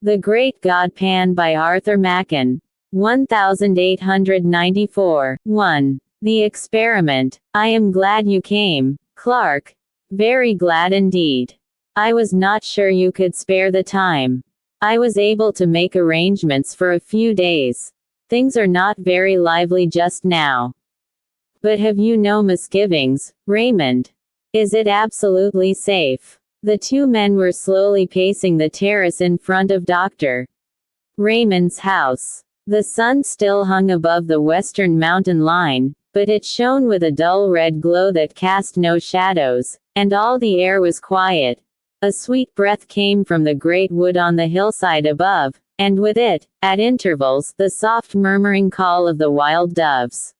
The Great God Pan by Arthur Machen. 1894. 1. The Experiment. I am glad you came, Clark. Very glad indeed. I was not sure you could spare the time. I was able to make arrangements for a few days. Things are not very lively just now. But have you no misgivings, Raymond? Is it absolutely safe? The two men were slowly pacing the terrace in front of Dr. Raymond's house. The sun still hung above the western mountain line, but it shone with a dull red glow that cast no shadows, and all the air was quiet. A sweet breath came from the great wood on the hillside above, and with it, at intervals, the soft murmuring call of the wild doves.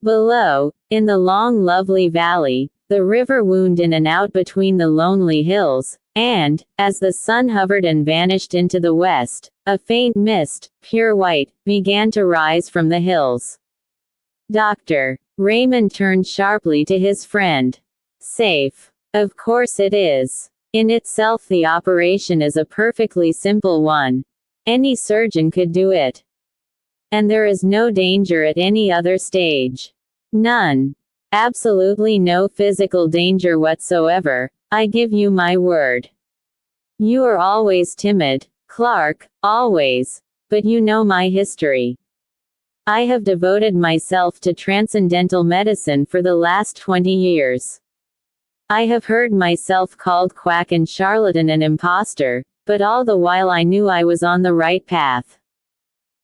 Below, in the long lovely valley, the river wound in and out between the lonely hills, and, as the sun hovered and vanished into the west, a faint mist, pure white, began to rise from the hills. Dr. Raymond turned sharply to his friend. Safe. Of course it is. In itself the operation is a perfectly simple one. Any surgeon could do it. And there is no danger at any other stage. None. Absolutely no physical danger whatsoever, I give you my word. You are always timid, Clark, always. But you know my history. I have devoted myself to transcendental medicine for the last 20 years. I have heard myself called quack and charlatan and impostor, but all the while I knew I was on the right path.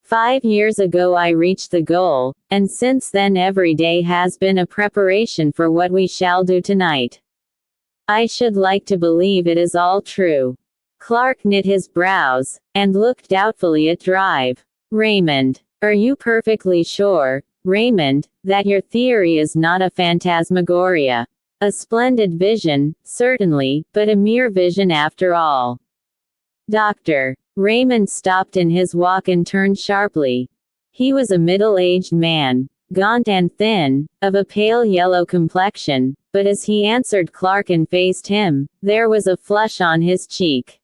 5 years ago I reached the goal, and since then every day has been a preparation for what we shall do tonight. I should like to believe it is all true. Clark knit his brows, and looked doubtfully at Drive. Raymond, are you perfectly sure, Raymond, that your theory is not a phantasmagoria? A splendid vision, certainly, but a mere vision after all. Dr. Raymond stopped in his walk and turned sharply. He was a middle-aged man, gaunt and thin, of a pale yellow complexion, but as he answered Clark and faced him, there was a flush on his cheek.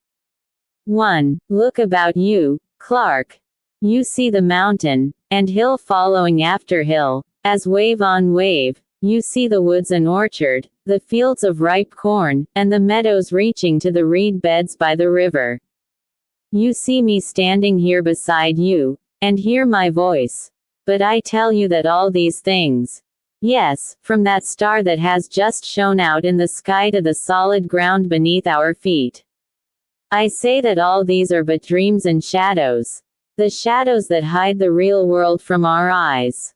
1. Look about you, Clark. You see the mountain, and hill following after hill, as wave on wave. You see the woods and orchard, the fields of ripe corn, and the meadows reaching to the reed beds by the river. You see me standing here beside you, and hear my voice. But I tell you that all these things, yes, from that star that has just shone out in the sky to the solid ground beneath our feet. I say that all these are but dreams and shadows. The shadows that hide the real world from our eyes.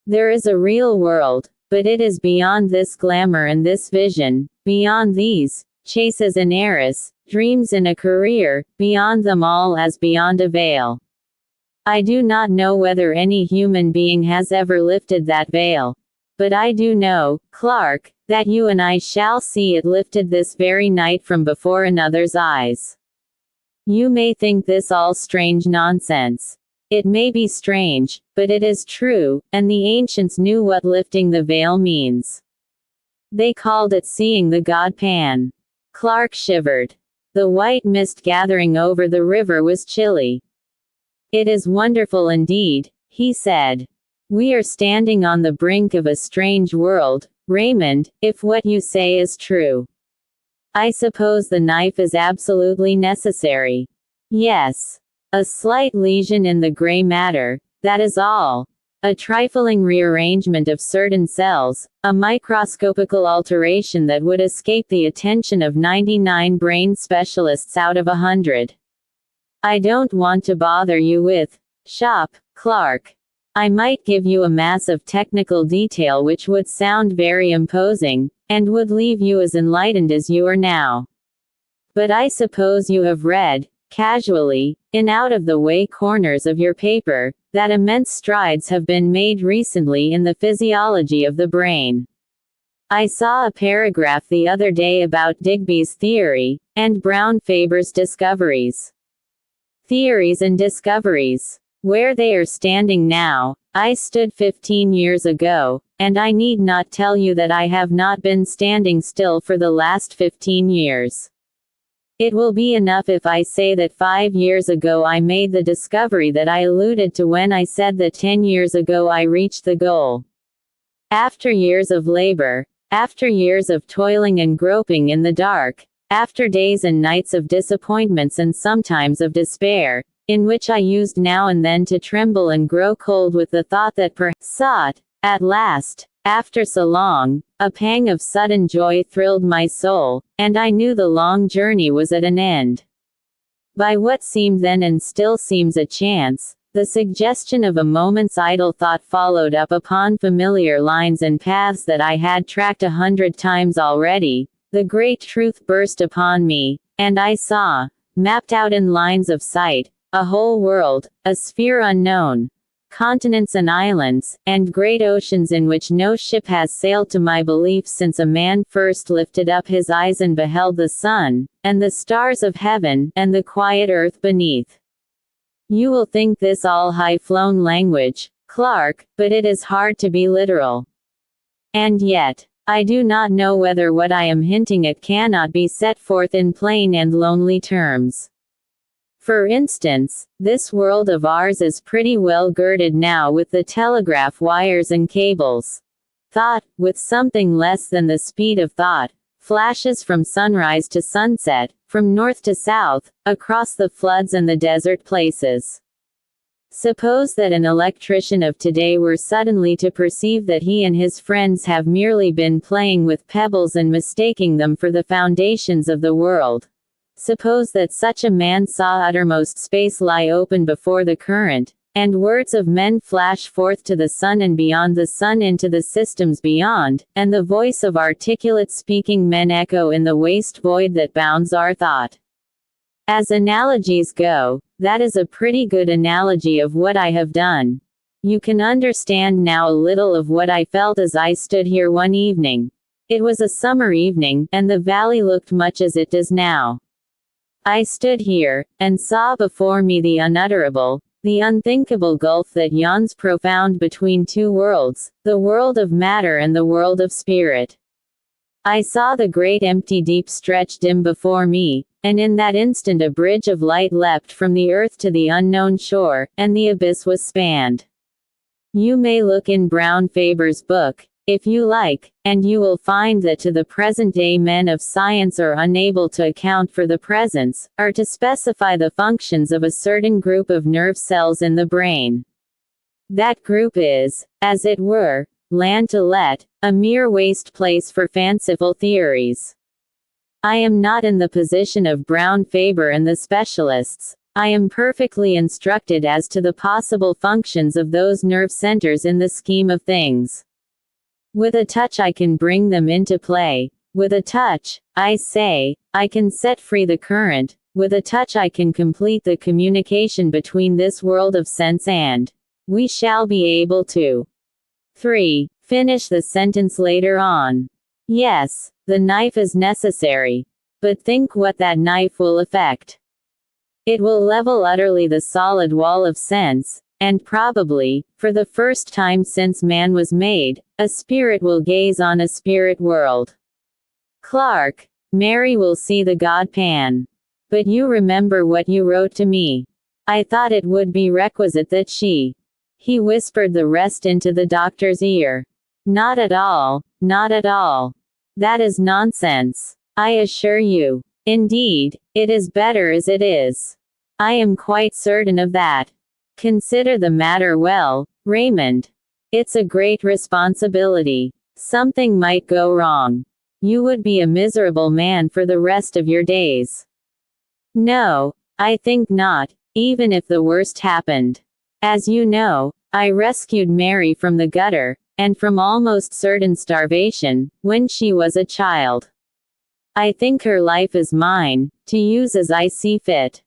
There is a real world, but it is beyond this glamour and this vision, beyond these chases and heiress, dreams in a career, beyond them all as beyond a veil. I do not know whether any human being has ever lifted that veil. But I do know, Clark, that you and I shall see it lifted this very night from before another's eyes. You may think this all strange nonsense. It may be strange, but it is true, and the ancients knew what lifting the veil means. They called it seeing the god Pan. Clark shivered. The white mist gathering over the river was chilly. It is wonderful indeed, he said. We are standing on the brink of a strange world, Raymond, if what you say is true. I suppose the knife is absolutely necessary. Yes. A slight lesion in the gray matter, that is all. A trifling rearrangement of certain cells, a microscopical alteration that would escape the attention of 99 brain specialists out of 100. I don't want to bother you with shop, Clark. I might give you a mass of technical detail which would sound very imposing, and would leave you as enlightened as you are now. But I suppose you have read, casually, in out-of-the-way corners of your paper, that immense strides have been made recently in the physiology of the brain. I saw a paragraph the other day about Digby's theory, and Brown-Faber's discoveries. Theories and discoveries. Where they are standing now, I stood 15 years ago, and I need not tell you that I have not been standing still for the last 15 years. It will be enough if I say that 5 years ago I made the discovery that I alluded to when I said that 10 years ago I reached the goal. After years of labor, after years of toiling and groping in the dark, after days and nights of disappointments and sometimes of despair, in which I used now and then to tremble and grow cold with the thought that perhaps, at last, after so long, a pang of sudden joy thrilled my soul, and I knew the long journey was at an end. By what seemed then and still seems a chance, the suggestion of a moment's idle thought followed up upon familiar lines and paths that I had tracked 100 times already, the great truth burst upon me, and I saw, mapped out in lines of sight, a whole world, a sphere unknown, continents and islands, and great oceans in which no ship has sailed to my belief since a man first lifted up his eyes and beheld the sun, and the stars of heaven, and the quiet earth beneath. You will think this all high-flown language, Clark, but it is hard to be literal. And yet, I do not know whether what I am hinting at cannot be set forth in plain and lonely terms. For instance, this world of ours is pretty well girded now with the telegraph wires and cables. Thought, with something less than the speed of thought, flashes from sunrise to sunset, from north to south, across the floods and the desert places. Suppose that an electrician of today were suddenly to perceive that he and his friends have merely been playing with pebbles and mistaking them for the foundations of the world. Suppose that such a man saw uttermost space lie open before the current, and words of men flash forth to the sun and beyond the sun into the systems beyond, and the voice of articulate speaking men echo in the waste void that bounds our thought. As analogies go, that is a pretty good analogy of what I have done. You can understand now a little of what I felt as I stood here one evening. It was a summer evening, and the valley looked much as it does now. I stood here, and saw before me the unutterable, the unthinkable gulf that yawns profound between two worlds, the world of matter and the world of spirit. I saw the great empty deep stretch dim before me, and in that instant a bridge of light leapt from the earth to the unknown shore, and the abyss was spanned. You may look in Brown Faber's book, if you like, and you will find that to the present day men of science are unable to account for the presence, or to specify the functions of a certain group of nerve cells in the brain. That group is, as it were, land to let, a mere waste place for fanciful theories. I am not in the position of Brown Faber and the specialists. I am perfectly instructed as to the possible functions of those nerve centers in the scheme of things. With a touch I can bring them into play. With a touch, I say, I can set free the current. With a touch I can complete the communication between this world of sense and we shall be able to 3. Finish the sentence later on. Yes, the knife is necessary. But think what that knife will effect. It will level utterly the solid wall of sense, and probably, for the first time since man was made, a spirit will gaze on a spirit world. Clark, Mary will see the God Pan. But you remember what you wrote to me. I thought it would be requisite that she. He whispered the rest into the doctor's ear. Not at all, not at all. That is nonsense. I assure you. Indeed, it is better as it is. I am quite certain of that. Consider the matter well, Raymond. It's a great responsibility. Something might go wrong. You would be a miserable man for the rest of your days. No, I think not, even if the worst happened. As you know, I rescued Mary from the gutter, and from almost certain starvation, when she was a child. I think her life is mine, to use as I see fit.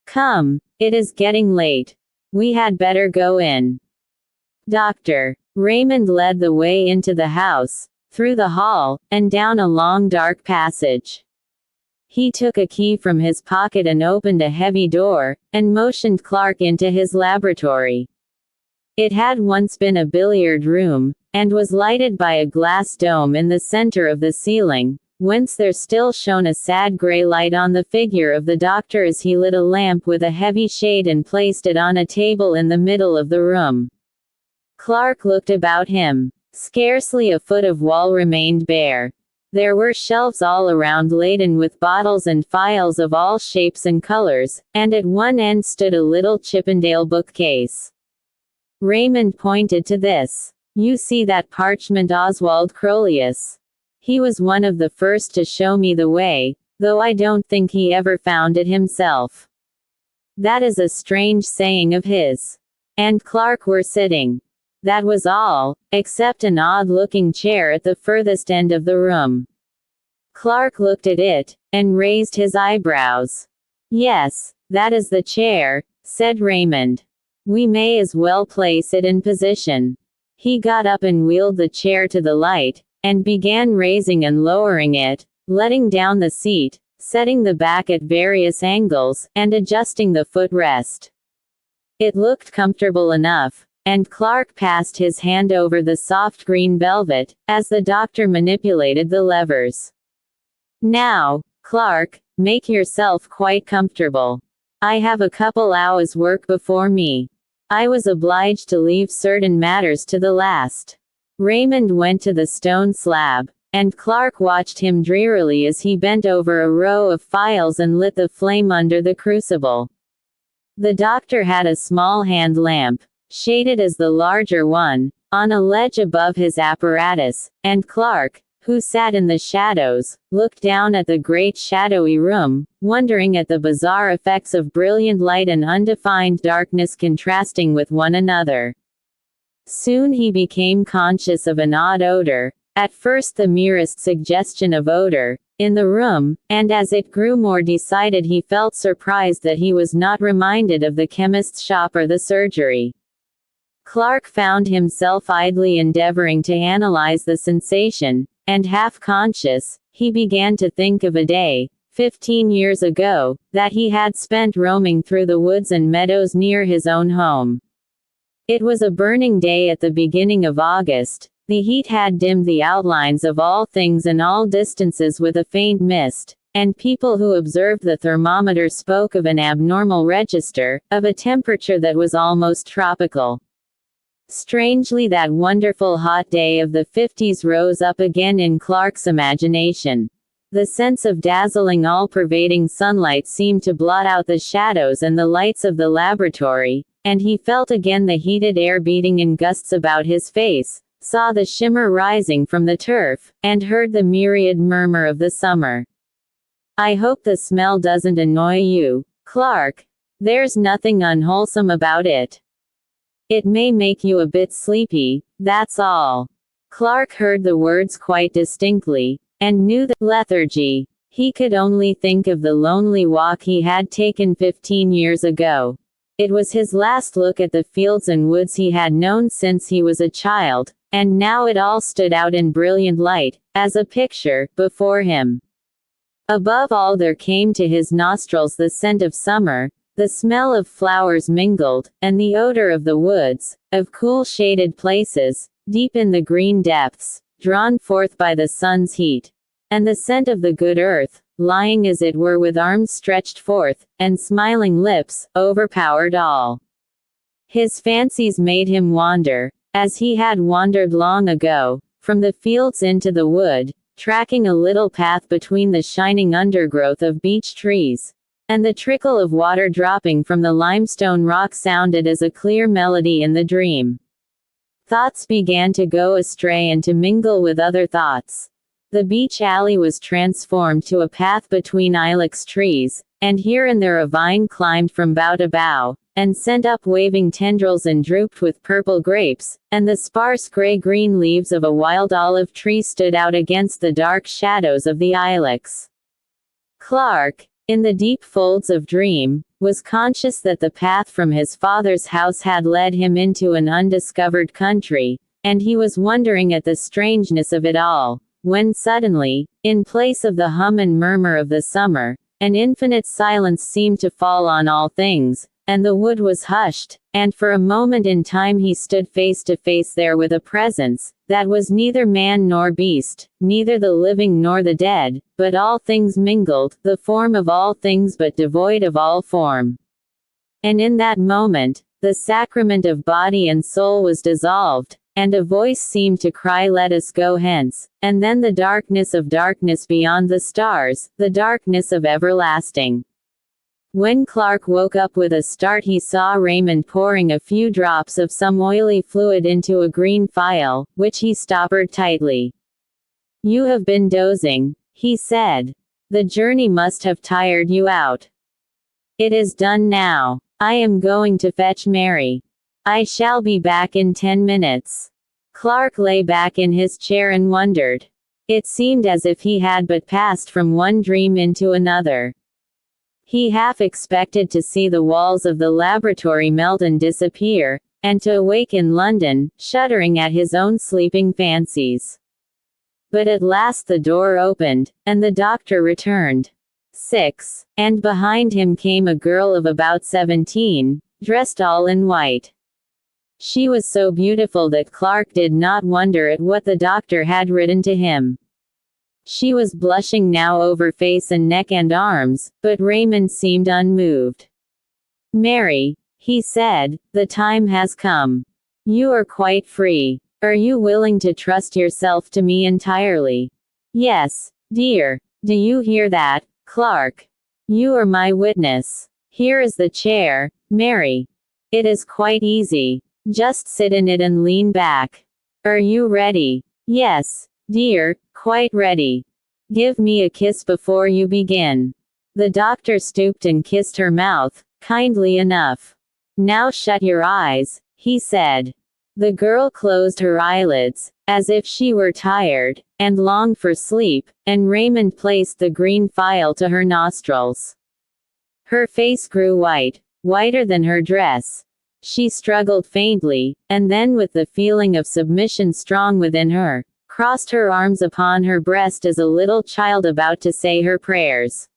Come, it is getting late. We had better go in. Doctor. Raymond led the way into the house, through the hall, and down a long dark passage. He took a key from his pocket and opened a heavy door, and motioned Clark into his laboratory. It had once been a billiard room, and was lighted by a glass dome in the center of the ceiling, whence there still shone a sad gray light on the figure of the doctor as he lit a lamp with a heavy shade and placed it on a table in the middle of the room. Clark looked about him. Scarcely a foot of wall remained bare. There were shelves all around laden with bottles and phials of all shapes and colors, and at one end stood a little Chippendale bookcase. Raymond pointed to this. "You see that parchment, Oswald Crolius? He was one of the first to show me the way, though I don't think he ever found it himself." That is a strange saying of his. And Clark were sitting. That was all, except an odd-looking chair at the furthest end of the room. Clark looked at it, and raised his eyebrows. "Yes, that is the chair," said Raymond. "We may as well place it in position." He got up and wheeled the chair to the light, and began raising and lowering it, letting down the seat, setting the back at various angles, and adjusting the footrest. It looked comfortable enough, and Clark passed his hand over the soft green velvet, as the doctor manipulated the levers. "Now, Clark, make yourself quite comfortable. I have a couple hours' work before me. I was obliged to leave certain matters to the last." Raymond went to the stone slab, and Clark watched him drearily as he bent over a row of phials and lit the flame under the crucible. The doctor had a small hand lamp, shaded as the larger one, on a ledge above his apparatus, and Clark, who sat in the shadows, looked down at the great shadowy room, wondering at the bizarre effects of brilliant light and undefined darkness contrasting with one another. Soon he became conscious of an odd odor, at first the merest suggestion of odor, in the room, and as it grew more decided he felt surprised that he was not reminded of the chemist's shop or the surgery. Clark found himself idly endeavoring to analyze the sensation, and half-conscious, he began to think of a day, 15 years ago, that he had spent roaming through the woods and meadows near his own home. It was a burning day at the beginning of August. The heat had dimmed the outlines of all things and all distances with a faint mist, and people who observed the thermometer spoke of an abnormal register, of a temperature that was almost tropical. Strangely, that wonderful hot day of the 50s rose up again in Clark's imagination. The sense of dazzling all-pervading sunlight seemed to blot out the shadows and the lights of the laboratory, and he felt again the heated air beating in gusts about his face, saw the shimmer rising from the turf, and heard the myriad murmur of the summer. "I hope the smell doesn't annoy you, Clark. There's nothing unwholesome about it. It may make you a bit sleepy, that's all." Clark heard the words quite distinctly, and knew the lethargy. He could only think of the lonely walk he had taken 15 years ago. It was his last look at the fields and woods he had known since he was a child, and now it all stood out in brilliant light, as a picture, before him. Above all there came to his nostrils the scent of summer, the smell of flowers mingled, and the odor of the woods, of cool shaded places, deep in the green depths, drawn forth by the sun's heat. And the scent of the good earth, lying as it were with arms stretched forth, and smiling lips, overpowered all. His fancies made him wander, as he had wandered long ago, from the fields into the wood, tracking a little path between the shining undergrowth of beech trees. And the trickle of water dropping from the limestone rock sounded as a clear melody in the dream. Thoughts began to go astray and to mingle with other thoughts. The beech alley was transformed to a path between ilex trees, and here and there a vine climbed from bough to bough, and sent up waving tendrils and drooped with purple grapes, and the sparse gray-green leaves of a wild olive tree stood out against the dark shadows of the ilex. Clark, in the deep folds of dream, was conscious that the path from his father's house had led him into an undiscovered country, and he was wondering at the strangeness of it all, when suddenly, in place of the hum and murmur of the summer, an infinite silence seemed to fall on all things, and the wood was hushed, and for a moment in time he stood face to face there with a presence, that was neither man nor beast, neither the living nor the dead, but all things mingled, the form of all things but devoid of all form. And in that moment, the sacrament of body and soul was dissolved, and a voice seemed to cry, "Let us go hence," and then the darkness of darkness beyond the stars, the darkness of everlasting. When Clark woke up with a start, he saw Raymond pouring a few drops of some oily fluid into a green phial, which he stoppered tightly. "You have been dozing," he said. "The journey must have tired you out. It is done now. I am going to fetch Mary. I shall be back in 10 minutes. Clark lay back in his chair and wondered. It seemed as if he had but passed from one dream into another. He half expected to see the walls of the laboratory melt and disappear, and to awake in London, shuddering at his own sleeping fancies. But at last the door opened, and the doctor returned. 6. And behind him came a girl of about 17, dressed all in white. She was so beautiful that Clark did not wonder at what the doctor had written to him. She was blushing now over face and neck and arms, but Raymond seemed unmoved. "Mary," he said, "the time has come. You are quite free. Are you willing to trust yourself to me entirely?" "Yes, dear. Do you hear that, Clark? You are my witness. Here is the chair, Mary. It is quite easy. Just sit in it and lean back. Are you ready?" "Yes, dear, quite ready. Give me a kiss before you begin." The doctor stooped and kissed her mouth, kindly enough. "Now shut your eyes," he said. The girl closed her eyelids, as if she were tired, and longed for sleep, and Raymond placed the green phial to her nostrils. Her face grew white, whiter than her dress. She struggled faintly, and then with the feeling of submission strong within her, crossed her arms upon her breast as a little child about to say her prayers.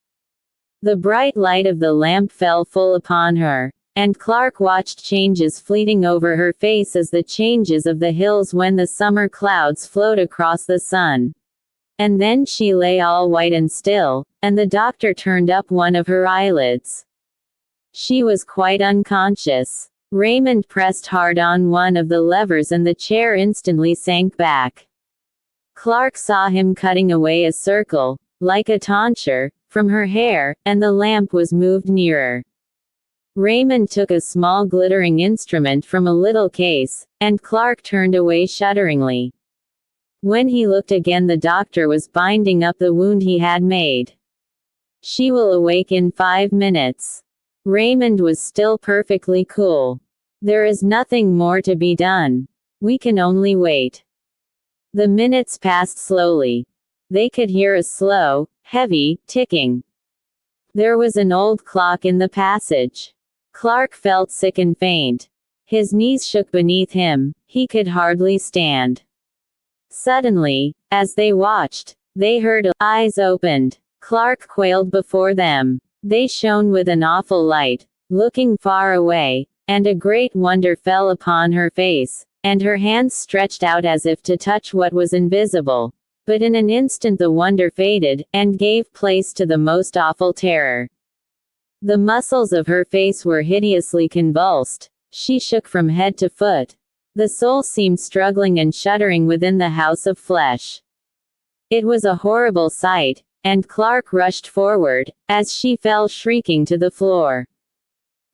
The bright light of the lamp fell full upon her, and Clark watched changes fleeting over her face as the changes of the hills when the summer clouds float across the sun. And then she lay all white and still, and the doctor turned up one of her eyelids. She was quite unconscious. Raymond pressed hard on one of the levers and the chair instantly sank back. Clark saw him cutting away a circle, like a tonsure, from her hair, and the lamp was moved nearer. Raymond took a small glittering instrument from a little case, and Clark turned away shudderingly. When he looked again, the doctor was binding up the wound he had made. "She will awake in 5 minutes. Raymond was still perfectly cool. "There is nothing more to be done. We can only wait." The minutes passed slowly. They could hear a slow, heavy, ticking. There was an old clock in the passage. Clark felt sick and faint. His knees shook beneath him, he could hardly stand. Suddenly, as they watched, they heard eyes opened. Clark quailed before them. They shone with an awful light, looking far away, and a great wonder fell upon her face, and her hands stretched out as if to touch what was invisible. But in an instant the wonder faded, and gave place to the most awful terror. The muscles of her face were hideously convulsed. She shook from head to foot. The soul seemed struggling and shuddering within the house of flesh. It was a horrible sight, and Clark rushed forward, as she fell shrieking to the floor.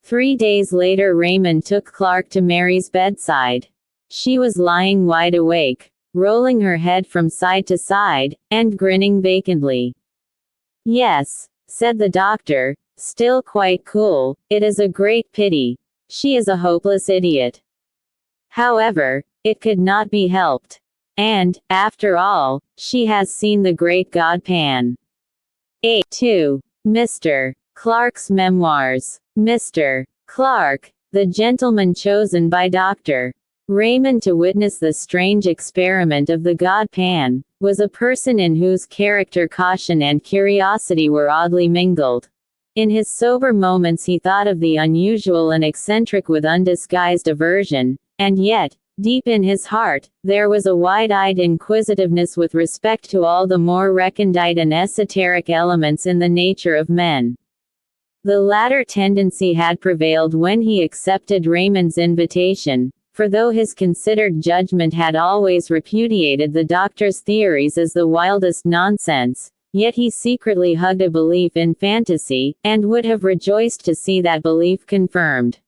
3 days later Raymond took Clark to Mary's bedside. She was lying wide awake, rolling her head from side to side, and grinning vacantly. "Yes," said the doctor, still quite cool, "it is a great pity. She is a hopeless idiot. However, it could not be helped. And, after all, she has seen the great god Pan." 2. Mr. Clark's Memoirs. Mr. Clark, the gentleman chosen by Dr. Raymond to witness the strange experiment of the god Pan, was a person in whose character caution and curiosity were oddly mingled. In his sober moments he thought of the unusual and eccentric with undisguised aversion, and yet, deep in his heart, there was a wide-eyed inquisitiveness with respect to all the more recondite and esoteric elements in the nature of men. The latter tendency had prevailed when he accepted Raymond's invitation, for though his considered judgment had always repudiated the doctor's theories as the wildest nonsense, yet he secretly hugged a belief in fantasy, and would have rejoiced to see that belief confirmed.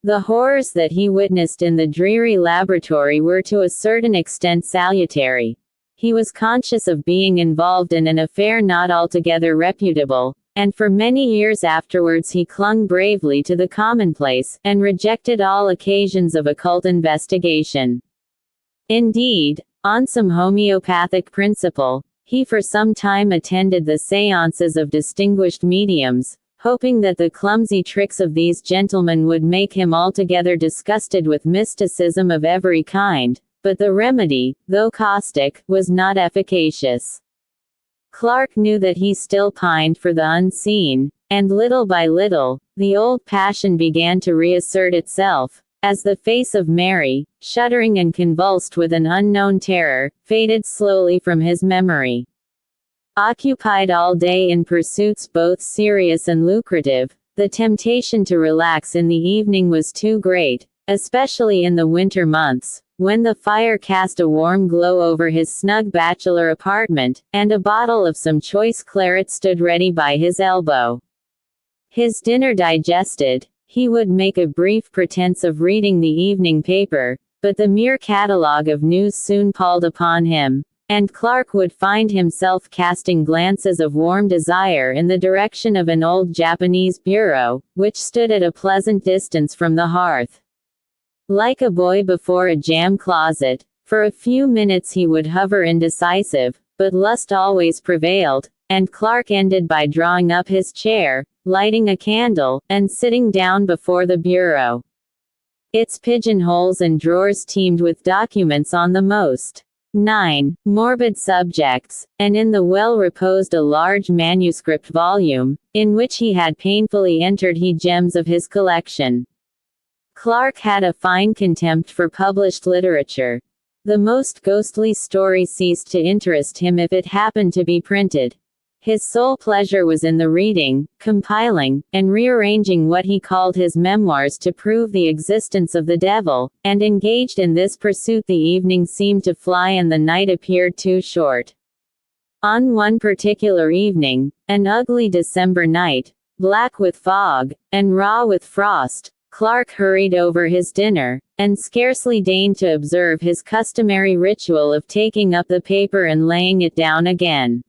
The horrors that he witnessed in the dreary laboratory were to a certain extent salutary. He was conscious of being involved in an affair not altogether reputable, and for many years afterwards he clung bravely to the commonplace, and rejected all occasions of occult investigation. Indeed, on some homeopathic principle, he for some time attended the séances of distinguished mediums, hoping that the clumsy tricks of these gentlemen would make him altogether disgusted with mysticism of every kind, but the remedy, though caustic, was not efficacious. Clark knew that he still pined for the unseen, and little by little, the old passion began to reassert itself, as the face of Mary, shuddering and convulsed with an unknown terror, faded slowly from his memory. Occupied all day in pursuits both serious and lucrative, the temptation to relax in the evening was too great, especially in the winter months, when the fire cast a warm glow over his snug bachelor apartment, and a bottle of some choice claret stood ready by his elbow. His dinner digested, he would make a brief pretense of reading the evening paper, but the mere catalogue of news soon palled upon him, and Clark would find himself casting glances of warm desire in the direction of an old Japanese bureau, which stood at a pleasant distance from the hearth. Like a boy before a jam closet, for a few minutes he would hover indecisive, but lust always prevailed, and Clark ended by drawing up his chair, lighting a candle, and sitting down before the bureau. Its pigeonholes and drawers teemed with documents on the most morbid subjects, and in the well reposed a large manuscript volume, in which he had painfully entered gems of his collection. Clark had a fine contempt for published literature. The most ghostly story ceased to interest him if it happened to be printed. His sole pleasure was in the reading, compiling, and rearranging what he called his memoirs to prove the existence of the devil, and engaged in this pursuit the evening seemed to fly and the night appeared too short. On one particular evening, an ugly December night, black with fog, and raw with frost, Clark hurried over his dinner, and scarcely deigned to observe his customary ritual of taking up the paper and laying it down again.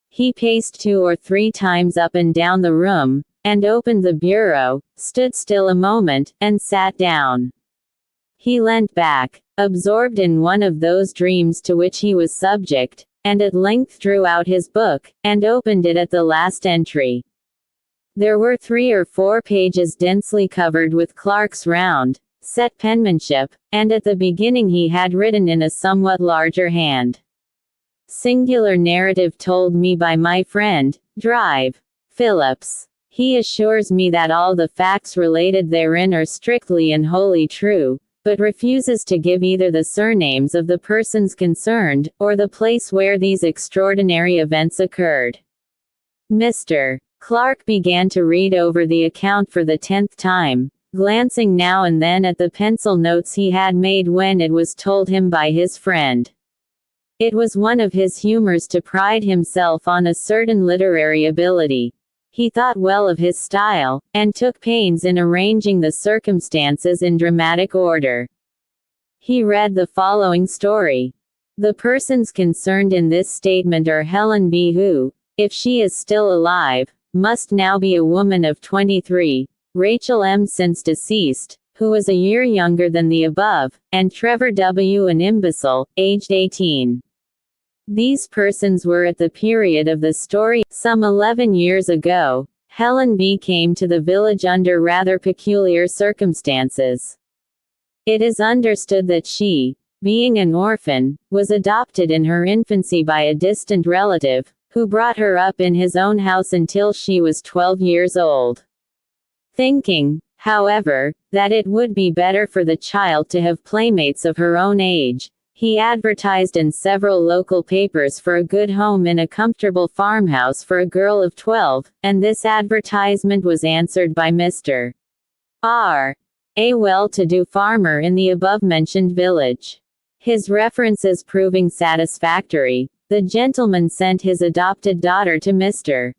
He paced 2 or 3 times up and down the room, and opened the bureau, stood still a moment, and sat down. He leant back, absorbed in one of those dreams to which he was subject, and at length drew out his book, and opened it at the last entry. There were 3 or 4 pages densely covered with Clark's round, set penmanship, and at the beginning he had written in a somewhat larger hand: "Singular narrative told me by my friend, Drive Phillips. He assures me that all the facts related therein are strictly and wholly true, but refuses to give either the surnames of the persons concerned, or the place where these extraordinary events occurred." Mr. Clark began to read over the account for the 10th time, glancing now and then at the pencil notes he had made when it was told him by his friend. It was one of his humors to pride himself on a certain literary ability. He thought well of his style, and took pains in arranging the circumstances in dramatic order. He read the following story. The persons concerned in this statement are Helen B., who, if she is still alive, must now be a woman of 23, Rachel M., since deceased, who was a year younger than the above, and Trevor W., an imbecile, aged 18. These persons were at the period of the story, some 11 years ago. Helen B. came to the village under rather peculiar circumstances. It is understood that she, being an orphan, was adopted in her infancy by a distant relative, who brought her up in his own house until she was 12 years old. Thinking, however, that it would be better for the child to have playmates of her own age, he advertised in several local papers for a good home in a comfortable farmhouse for a girl of 12, and this advertisement was answered by Mr. R. A well-to-do farmer in the above-mentioned village. His references proving satisfactory, the gentleman sent his adopted daughter to Mr.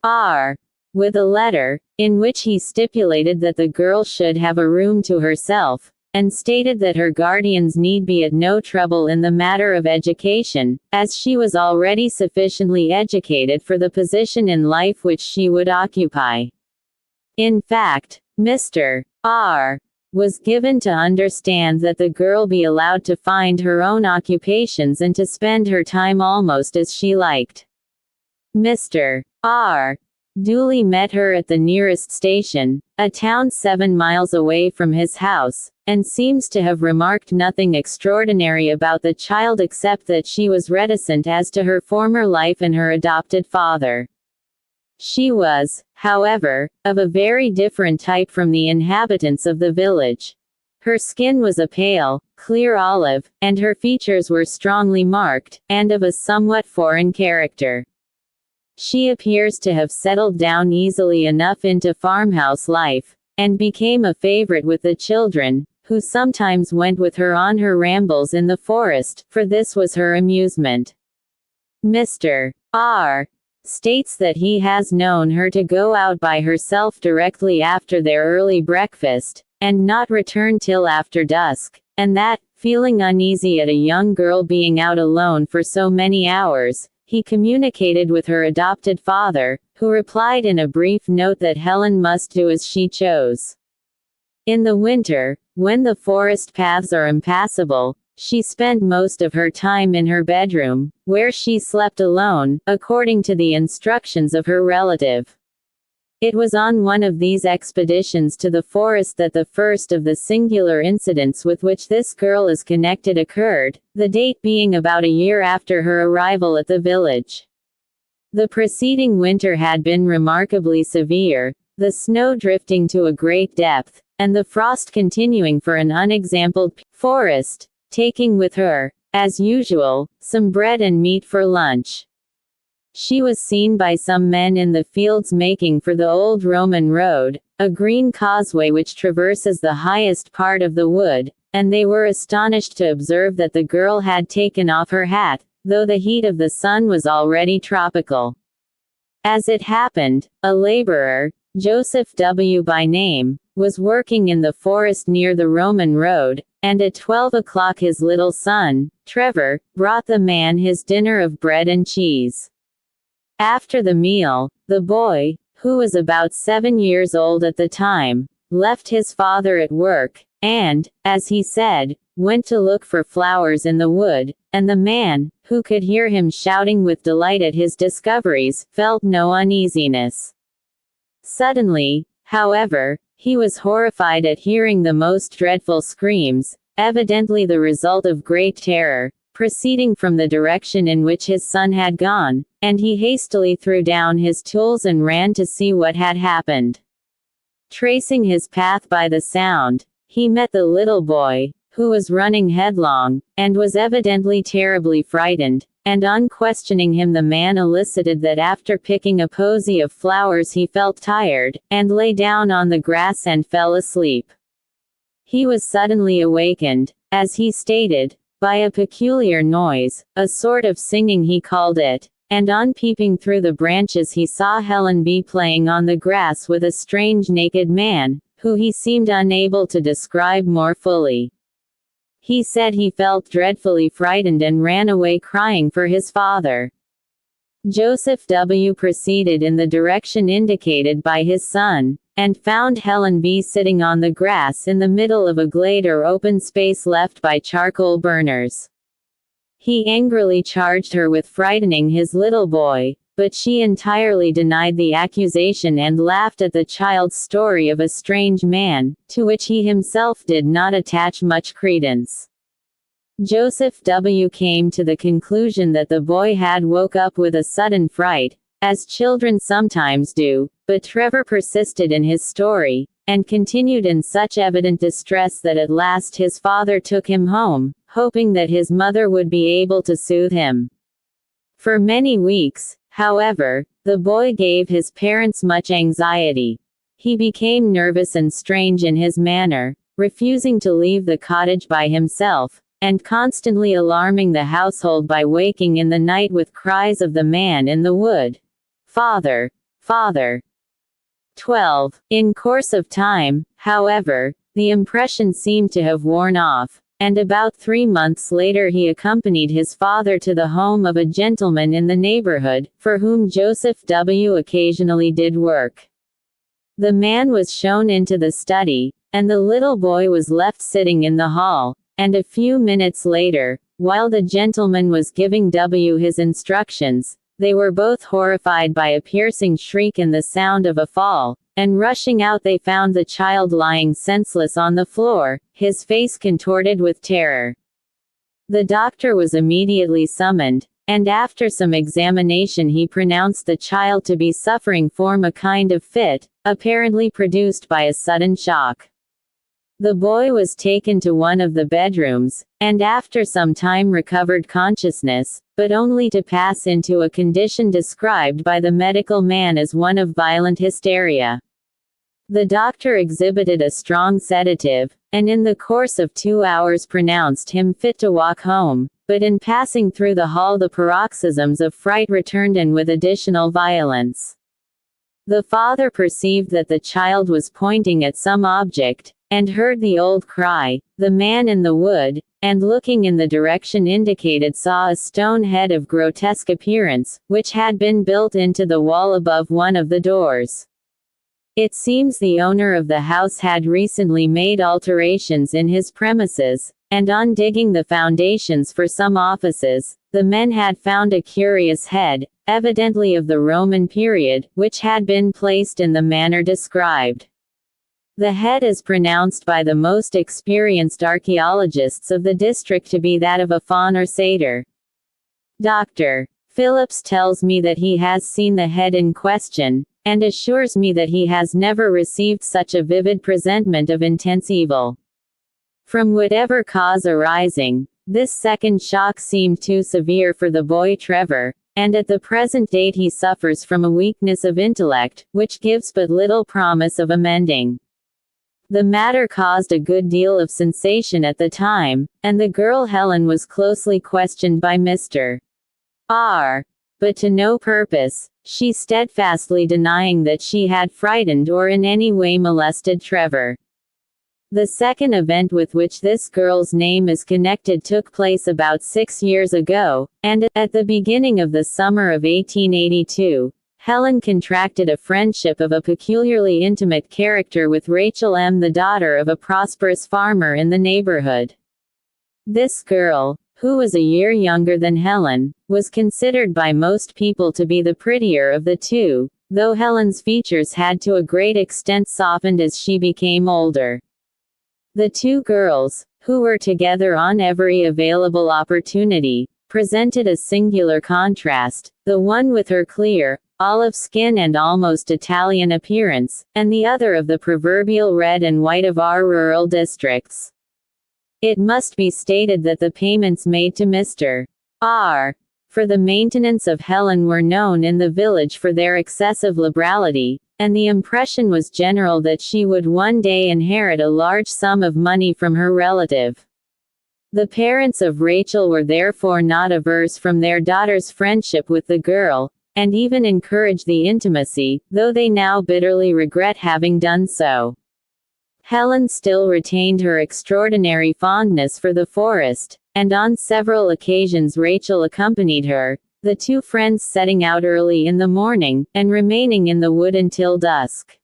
R. with a letter, in which he stipulated that the girl should have a room to herself, and stated that her guardians need be at no trouble in the matter of education, as she was already sufficiently educated for the position in life which she would occupy. In fact, Mr. R. was given to understand that the girl be allowed to find her own occupations and to spend her time almost as she liked. Mr. R. duly met her at the nearest station, a town 7 miles away from his house, and seems to have remarked nothing extraordinary about the child except that she was reticent as to her former life and her adopted father. She was, however, of a very different type from the inhabitants of the village. Her skin was a pale, clear olive, and her features were strongly marked, and of a somewhat foreign character. She appears to have settled down easily enough into farmhouse life, and became a favorite with the children, who sometimes went with her on her rambles in the forest, for this was her amusement. Mr. R. states that he has known her to go out by herself directly after their early breakfast, and not return till after dusk, and that, feeling uneasy at a young girl being out alone for so many hours, he communicated with her adopted father, who replied in a brief note that Helen must do as she chose. In the winter, when the forest paths are impassable, she spent most of her time in her bedroom, where she slept alone, according to the instructions of her relative. It was on one of these expeditions to the forest that the first of the singular incidents with which this girl is connected occurred, the date being about a year after her arrival at the village. The preceding winter had been remarkably severe, the snow drifting to a great depth, and the frost continuing for an unexampled forest, taking with her, as usual, some bread and meat for lunch. She was seen by some men in the fields making for the old Roman road, a green causeway which traverses the highest part of the wood, and they were astonished to observe that the girl had taken off her hat, though the heat of the sun was already tropical. As it happened, a laborer, Joseph W. by name, was working in the forest near the Roman road, and at 12 o'clock his little son, Trevor, brought the man his dinner of bread and cheese. After the meal, the boy, who was about 7 years old at the time, left his father at work, and, as he said, went to look for flowers in the wood, and the man, who could hear him shouting with delight at his discoveries, felt no uneasiness. Suddenly, however, he was horrified at hearing the most dreadful screams, evidently the result of great terror, proceeding from the direction in which his son had gone, and he hastily threw down his tools and ran to see what had happened. Tracing his path by the sound, he met the little boy, who was running headlong, and was evidently terribly frightened, and on questioning him the man elicited that after picking a posy of flowers he felt tired, and lay down on the grass and fell asleep. He was suddenly awakened, as he stated, by a peculiar noise, a sort of singing he called it, and on peeping through the branches he saw Helen B. playing on the grass with a strange naked man, who he seemed unable to describe more fully. He said he felt dreadfully frightened and ran away crying for his father. Joseph W. proceeded in the direction indicated by his son, and found Helen B. sitting on the grass in the middle of a glade or open space left by charcoal burners. He angrily charged her with frightening his little boy, but she entirely denied the accusation and laughed at the child's story of a strange man, to which he himself did not attach much credence. Joseph W. came to the conclusion that the boy had woke up with a sudden fright, as children sometimes do, but Trevor persisted in his story, and continued in such evident distress that at last his father took him home, hoping that his mother would be able to soothe him. For many weeks, however, the boy gave his parents much anxiety. He became nervous and strange in his manner, refusing to leave the cottage by himself, and constantly alarming the household by waking in the night with cries of the man in the wood. Father! Father! 12. In course of time, however, the impression seemed to have worn off, and about 3 months later he accompanied his father to the home of a gentleman in the neighborhood, for whom Joseph W. occasionally did work. The man was shown into the study, and the little boy was left sitting in the hall, and a few minutes later, while the gentleman was giving W. his instructions, they were both horrified by a piercing shriek and the sound of a fall, and rushing out they found the child lying senseless on the floor, his face contorted with terror. The doctor was immediately summoned, and after some examination he pronounced the child to be suffering from a kind of fit, apparently produced by a sudden shock. The boy was taken to one of the bedrooms, and after some time recovered consciousness, but only to pass into a condition described by the medical man as one of violent hysteria. The doctor exhibited a strong sedative, and in the course of 2 hours pronounced him fit to walk home, but in passing through the hall the paroxysms of fright returned and with additional violence. The father perceived that the child was pointing at some object, and heard the old cry, "The man in the wood," and looking in the direction indicated saw a stone head of grotesque appearance, which had been built into the wall above one of the doors. It seems the owner of the house had recently made alterations in his premises, and on digging the foundations for some offices, the men had found a curious head, evidently of the Roman period, which had been placed in the manner described. The head is pronounced by the most experienced archaeologists of the district to be that of a faun or satyr. Dr. Phillips tells me that he has seen the head in question, and assures me that he has never received such a vivid presentment of intense evil. From whatever cause arising, this second shock seemed too severe for the boy Trevor, and at the present date he suffers from a weakness of intellect, which gives but little promise of amending. The matter caused a good deal of sensation at the time, and the girl Helen was closely questioned by Mr. R. But to no purpose, she steadfastly denying that she had frightened or in any way molested Trevor. The second event with which this girl's name is connected took place about 6 years ago, and, at the beginning of the summer of 1882, Helen contracted a friendship of a peculiarly intimate character with Rachel M., the daughter of a prosperous farmer in the neighborhood. This girl, who was a year younger than Helen, was considered by most people to be the prettier of the two, though Helen's features had to a great extent softened as she became older. The two girls, who were together on every available opportunity, presented a singular contrast, the one with her clear, olive skin and almost Italian appearance, and the other of the proverbial red and white of our rural districts. It must be stated that the payments made to Mr. R. for the maintenance of Helen were known in the village for their excessive liberality, and the impression was general that she would one day inherit a large sum of money from her relative. The parents of Rachel were therefore not averse from their daughter's friendship with the girl, and even encouraged the intimacy, though they now bitterly regret having done so. Helen still retained her extraordinary fondness for the forest, and on several occasions Rachel accompanied her, the two friends setting out early in the morning, and remaining in the wood until dusk.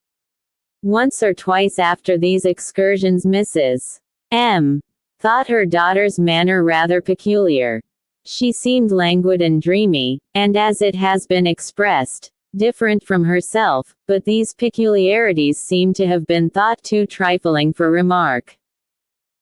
Once or twice after these excursions Mrs. M. thought her daughter's manner rather peculiar. She seemed languid and dreamy, and as it has been expressed, different from herself, but these peculiarities seem to have been thought too trifling for remark.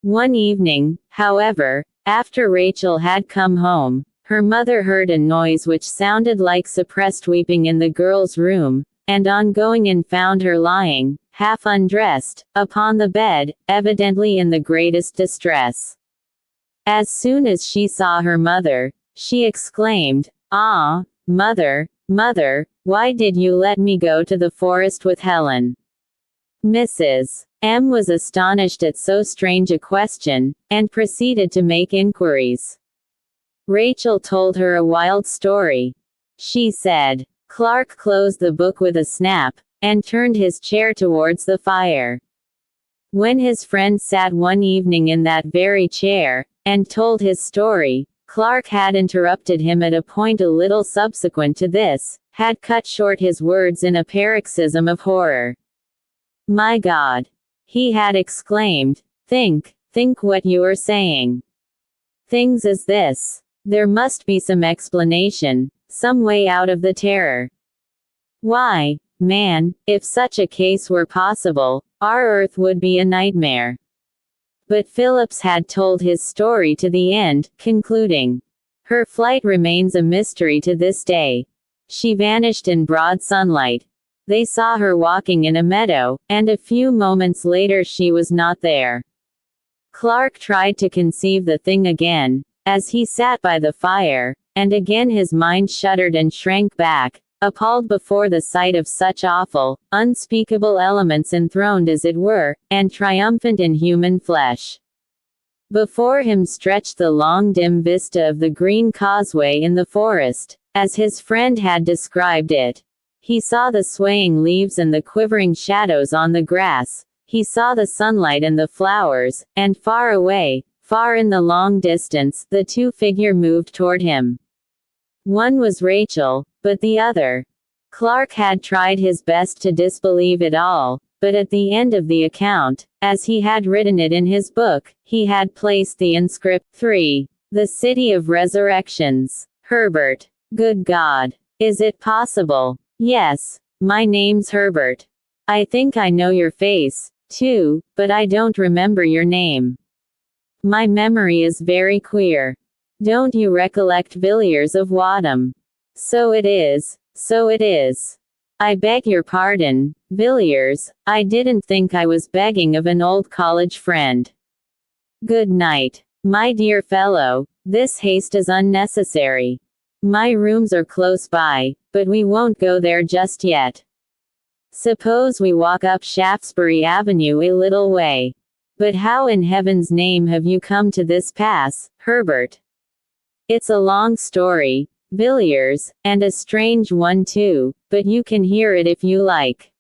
One evening, however, After Rachel had come home, her mother heard a noise which sounded like suppressed weeping in the girl's room, and on going in found her lying, half undressed, upon the bed, evidently in the greatest distress. As soon as she saw her mother, she exclaimed, "Ah, mother, mother, why did you let me go to the forest with Helen?" Mrs. M. was astonished at so strange a question, and proceeded to make inquiries. Rachel told her a wild story. She said. Clark closed the book with a snap, and turned his chair towards the fire. When his friend sat one evening in that very chair, and told his story, Clark had interrupted him at a point a little subsequent to this, had cut short his words in a paroxysm of horror. "My God!" he had exclaimed, think what you are saying. Things as this. There must be some explanation, some way out of the terror. Why, man, if such a case were possible, our earth would be a nightmare. But Phillips had told his story to the end, concluding, "Her flight remains a mystery to this day. She vanished in broad sunlight. They saw her walking in a meadow, and a few moments later she was not there." Clark tried to conceive the thing again, as he sat by the fire, and again his mind shuddered and shrank back, appalled before the sight of such awful, unspeakable elements enthroned as it were, and triumphant in human flesh. Before him stretched the long dim vista of the green causeway in the forest, as his friend had described it. He saw the swaying leaves and the quivering shadows on the grass, he saw the sunlight and the flowers, and far away, far in the long distance, the two figures moved toward him. One was Rachel, but the other. Clark had tried his best to disbelieve it all, but at the end of the account, as he had written it in his book, he had placed the inscription 3. The City of Resurrections. Herbert. Good God. Is it possible? Yes. My name's Herbert. I think I know your face, too, but I don't remember your name. My memory is very queer. Don't you recollect Villiers of Wadham? So it is, so it is. I beg your pardon, Villiers, I didn't think I was begging of an old college friend. Good night. My dear fellow, this haste is unnecessary. My rooms are close by, but we won't go there just yet. Suppose we walk up Shaftesbury Avenue a little way. But how in heaven's name have you come to this pass, Herbert? It's a long story, Villiers, and a strange one too, but you can hear it if you like.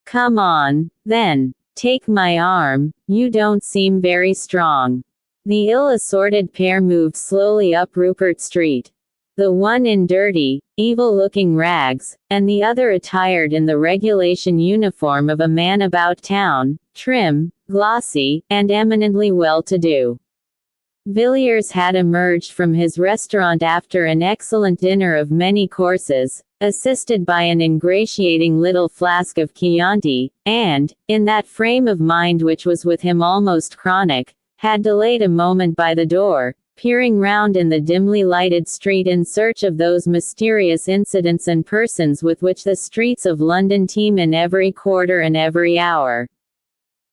Come on, then. Take my arm, you don't seem very strong. The ill-assorted pair moved slowly up Rupert Street. The one in dirty, evil-looking rags, and the other attired in the regulation uniform of a man about town, trim, glossy, and eminently well-to-do. Villiers had emerged from his restaurant after an excellent dinner of many courses, assisted by an ingratiating little flask of Chianti, and, in that frame of mind which was with him almost chronic, had delayed a moment by the door, peering round in the dimly lighted street in search of those mysterious incidents and persons with which the streets of London teem in every quarter and every hour.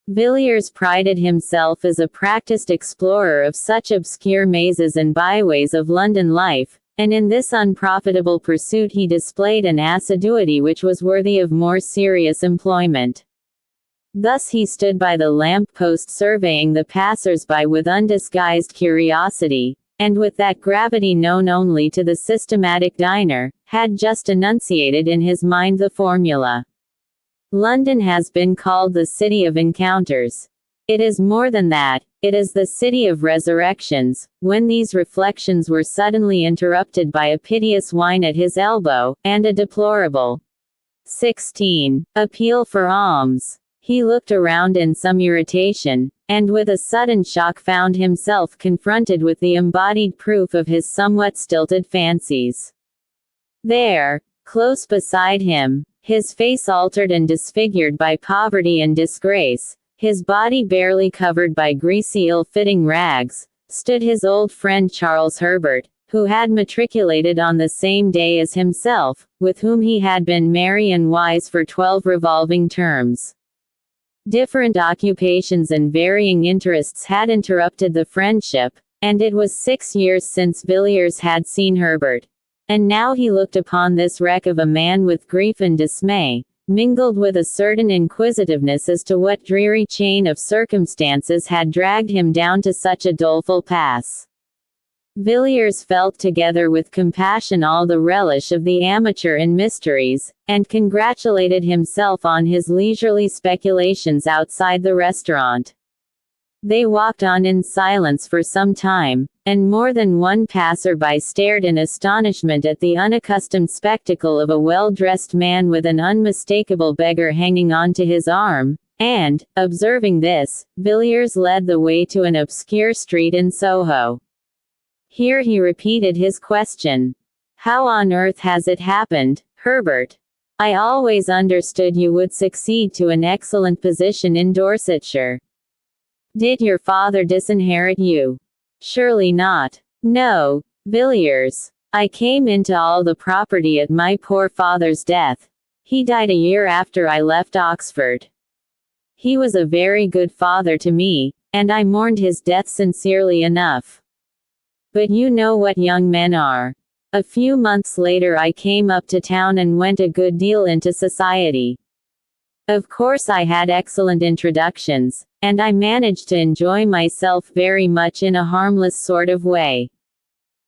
Villiers prided himself as a practiced explorer of such obscure mazes and byways of London life, and in this unprofitable pursuit he displayed an assiduity which was worthy of more serious employment. Thus he stood by the lamp-post surveying the passers-by with undisguised curiosity, and with that gravity known only to the systematic diner, had just enunciated in his mind the formula. London has been called the City of Encounters. It is more than that, it is the City of Resurrections, when these reflections were suddenly interrupted by a piteous whine at his elbow, and a deplorable 16. Appeal for alms. He looked around in some irritation, and with a sudden shock found himself confronted with the embodied proof of his somewhat stilted fancies. There, close beside him, his face altered and disfigured by poverty and disgrace, his body barely covered by greasy ill-fitting rags, stood his old friend Charles Herbert, who had matriculated on the same day as himself, with whom he had been merry and wise for 12 revolving terms. Different occupations and varying interests had interrupted the friendship, and it was 6 years since Villiers had seen Herbert. And now he looked upon this wreck of a man with grief and dismay, mingled with a certain inquisitiveness as to what dreary chain of circumstances had dragged him down to such a doleful pass. Villiers felt together with compassion all the relish of the amateur in mysteries, and congratulated himself on his leisurely speculations outside the restaurant. They walked on in silence for some time, and more than one passer-by stared in astonishment at the unaccustomed spectacle of a well-dressed man with an unmistakable beggar hanging on to his arm, and, observing this, Villiers led the way to an obscure street in Soho. Here he repeated his question. "How on earth has it happened, Herbert? I always understood you would succeed to an excellent position in Dorsetshire. Did your father disinherit you?" "Surely not. No, Villiers. I came into all the property at my poor father's death. He died a year after I left Oxford. He was a very good father to me, and I mourned his death sincerely enough. But you know what young men are. A few months later I came up to town and went a good deal into society. Of course I had excellent introductions, and I managed to enjoy myself very much in a harmless sort of way.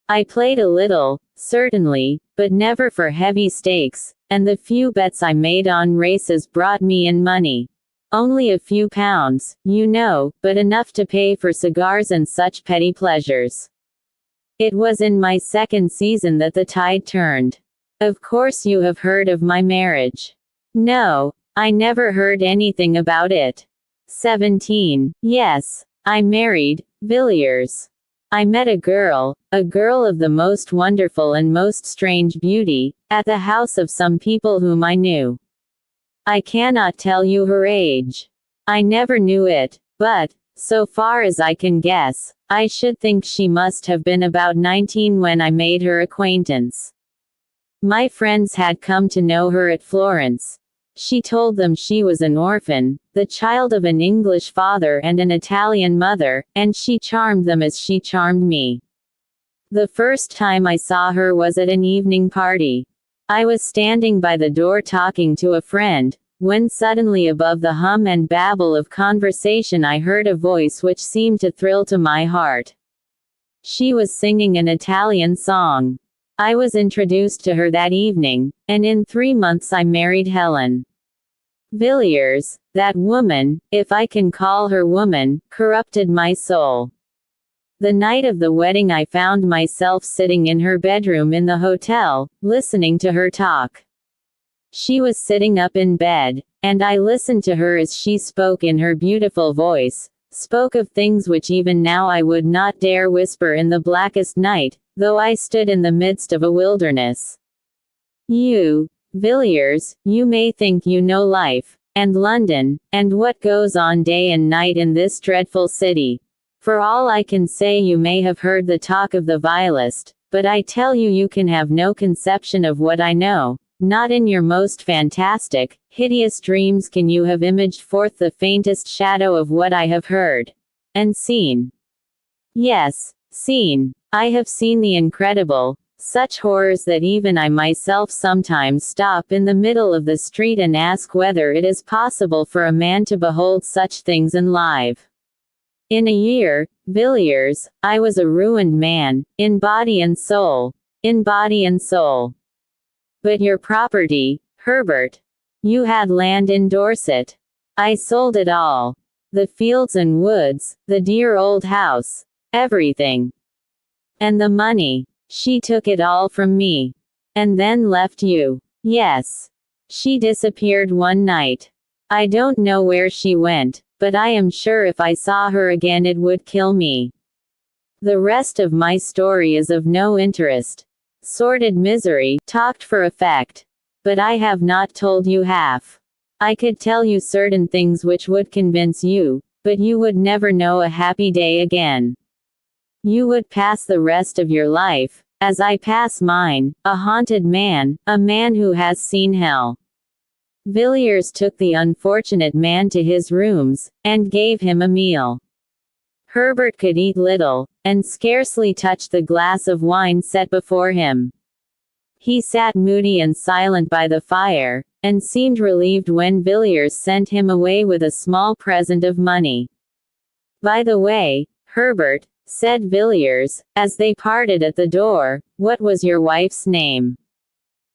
I played a little, certainly, but never for heavy stakes, and the few bets I made on races brought me in money. Only a few pounds, you know, but enough to pay for cigars and such petty pleasures. It was in my second season that the tide turned. Of course you have heard of my marriage." "No, I never heard anything about it." 17. "Yes, I married Villiers. I met a girl of the most wonderful and most strange beauty, at the house of some people whom I knew. I cannot tell you her age. I never knew it, but, so far as I can guess, I should think she must have been about 19 when I made her acquaintance. My friends had come to know her at Florence. She told them she was an orphan, the child of an English father and an Italian mother, and she charmed them as she charmed me. The first time I saw her was at an evening party. I was standing by the door talking to a friend, when suddenly above the hum and babble of conversation I heard a voice which seemed to thrill to my heart. She was singing an Italian song. I was introduced to her that evening, and in 3 months I married Helen. Villiers, that woman, if I can call her woman, corrupted my soul. The night of the wedding I found myself sitting in her bedroom in the hotel, listening to her talk. She was sitting up in bed, and I listened to her as she spoke in her beautiful voice, spoke of things which even now I would not dare whisper in the blackest night, though I stood in the midst of a wilderness. You, Villiers, you may think you know life, and London, and what goes on day and night in this dreadful city. For all I can say you may have heard the talk of the vilest, but I tell you you can have no conception of what I know. Not in your most fantastic, hideous dreams can you have imaged forth the faintest shadow of what I have heard. And seen. Yes, seen. I have seen the incredible, such horrors that even I myself sometimes stop in the middle of the street and ask whether it is possible for a man to behold such things alive. In a year, Villiers, I was a ruined man, in body and soul. In body and soul. But your property, Herbert. You had land in Dorset. I sold it all. The fields and woods, the dear old house, everything. And the money. She took it all from me. And then left you. Yes. She disappeared one night. I don't know where she went, but I am sure if I saw her again it would kill me. The rest of my story is of no interest. Sordid misery, talked for effect. But I have not told you half. I could tell you certain things which would convince you, but you would never know a happy day again. You would pass the rest of your life, as I pass mine, a haunted man, a man who has seen hell. Villiers took the unfortunate man to his rooms, and gave him a meal. Herbert could eat little, and scarcely touch the glass of wine set before him. He sat moody and silent by the fire, and seemed relieved when Villiers sent him away with a small present of money. "By the way, Herbert," said Villiers, as they parted at the door, "what was your wife's name?"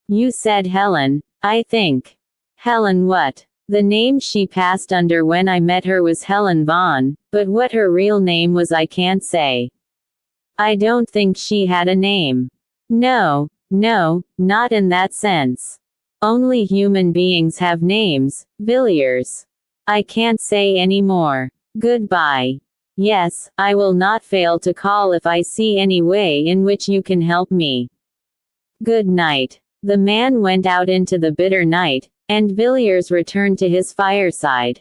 "You said Helen, I think." "Helen what?" "The name she passed under when I met her was Helen Vaughan, but what her real name was I can't say." "I don't think she had a name." No, not in that sense. Only human beings have names, Villiers. I can't say any more. Goodbye. Yes, I will not fail to call if I see any way in which you can help me. Good night." The man went out into the bitter night, and Villiers returned to his fireside.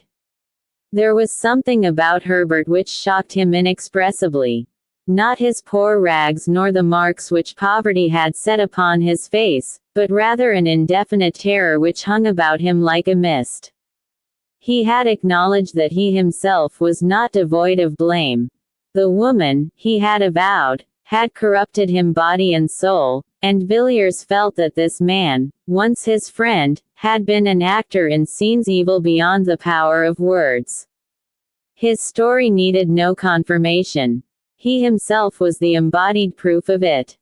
There was something about Herbert which shocked him inexpressibly. Not his poor rags nor the marks which poverty had set upon his face, but rather an indefinite terror which hung about him like a mist. He had acknowledged that he himself was not devoid of blame. The woman, he had avowed, had corrupted him body and soul, and Villiers felt that this man, once his friend, had been an actor in scenes evil beyond the power of words. His story needed no confirmation. He himself was the embodied proof of it.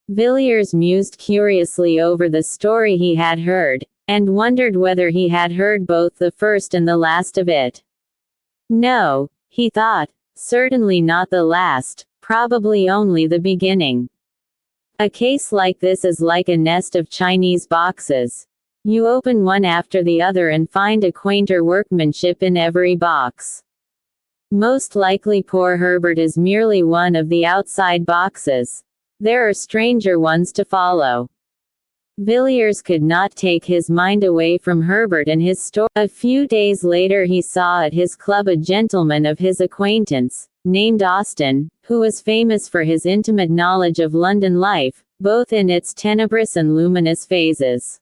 Villiers mused curiously over the story he had heard, and wondered whether he had heard both the first and the last of it. No, he thought, certainly not the last, probably only the beginning. A case like this is like a nest of Chinese boxes. You open one after the other and find a quainter workmanship in every box. Most likely poor Herbert is merely one of the outside boxes. There are stranger ones to follow. Villiers could not take his mind away from Herbert and his story. A few days later he saw at his club a gentleman of his acquaintance, named Austin, who was famous for his intimate knowledge of London life, both in its tenebrous and luminous phases.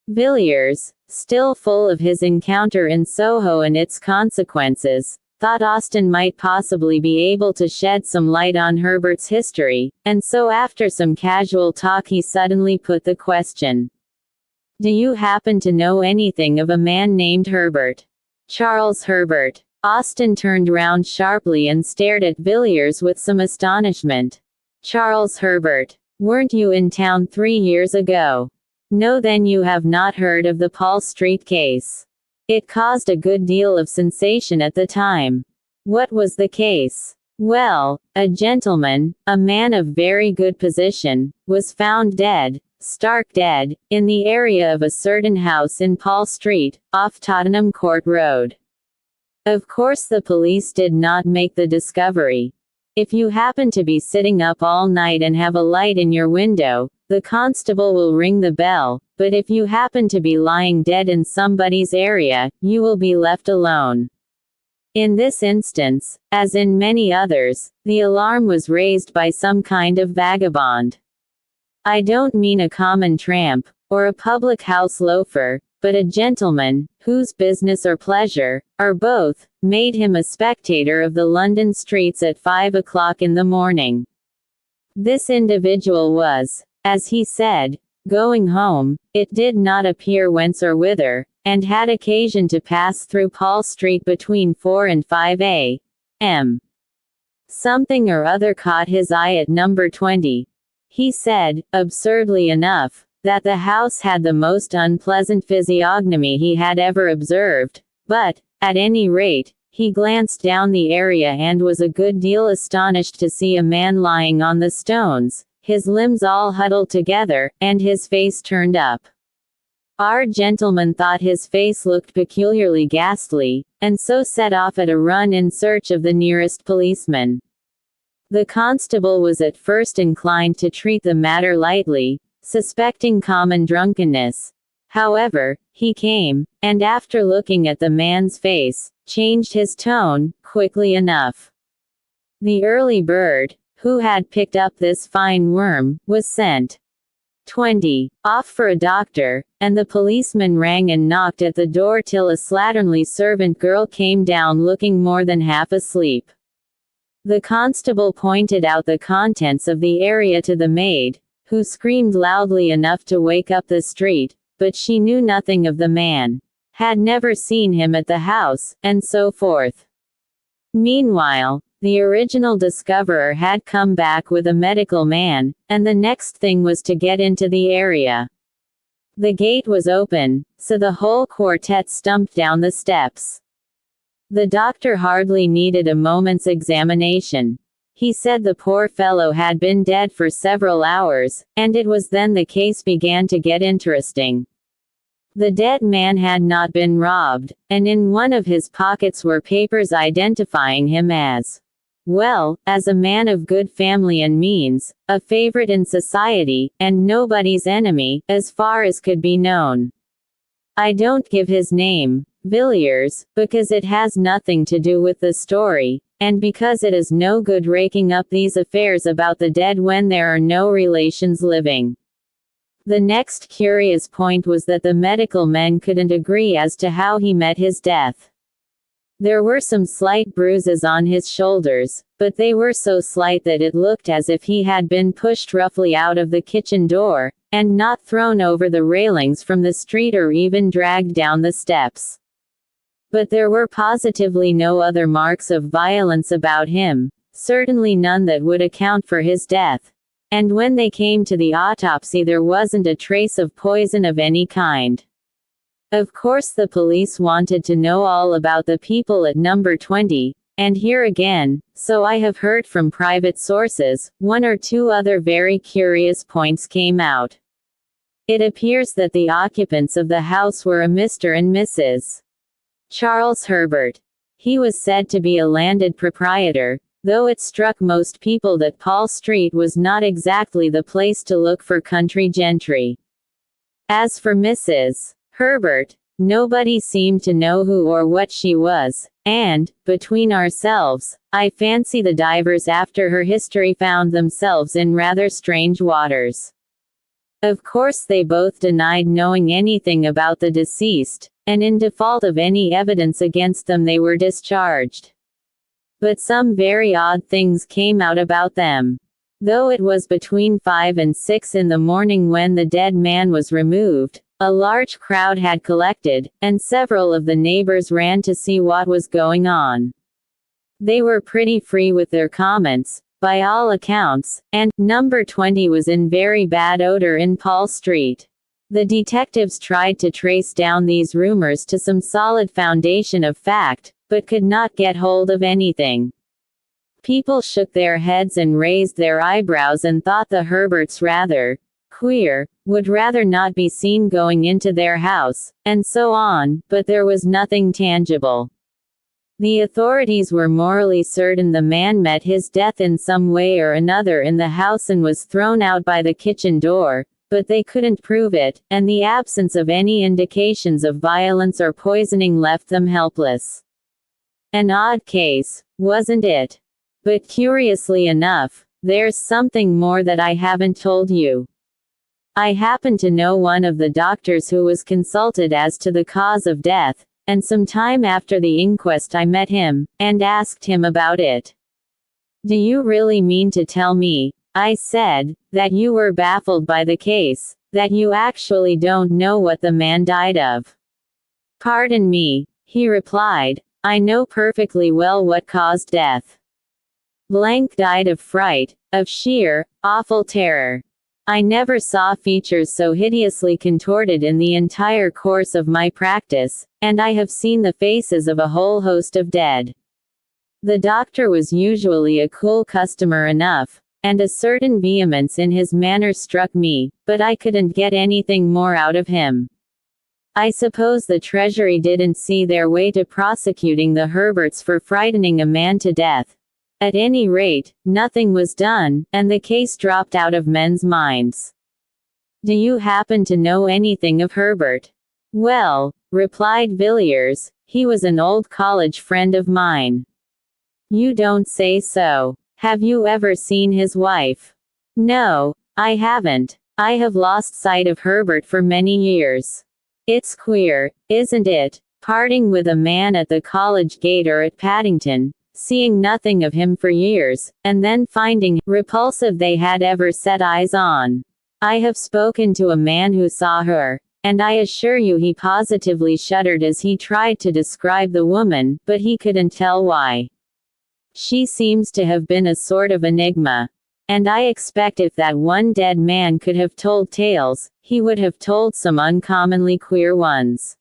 Villiers, still full of his encounter in Soho and its consequences, thought Austin might possibly be able to shed some light on Herbert's history, and so after some casual talk he suddenly put the question. "Do you happen to know anything of a man named Herbert?" "Charles Herbert." Austin turned round sharply and stared at Villiers with some astonishment. "Charles Herbert. Weren't you in town 3 years ago?" "No, then you have not heard of the Paul Street case. It caused a good deal of sensation at the time." "What was the case?" "Well, a gentleman, a man of very good position, was found dead, stark dead, in the area of a certain house in Paul Street, off Tottenham Court Road. Of course the police did not make the discovery. If you happen to be sitting up all night and have a light in your window, the constable will ring the bell, but if you happen to be lying dead in somebody's area, you will be left alone." In this instance, as in many others, the alarm was raised by some kind of vagabond. I don't mean a common tramp, or a public house loafer, but a gentleman, whose business or pleasure, or both, made him a spectator of the London streets at 5 o'clock in the morning. This individual was, as he said, going home, it did not appear whence or whither, and had occasion to pass through Paul Street between 4 and 5 a.m. Something or other caught his eye at number 20. He said, absurdly enough, that the house had the most unpleasant physiognomy he had ever observed, but, at any rate, he glanced down the area and was a good deal astonished to see a man lying on the stones, his limbs all huddled together, and his face turned up. Our gentleman thought his face looked peculiarly ghastly, and so set off at a run in search of the nearest policeman. The constable was at first inclined to treat the matter lightly, suspecting common drunkenness. However, he came, and after looking at the man's face, changed his tone, quickly enough. The early bird, who had picked up this fine worm, was sent 20 off for a doctor, and the policeman rang and knocked at the door till a slatternly servant girl came down looking more than half asleep. The constable pointed out the contents of the area to the maid, who screamed loudly enough to wake up the street, but she knew nothing of the man, had never seen him at the house, and so forth. Meanwhile, the original discoverer had come back with a medical man, and the next thing was to get into the area. The gate was open, so the whole quartet stumped down the steps. The doctor hardly needed a moment's examination. He said the poor fellow had been dead for several hours, and it was then the case began to get interesting. The dead man had not been robbed, and in one of his pockets were papers identifying him as a man of good family and means, a favorite in society, and nobody's enemy, as far as could be known. I don't give his name, Villiers, because it has nothing to do with the story, and because it is no good raking up these affairs about the dead when there are no relations living. The next curious point was that the medical men couldn't agree as to how he met his death. There were some slight bruises on his shoulders, but they were so slight that it looked as if he had been pushed roughly out of the kitchen door, and not thrown over the railings from the street or even dragged down the steps. But there were positively no other marks of violence about him, certainly none that would account for his death. And when they came to the autopsy, there wasn't a trace of poison of any kind. Of course the police wanted to know all about the people at number 20, and here again, so I have heard from private sources, one or two other very curious points came out. It appears that the occupants of the house were a Mr. and Mrs. Charles Herbert. He was said to be a landed proprietor, though it struck most people that Paul Street was not exactly the place to look for country gentry. As for Mrs. Herbert, nobody seemed to know who or what she was, and, between ourselves, I fancy the divers after her history found themselves in rather strange waters. Of course they both denied knowing anything about the deceased, and in default of any evidence against them they were discharged. But some very odd things came out about them. Though it was between 5 and 6 in the morning when the dead man was removed, a large crowd had collected, and several of the neighbors ran to see what was going on. They were pretty free with their comments, by all accounts, and number 20 was in very bad odor in Paul Street. The detectives tried to trace down these rumors to some solid foundation of fact, but could not get hold of anything. People shook their heads and raised their eyebrows and thought the Herberts rather queer, would rather not be seen going into their house, and so on, but there was nothing tangible. The authorities were morally certain the man met his death in some way or another in the house and was thrown out by the kitchen door, but they couldn't prove it, and the absence of any indications of violence or poisoning left them helpless. An odd case, wasn't it? But curiously enough, there's something more that I haven't told you. I happen to know one of the doctors who was consulted as to the cause of death, and some time after the inquest I met him, and asked him about it. Do you really mean to tell me, I said, that you were baffled by the case, that you actually don't know what the man died of? Pardon me, he replied, I know perfectly well what caused death. Blank died of fright, of sheer, awful terror. I never saw features so hideously contorted in the entire course of my practice, and I have seen the faces of a whole host of dead. The doctor was usually a cool customer enough, and a certain vehemence in his manner struck me, but I couldn't get anything more out of him. I suppose the Treasury didn't see their way to prosecuting the Herberts for frightening a man to death. At any rate, nothing was done, and the case dropped out of men's minds. Do you happen to know anything of Herbert? Well, replied Villiers, he was an old college friend of mine. You don't say so. Have you ever seen his wife? No, I haven't. I have lost sight of Herbert for many years. It's queer, isn't it? Parting with a man at the college gate or at Paddington, seeing nothing of him for years, and then finding repulsive they had ever set eyes on. I have spoken to a man who saw her, and I assure you he positively shuddered as he tried to describe the woman, but he couldn't tell why. She seems to have been a sort of enigma. And I expect if that one dead man could have told tales, he would have told some uncommonly queer ones.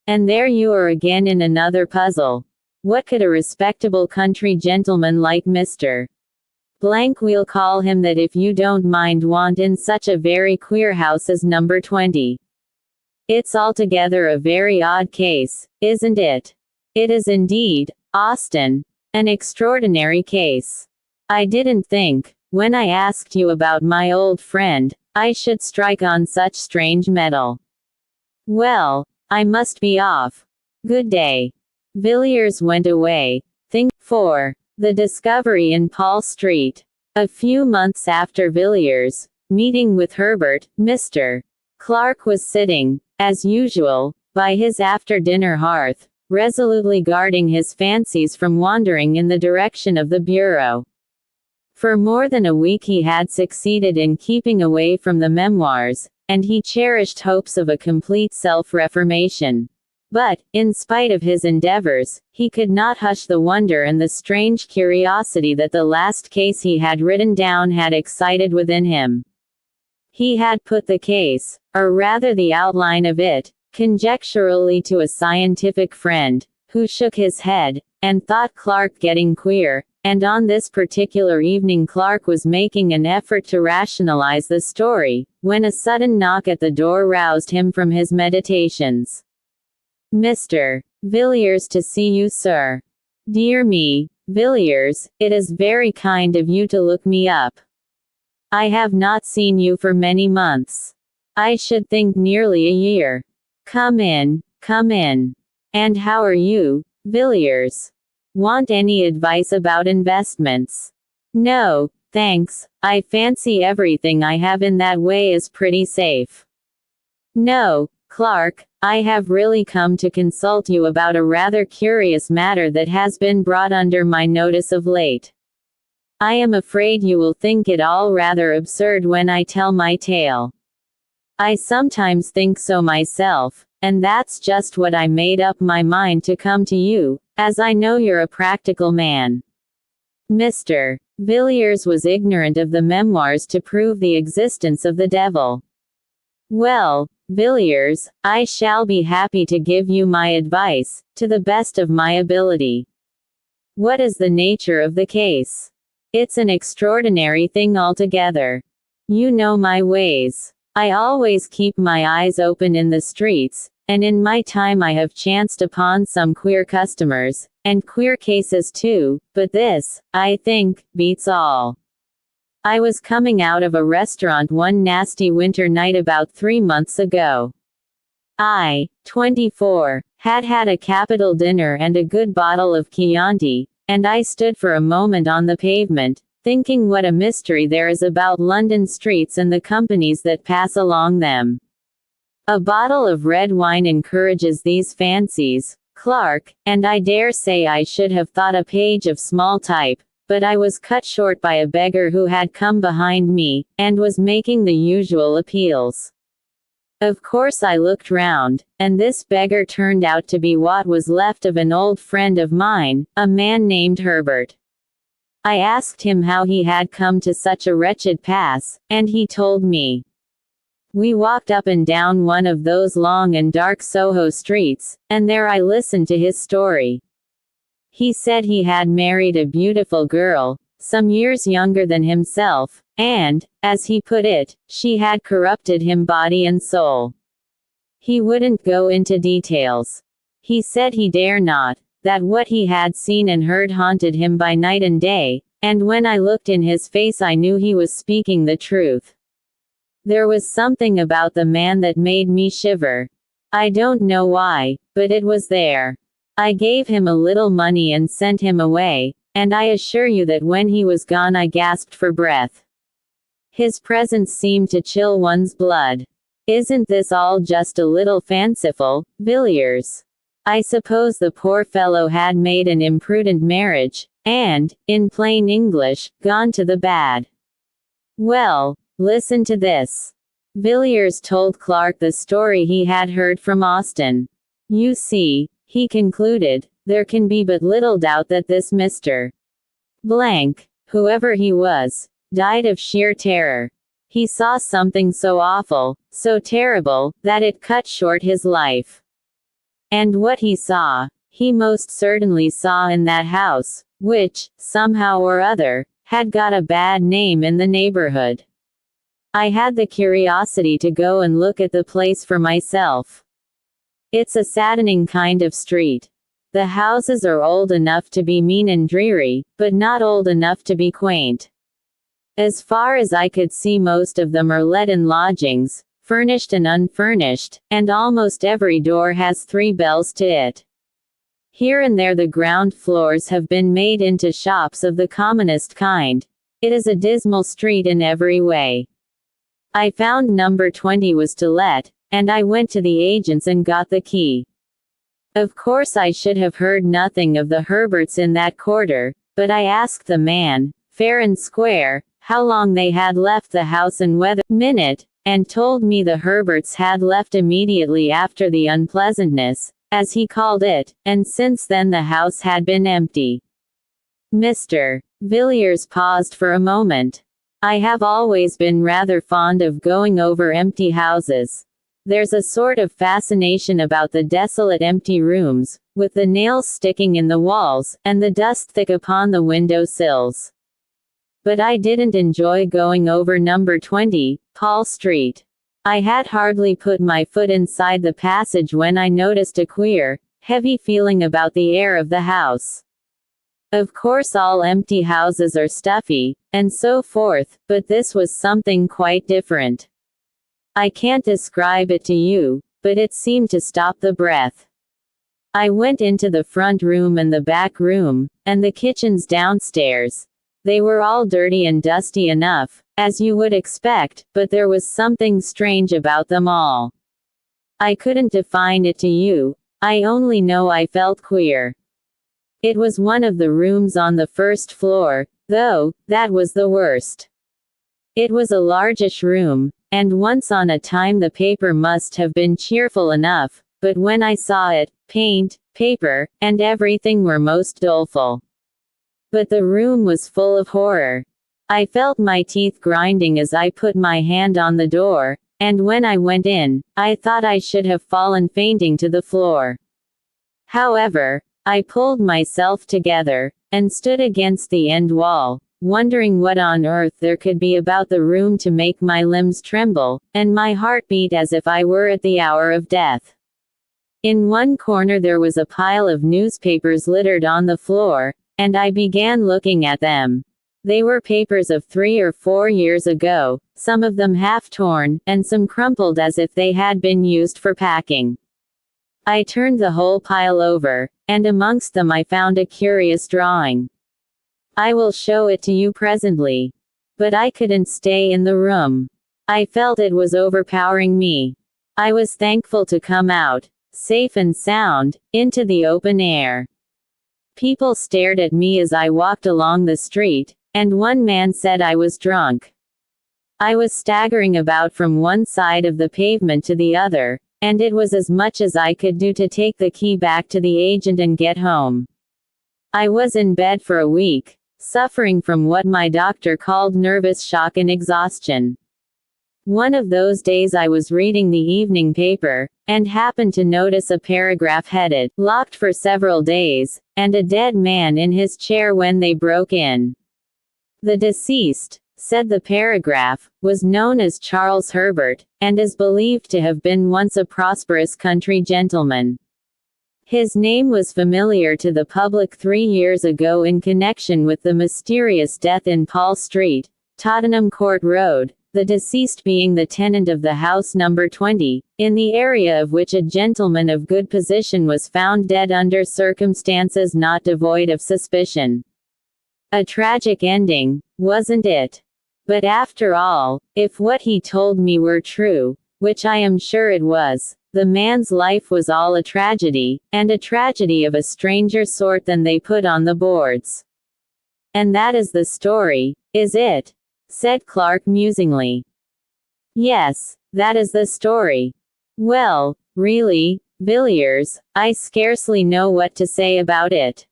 And there you are again in another puzzle. What could a respectable country gentleman like Mr. Blank, we'll call him that if you don't mind, want in such a very queer house as number 20? It's altogether a very odd case, isn't it? It is indeed, Austin. An extraordinary case. I didn't think, when I asked you about my old friend, I should strike on such strange metal. Well, I must be off. Good day. Villiers went away. 4. The discovery in Paul Street. A few months after Villiers' meeting with Herbert, Mr. Clark was sitting, as usual, by his after-dinner hearth, resolutely guarding his fancies from wandering in the direction of the bureau. For more than a week he had succeeded in keeping away from the memoirs, and he cherished hopes of a complete self-reformation. But, in spite of his endeavors, he could not hush the wonder and the strange curiosity that the last case he had written down had excited within him. He had put the case, or rather the outline of it, conjecturally to a scientific friend, who shook his head, and thought Clark getting queer, and on this particular evening Clark was making an effort to rationalize the story, when a sudden knock at the door roused him from his meditations. Mr. Villiers to see you, sir. Dear me, Villiers, it is very kind of you to look me up. I have not seen you for many months. I should think nearly a year. Come in, come in. And how are you, Villiers? Want any advice about investments? No, thanks, I fancy everything I have in that way is pretty safe. No, Clark, I have really come to consult you about a rather curious matter that has been brought under my notice of late. I am afraid you will think it all rather absurd when I tell my tale. I sometimes think so myself, and that's just what I made up my mind to come to you, as I know you're a practical man. Mr. Villiers was ignorant of the memoirs to prove the existence of the devil. Well, Villiers, I shall be happy to give you my advice, to the best of my ability. What is the nature of the case? It's an extraordinary thing altogether. You know my ways. I always keep my eyes open in the streets, and in my time I have chanced upon some queer customers, and queer cases too, but this, I think, beats all. I was coming out of a restaurant one nasty winter night about 3 months ago. I, 24, had had a capital dinner and a good bottle of Chianti, and I stood for a moment on the pavement, thinking what a mystery there is about London streets and the companies that pass along them. A bottle of red wine encourages these fancies, Clark, and I dare say I should have thought a page of small type, but I was cut short by a beggar who had come behind me, and was making the usual appeals. Of course I looked round, and this beggar turned out to be what was left of an old friend of mine, a man named Herbert. I asked him how he had come to such a wretched pass, and he told me. We walked up and down one of those long and dark Soho streets, and there I listened to his story. He said he had married a beautiful girl, some years younger than himself, and, as he put it, she had corrupted him body and soul. He wouldn't go into details. He said he dare not, that what he had seen and heard haunted him by night and day, and when I looked in his face I knew he was speaking the truth. There was something about the man that made me shiver. I don't know why, but it was there. I gave him a little money and sent him away, and I assure you that when he was gone I gasped for breath. His presence seemed to chill one's blood. Isn't this all just a little fanciful, Villiers? I suppose the poor fellow had made an imprudent marriage, and, in plain English, gone to the bad. Well, listen to this. Villiers told Clark the story he had heard from Austen. You see, he concluded, there can be but little doubt that this Mr. Blank, whoever he was, died of sheer terror. He saw something so awful, so terrible, that it cut short his life. And what he saw, he most certainly saw in that house, which, somehow or other, had got a bad name in the neighborhood. I had the curiosity to go and look at the place for myself. It's a saddening kind of street. The houses are old enough to be mean and dreary, but not old enough to be quaint. As far as I could see, most of them are let in lodgings, furnished and unfurnished, and almost every door has 3 bells to it. Here and there the ground floors have been made into shops of the commonest kind. It is a dismal street in every way. I found number 20 was to let, and I went to the agents and got the key. Of course I should have heard nothing of the Herberts in that quarter, but I asked the man, fair and square, how long they had left the house and whether minute, and told me the Herberts had left immediately after the unpleasantness, as he called it, and since then the house had been empty. Mr. Villiers paused for a moment. I have always been rather fond of going over empty houses. There's a sort of fascination about the desolate empty rooms, with the nails sticking in the walls, and the dust thick upon the window sills. But I didn't enjoy going over number 20, Paul Street. I had hardly put my foot inside the passage when I noticed a queer, heavy feeling about the air of the house. Of course all empty houses are stuffy, and so forth, but this was something quite different. I can't describe it to you, but it seemed to stop the breath. I went into the front room and the back room, and the kitchens downstairs. They were all dirty and dusty enough, as you would expect, but there was something strange about them all. I couldn't define it to you, I only know I felt queer. It was one of the rooms on the first floor, though, that was the worst. It was a largish room, and once on a time the paper must have been cheerful enough, but when I saw it, paint, paper, and everything were most doleful. But the room was full of horror. I felt my teeth grinding as I put my hand on the door, and when I went in, I thought I should have fallen fainting to the floor. However, I pulled myself together, and stood against the end wall, wondering what on earth there could be about the room to make my limbs tremble, and my heart beat as if I were at the hour of death. In one corner there was a pile of newspapers littered on the floor, and I began looking at them. They were papers of 3 or 4 years ago, some of them half torn, and some crumpled as if they had been used for packing. I turned the whole pile over, and amongst them I found a curious drawing. I will show it to you presently. But I couldn't stay in the room. I felt it was overpowering me. I was thankful to come out, safe and sound, into the open air. People stared at me as I walked along the street, and one man said I was drunk. I was staggering about from one side of the pavement to the other, and it was as much as I could do to take the key back to the agent and get home. I was in bed for a week, suffering from what my doctor called nervous shock and exhaustion. One of those days I was reading the evening paper, and happened to notice a paragraph headed, "Locked for several days," and a dead man in his chair when they broke in. The deceased, said the paragraph, was known as Charles Herbert, and is believed to have been once a prosperous country gentleman. His name was familiar to the public 3 years ago in connection with the mysterious death in Paul Street, Tottenham Court Road, the deceased being the tenant of the house number 20, in the area of which a gentleman of good position was found dead under circumstances not devoid of suspicion. A tragic ending, wasn't it? But after all, if what he told me were true, which I am sure it was, the man's life was all a tragedy, and a tragedy of a stranger sort than they put on the boards. And that is the story, is it? Said Clark musingly. Yes, that is the story. Well, really, Villiers, I scarcely know what to say about it.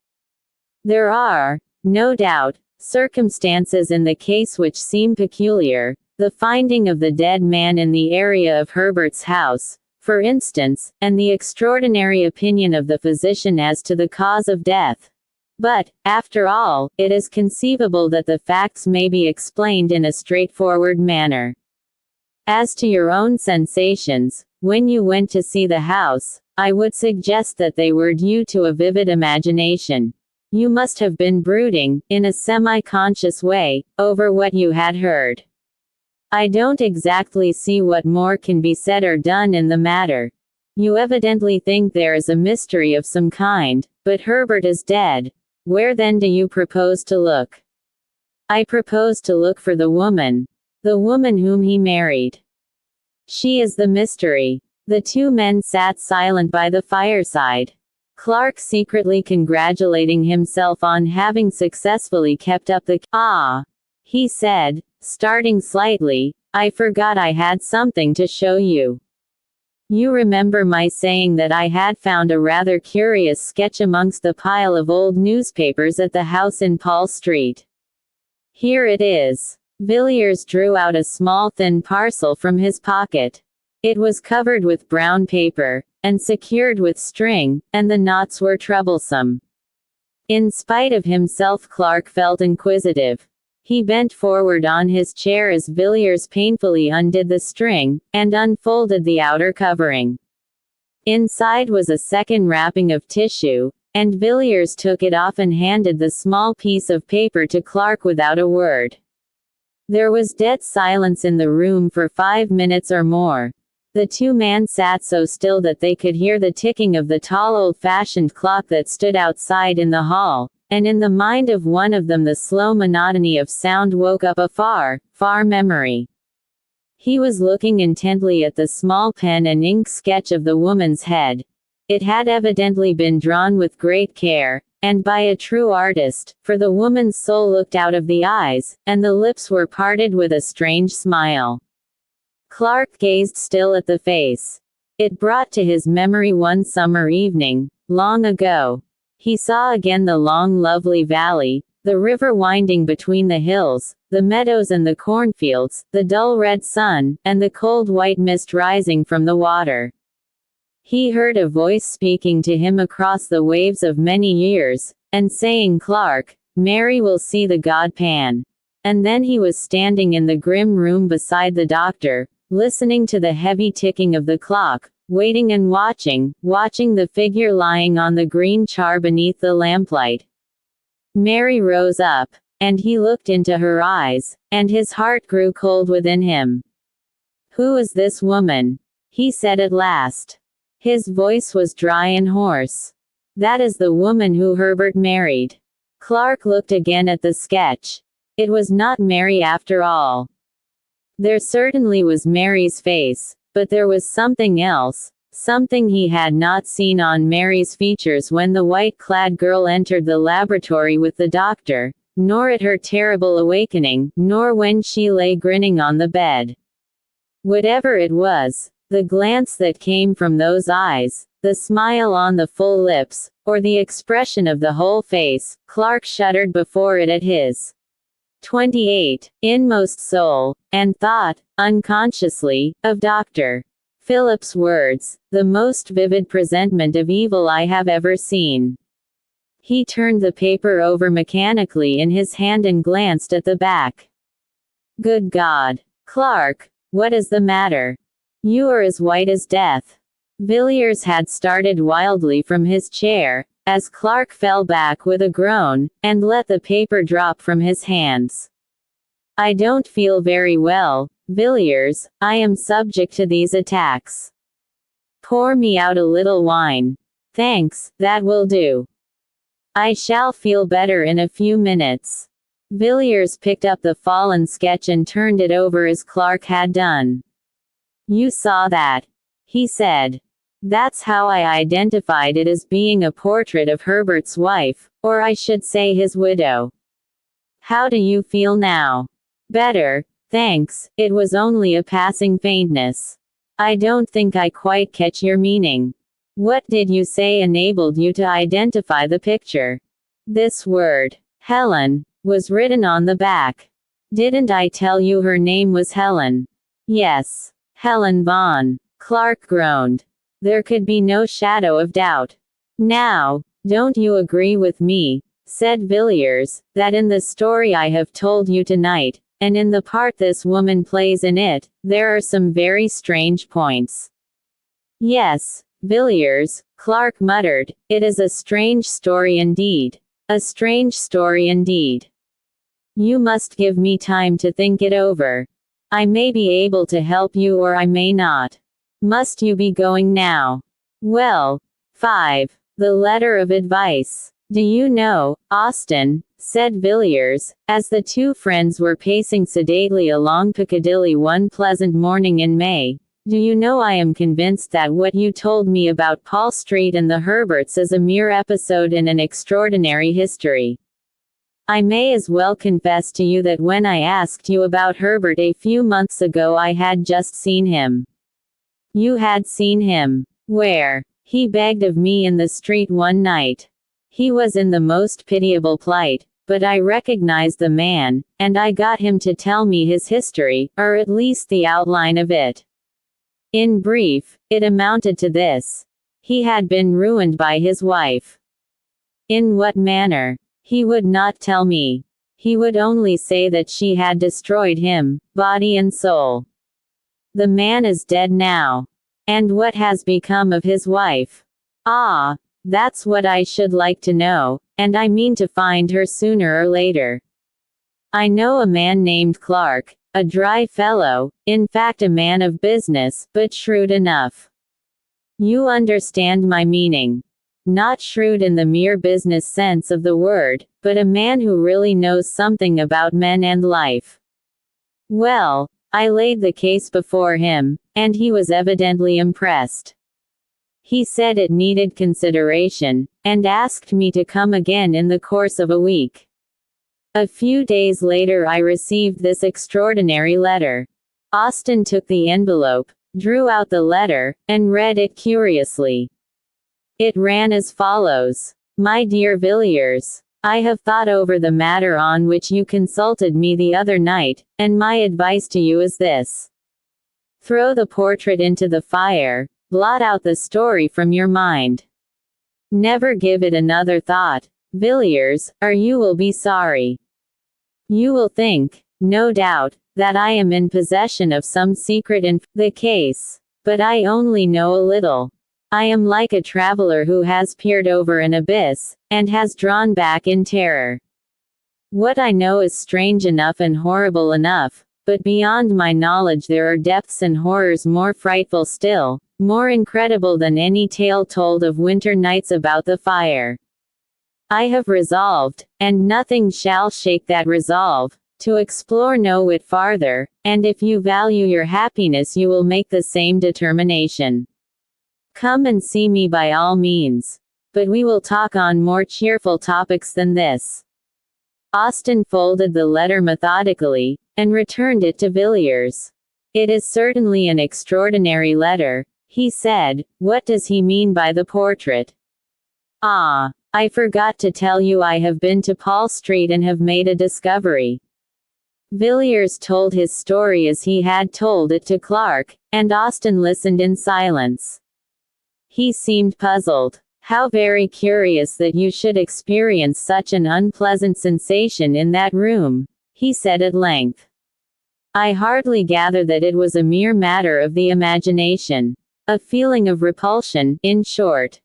There are, no doubt, circumstances in the case which seem peculiar, the finding of the dead man in the area of Herbert's house, for instance, and the extraordinary opinion of the physician as to the cause of death. But, after all, it is conceivable that the facts may be explained in a straightforward manner. As to your own sensations, when you went to see the house, I would suggest that they were due to a vivid imagination. You must have been brooding, in a semi-conscious way, over what you had heard. I don't exactly see what more can be said or done in the matter. You evidently think there is a mystery of some kind, but Herbert is dead. Where then do you propose to look? I propose to look for the woman whom he married. She is the mystery. The two men sat silent by the fireside. Clark secretly congratulating himself on having successfully kept up the he said, starting slightly, I forgot I had something to show you. You remember my saying that I had found a rather curious sketch amongst the pile of old newspapers at the house in Paul Street. Here it is. Villiers drew out a small thin parcel from his pocket. It was covered with brown paper, and secured with string, and the knots were troublesome. In spite of himself, Clark felt inquisitive. He bent forward on his chair as Villiers painfully undid the string, and unfolded the outer covering. Inside was a second wrapping of tissue, and Villiers took it off and handed the small piece of paper to Clark without a word. There was dead silence in the room for 5 minutes or more. The two men sat so still that they could hear the ticking of the tall old-fashioned clock that stood outside in the hall, and in the mind of one of them the slow monotony of sound woke up a far, far memory. He was looking intently at the small pen and ink sketch of the woman's head. It had evidently been drawn with great care, and by a true artist, for the woman's soul looked out of the eyes, and the lips were parted with a strange smile. Clark gazed still at the face. It brought to his memory one summer evening, long ago. He saw again the long lovely valley, the river winding between the hills, the meadows and the cornfields, the dull red sun, and the cold white mist rising from the water. He heard a voice speaking to him across the waves of many years, and saying, Clark, Mary will see the god Pan. And then he was standing in the grim room beside the doctor, listening to the heavy ticking of the clock, waiting and watching the figure lying on the green char beneath the lamplight. Mary rose up, and he looked into her eyes, and his heart grew cold within him. Who is this woman? He said at last. His voice was dry and hoarse. That is the woman who Herbert married. Clark looked again at the sketch. It was not Mary after all. There certainly was Mary's face, but there was something else, something he had not seen on Mary's features when the white-clad girl entered the laboratory with the doctor, nor at her terrible awakening, nor when she lay grinning on the bed. Whatever it was, the glance that came from those eyes, the smile on the full lips, or the expression of the whole face, Clark shuddered before it at his 28 inmost soul, and thought, unconsciously, of Dr. Phillips' words, the most vivid presentment of evil I have ever seen. He turned the paper over mechanically in his hand and glanced at the back. Good God, Clark, what is the matter? You are as white as death. Villiers had started wildly from his chair, as Clark fell back with a groan, and let the paper drop from his hands. I don't feel very well, Villiers, I am subject to these attacks. Pour me out a little wine. Thanks, that will do. I shall feel better in a few minutes. Villiers picked up the fallen sketch and turned it over as Clark had done. You saw that, he said. That's how I identified it as being a portrait of Herbert's wife, or I should say his widow. How do you feel now? Better, thanks. It was only a passing faintness. I don't think I quite catch your meaning. What did you say enabled you to identify the picture? This word, Helen, was written on the back. Didn't I tell you her name was Helen? Yes. Helen Vaughn. Clark groaned. There could be no shadow of doubt. Now, don't you agree with me, said Villiers, that in the story I have told you tonight, and in the part this woman plays in it, there are some very strange points? Yes, Villiers, Clark muttered, it is a strange story indeed. A strange story indeed. You must give me time to think it over. I may be able to help you or I may not. Must you be going now? Well, 5. The letter of advice. Do you know, Austin, said Villiers, as the two friends were pacing sedately along Piccadilly one pleasant morning in May, do you know I am convinced that what you told me about Paul Street and the Herberts is a mere episode in an extraordinary history. I may as well confess to you that when I asked you about Herbert a few months ago I had just seen him. You had seen him. Where? He begged of me in the street one night. He was in the most pitiable plight, but I recognized the man, and I got him to tell me his history, or at least the outline of it. In brief, it amounted to this. He had been ruined by his wife. In what manner? He would not tell me. He would only say that she had destroyed him, body and soul. The man is dead now. And what has become of his wife? Ah, that's what I should like to know, and I mean to find her sooner or later. I know a man named Clark, a dry fellow, in fact a man of business, but shrewd enough. You understand my meaning. Not shrewd in the mere business sense of the word, but a man who really knows something about men and life. Well, I laid the case before him, and he was evidently impressed. He said it needed consideration, and asked me to come again in the course of a week. A few days later I received this extraordinary letter. Austin took the envelope, drew out the letter, and read it curiously. It ran as follows. My dear Villiers, I have thought over the matter on which you consulted me the other night, and my advice to you is this. Throw the portrait into the fire, blot out the story from your mind. Never give it another thought, Villiers, or you will be sorry. You will think, no doubt, that I am in possession of some secret in the case, but I only know a little. I am like a traveler who has peered over an abyss, and has drawn back in terror. What I know is strange enough and horrible enough, but beyond my knowledge there are depths and horrors more frightful still, more incredible than any tale told of winter nights about the fire. I have resolved, and nothing shall shake that resolve, to explore no whit farther, and if you value your happiness you will make the same determination. Come and see me by all means. But we will talk on more cheerful topics than this. Austin folded the letter methodically, and returned it to Villiers. It is certainly an extraordinary letter, he said. What does he mean by the portrait? Ah, I forgot to tell you I have been to Paul Street and have made a discovery. Villiers told his story as he had told it to Clark, and Austin listened in silence. He seemed puzzled. How very curious that you should experience such an unpleasant sensation in that room, he said at length. I hardly gather that it was a mere matter of the imagination. A feeling of repulsion, in short.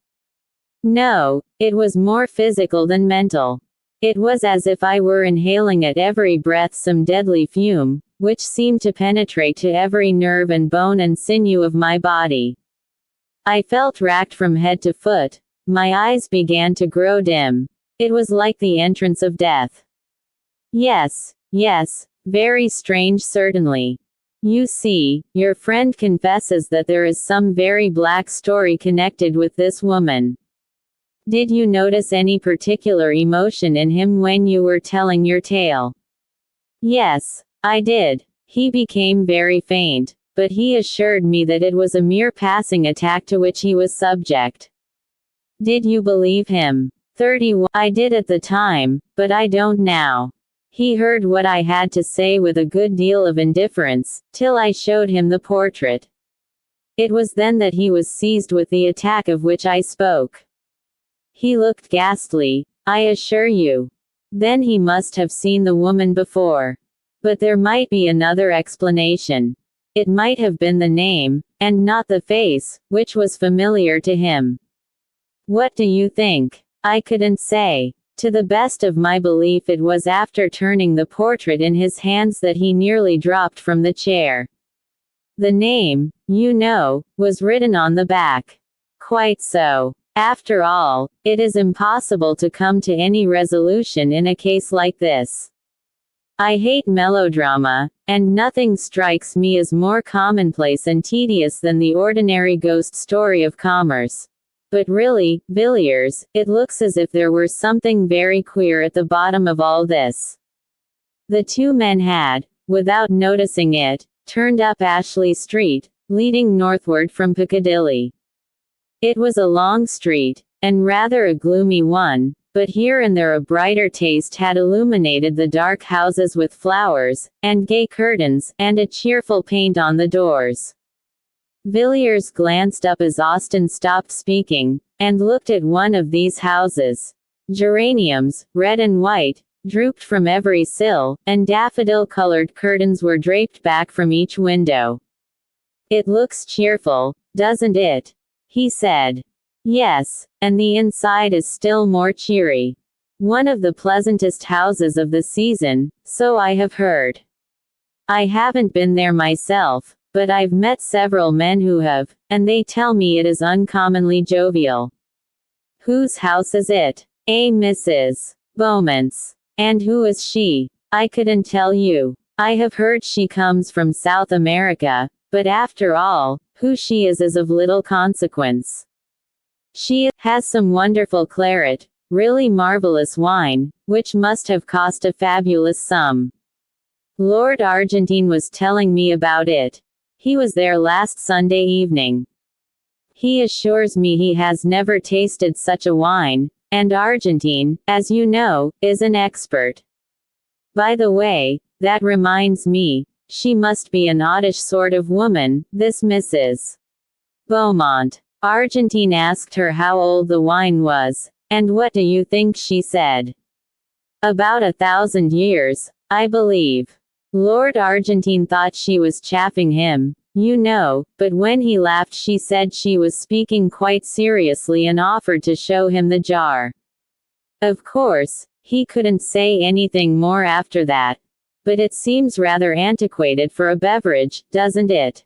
No, it was more physical than mental. It was as if I were inhaling at every breath some deadly fume, which seemed to penetrate to every nerve and bone and sinew of my body. I felt racked from head to foot. My eyes began to grow dim. It was like the entrance of death. Yes, yes, very strange certainly. You see, your friend confesses that there is some very black story connected with this woman. Did you notice any particular emotion in him when you were telling your tale? Yes, I did. He became very faint, but he assured me that it was a mere passing attack to which he was subject. Did you believe him? 31. I did at the time, but I don't now. He heard what I had to say with a good deal of indifference, till I showed him the portrait. It was then that he was seized with the attack of which I spoke. He looked ghastly, I assure you. Then he must have seen the woman before. But there might be another explanation. It might have been the name, and not the face, which was familiar to him. What do you think? I couldn't say. To the best of my belief, it was after turning the portrait in his hands that he nearly dropped from the chair. The name, you know, was written on the back. Quite so. After all, it is impossible to come to any resolution in a case like this. I hate melodrama, and nothing strikes me as more commonplace and tedious than the ordinary ghost story of commerce. But really, Villiers, it looks as if there were something very queer at the bottom of all this. The two men had, without noticing it, turned up Ashley Street, leading northward from Piccadilly. It was a long street, and rather a gloomy one, but here and there a brighter taste had illuminated the dark houses with flowers, and gay curtains, and a cheerful paint on the doors. Villiers glanced up as Austin stopped speaking, and looked at one of these houses. Geraniums, red and white, drooped from every sill, and daffodil-colored curtains were draped back from each window. "It looks cheerful, doesn't it?" he said. "Yes, and the inside is still more cheery. One of the pleasantest houses of the season, so I have heard. I haven't been there myself, but I've met several men who have, and they tell me it is uncommonly jovial." "Whose house is it?" Mrs. Beaumont's." "And who is she?" "I couldn't tell you. I have heard she comes from South America, but after all, who she is of little consequence. She has some wonderful claret, really marvelous wine, which must have cost a fabulous sum. Lord Argentine was telling me about it. He was there last Sunday evening. He assures me he has never tasted such a wine, and Argentine, as you know, is an expert. By the way, that reminds me, she must be an oddish sort of woman, this Mrs. Beaumont." Argentine asked her how old the wine was, and what do you think she said? "About 1,000 years, I believe." Lord Argentine thought she was chaffing him, you know, but when he laughed she said she was speaking quite seriously and offered to show him the jar. Of course, he couldn't say anything more after that. But it seems rather antiquated for a beverage, doesn't it?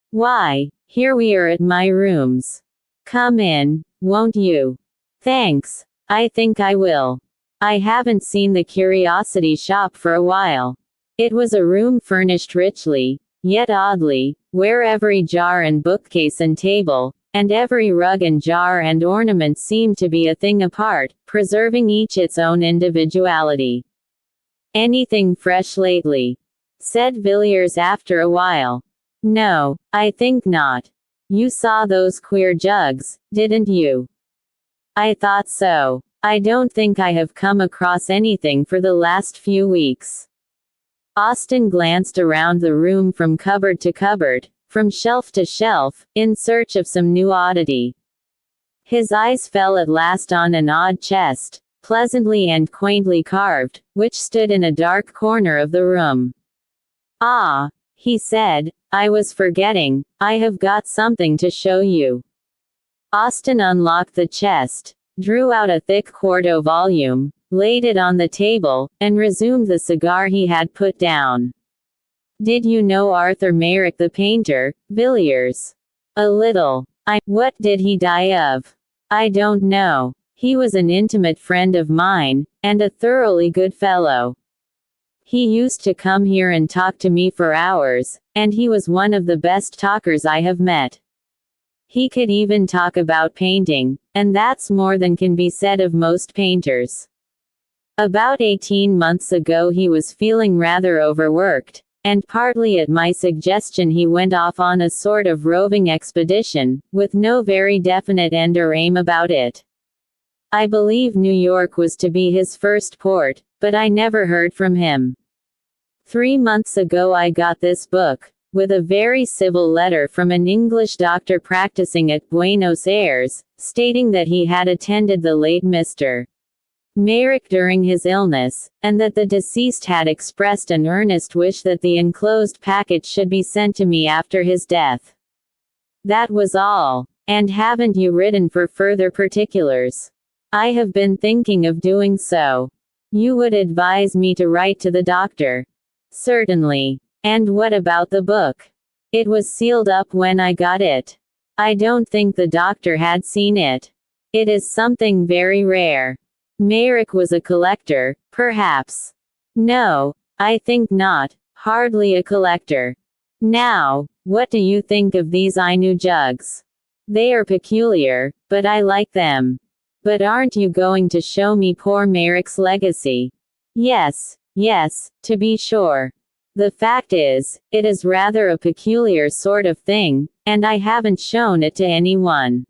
"Why, here we are at my rooms. Come in, won't you?" "Thanks, I think I will. I haven't seen the curiosity shop for a while." It was a room furnished richly, yet oddly, where every jar and bookcase and table, and every rug and jar and ornament seemed to be a thing apart, preserving each its own individuality. "Anything fresh lately?" said Villiers after a while. "No, I think not. You saw those queer jugs, didn't you?" "I thought so. I don't think I have come across anything for the last few weeks." Austin glanced around the room from cupboard to cupboard, from shelf to shelf, in search of some new oddity. His eyes fell at last on an odd chest, pleasantly and quaintly carved, which stood in a dark corner of the room. "Ah," he said, "I was forgetting, I have got something to show you." Austin unlocked the chest, drew out a thick quarto volume, laid it on the table, and resumed the cigar he had put down. "Did you know Arthur Mayrick the painter, Villiers?" "A little. What did he die of?" "I don't know. He was an intimate friend of mine, and a thoroughly good fellow. He used to come here and talk to me for hours, and he was one of the best talkers I have met. He could even talk about painting, and that's more than can be said of most painters. About 18 months ago he was feeling rather overworked, and partly at my suggestion he went off on a sort of roving expedition, with no very definite end or aim about it. I believe New York was to be his first port, but I never heard from him. 3 months ago I got this book, with a very civil letter from an English doctor practicing at Buenos Aires, stating that he had attended the late Mr. Merrick during his illness, and that the deceased had expressed an earnest wish that the enclosed packet should be sent to me after his death. That was all. And haven't you written for further particulars? I have been thinking of doing so. You would advise me to write to the doctor? Certainly. And what about the book? It was sealed up when I got it. I don't think the doctor had seen it. It is something very rare. Merrick was a collector, perhaps. No, I think not, hardly a collector. Now, what do you think of these Ainu jugs? They are peculiar, but I like them. But aren't you going to show me poor Merrick's legacy? Yes, to be sure. The fact is, it is rather a peculiar sort of thing, and I haven't shown it to anyone.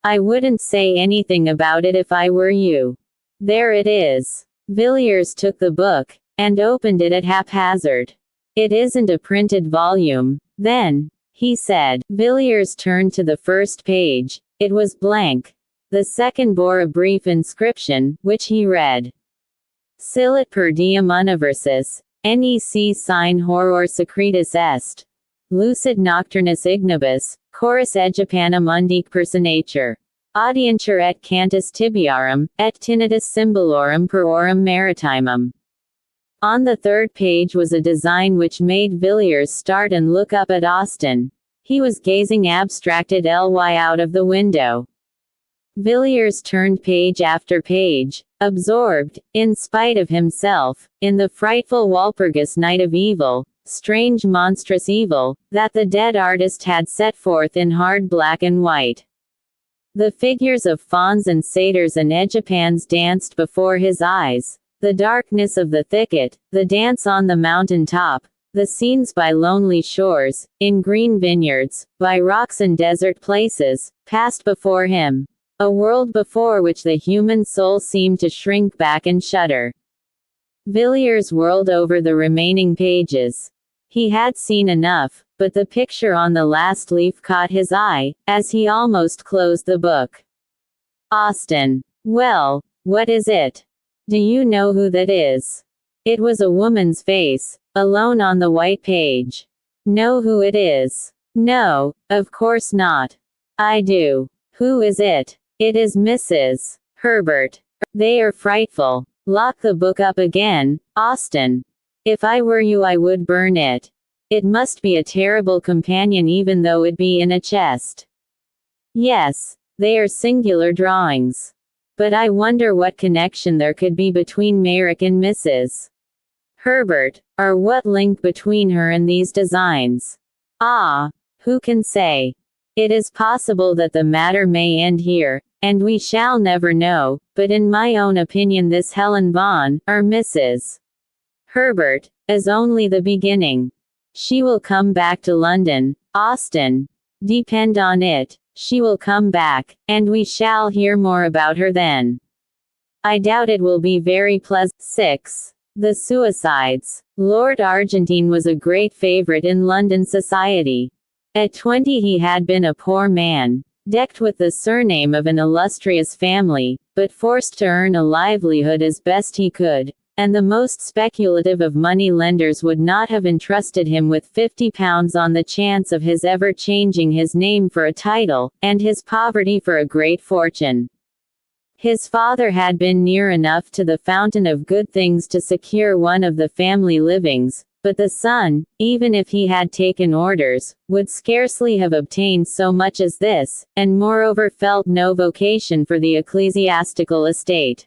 I wouldn't say anything about it if I were you. There it is. Villiers took the book, and opened it at haphazard. It isn't a printed volume, then, he said. Villiers turned to the first page. It was blank. The second bore a brief inscription, which he read. Silit per diem universus, nec sine horror secretus est. Lucid nocturnus ignibus, chorus Egypanum undique personature. Audientur et cantus tibiarum, et tinnitus symbolorum per aurum maritimum. On the third page was a design which made Villiers start and look up at Austin. He was gazing abstracted ly out of the window. Villiers turned page after page, absorbed, in spite of himself, in the frightful Walpurgis night of evil, strange monstrous evil, that the dead artist had set forth in hard black and white. The figures of fauns and satyrs and Egypans danced before his eyes, the darkness of the thicket, the dance on the mountain top, the scenes by lonely shores, in green vineyards, by rocks and desert places, passed before him. A world before which the human soul seemed to shrink back and shudder. Villiers whirled over the remaining pages. He had seen enough, but the picture on the last leaf caught his eye, as he almost closed the book. Austin. Well, what is it? Do you know who that is? It was a woman's face, alone on the white page. Know who it is? No, of course not. I do. Who is it? It is Mrs. Herbert. They are frightful. Lock the book up again, Austin. If I were you I would burn it. It must be a terrible companion even though it be in a chest. Yes, they are singular drawings. But I wonder what connection there could be between Merrick and Mrs. Herbert, or what link between her and these designs. Ah, who can say? It is possible that the matter may end here, and we shall never know, but in my own opinion this Helen Vaughan, or Mrs. Herbert, is only the beginning. She will come back to London, Austin. Depend on it, she will come back, and we shall hear more about her then. I doubt it will be very pleasant. 6. The Suicides. Lord Argentine was a great favorite in London society. At 20 he had been a poor man, decked with the surname of an illustrious family, but forced to earn a livelihood as best he could, and the most speculative of money lenders would not have entrusted him with £50 on the chance of his ever changing his name for a title, and his poverty for a great fortune. His father had been near enough to the fountain of good things to secure one of the family livings, but the son, even if he had taken orders, would scarcely have obtained so much as this, and moreover felt no vocation for the ecclesiastical estate.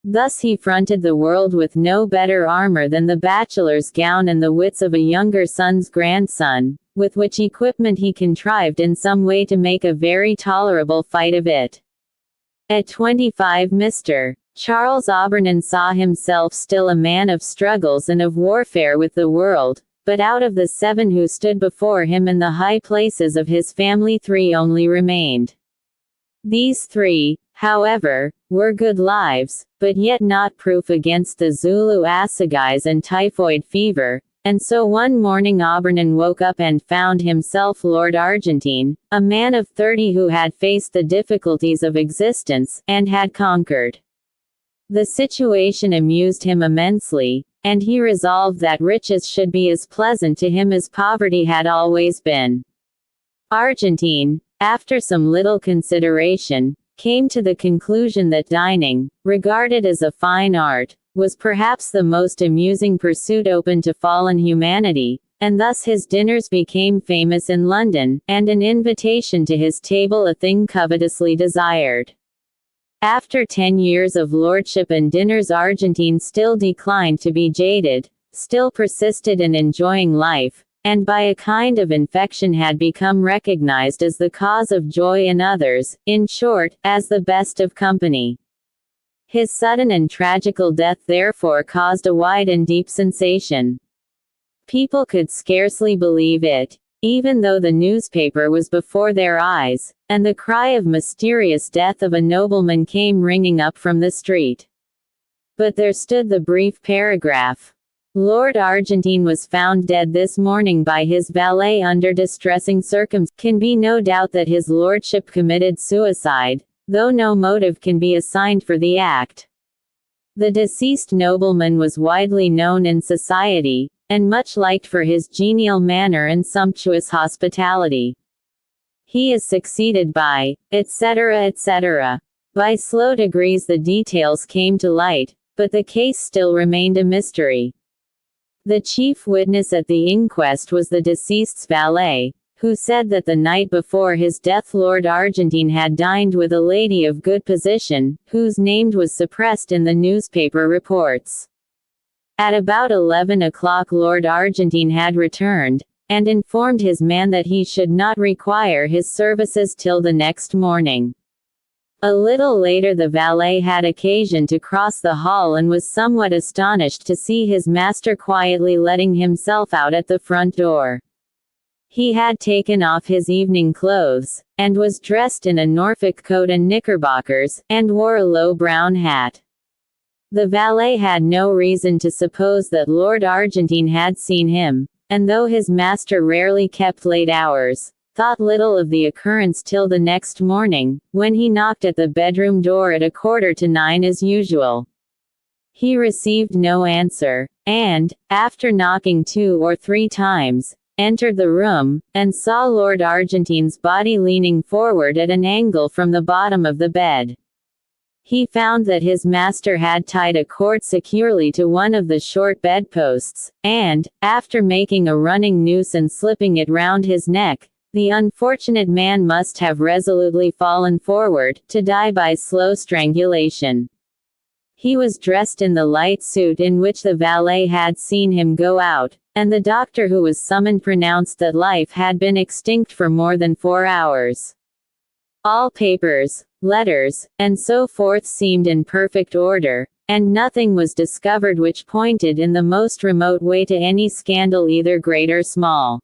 Thus he fronted the world with no better armor than the bachelor's gown and the wits of a younger son's grandson, with which equipment he contrived in some way to make a very tolerable fight of it. At 25 Mr. Charles Aubernon saw himself still a man of struggles and of warfare with the world, but out of the 7 who stood before him in the high places of his family 3 only remained. These 3, however, were good lives, but yet not proof against the Zulu assegais and typhoid fever, and so one morning Aubernon woke up and found himself Lord Argentine, a man of 30 who had faced the difficulties of existence, and had conquered. The situation amused him immensely, and he resolved that riches should be as pleasant to him as poverty had always been. Argentine, after some little consideration, came to the conclusion that dining, regarded as a fine art, was perhaps the most amusing pursuit open to fallen humanity, and thus his dinners became famous in London, and an invitation to his table a thing covetously desired. After 10 years of lordship and dinners, Argentine still declined to be jaded, still persisted in enjoying life, and by a kind of infection had become recognized as the cause of joy in others, in short, as the best of company. His sudden and tragical death therefore caused a wide and deep sensation. People could scarcely believe it, even though the newspaper was before their eyes, and the cry of mysterious death of a nobleman came ringing up from the street. But there stood the brief paragraph: Lord Argentine was found dead this morning by his valet under distressing circumstances. Can be no doubt that his lordship committed suicide, though no motive can be assigned for the act. The deceased nobleman was widely known in society, and much liked for his genial manner and sumptuous hospitality. He is succeeded by, etc., etc. By slow degrees the details came to light, but the case still remained a mystery. The chief witness at the inquest was the deceased's valet, who said that the night before his death Lord Argentine had dined with a lady of good position, whose name was suppressed in the newspaper reports. At about 11 o'clock Lord Argentine had returned, and informed his man that he should not require his services till the next morning. A little later the valet had occasion to cross the hall and was somewhat astonished to see his master quietly letting himself out at the front door. He had taken off his evening clothes, and was dressed in a Norfolk coat and knickerbockers, and wore a low brown hat. The valet had no reason to suppose that Lord Argentine had seen him, and though his master rarely kept late hours, thought little of the occurrence till the next morning, when he knocked at the bedroom door at 8:45 as usual. He received no answer, and, after knocking 2 or 3 times, entered the room, and saw Lord Argentine's body leaning forward at an angle from the bottom of the bed. He found that his master had tied a cord securely to one of the short bedposts, and, after making a running noose and slipping it round his neck, the unfortunate man must have resolutely fallen forward, to die by slow strangulation. He was dressed in the light suit in which the valet had seen him go out, and the doctor who was summoned pronounced that life had been extinct for more than 4 hours. All papers, letters, and so forth seemed in perfect order, and nothing was discovered which pointed in the most remote way to any scandal either great or small.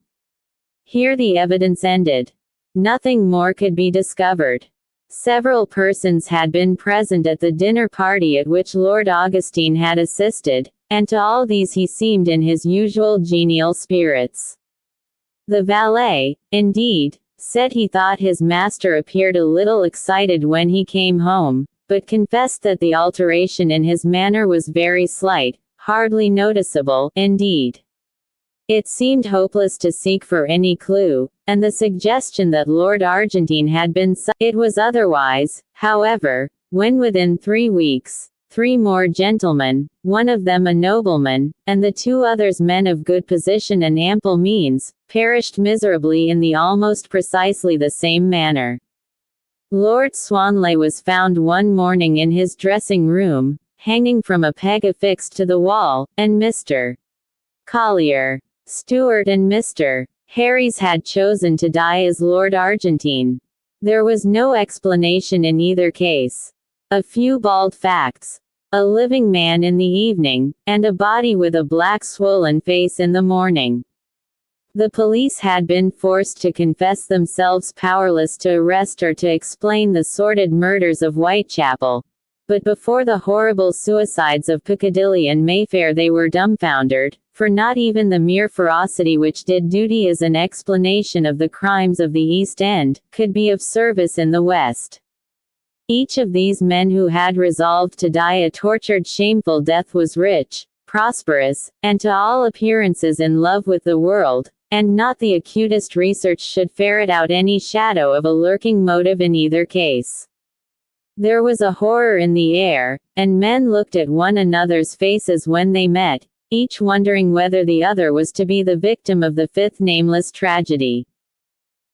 Here the evidence ended. Nothing more could be discovered. Several persons had been present at the dinner party at which Lord Augustine had assisted, and to all these he seemed in his usual genial spirits. The valet, indeed, said he thought his master appeared a little excited when he came home, but confessed that the alteration in his manner was very slight, hardly noticeable, indeed. It seemed hopeless to seek for any clue, and the suggestion that Lord Argentine had been it was otherwise, however, when within 3 weeks, 3 more gentlemen, one of them a nobleman, and the 2 others men of good position and ample means, perished miserably in the almost precisely the same manner. Lord Swanley was found one morning in his dressing room, hanging from a peg affixed to the wall, and Mr. Collier, Stuart and Mr. Harries had chosen to die as Lord Argentine. There was no explanation in either case. A few bald facts. A living man in the evening, and a body with a black swollen face in the morning. The police had been forced to confess themselves powerless to arrest or to explain the sordid murders of Whitechapel. But before the horrible suicides of Piccadilly and Mayfair they were dumbfounded, for not even the mere ferocity which did duty as an explanation of the crimes of the East End, could be of service in the West. Each of these men who had resolved to die a tortured shameful death was rich, prosperous, and to all appearances in love with the world, and not the acutest research should ferret out any shadow of a lurking motive in either case. There was a horror in the air, and men looked at one another's faces when they met, each wondering whether the other was to be the victim of the fifth nameless tragedy.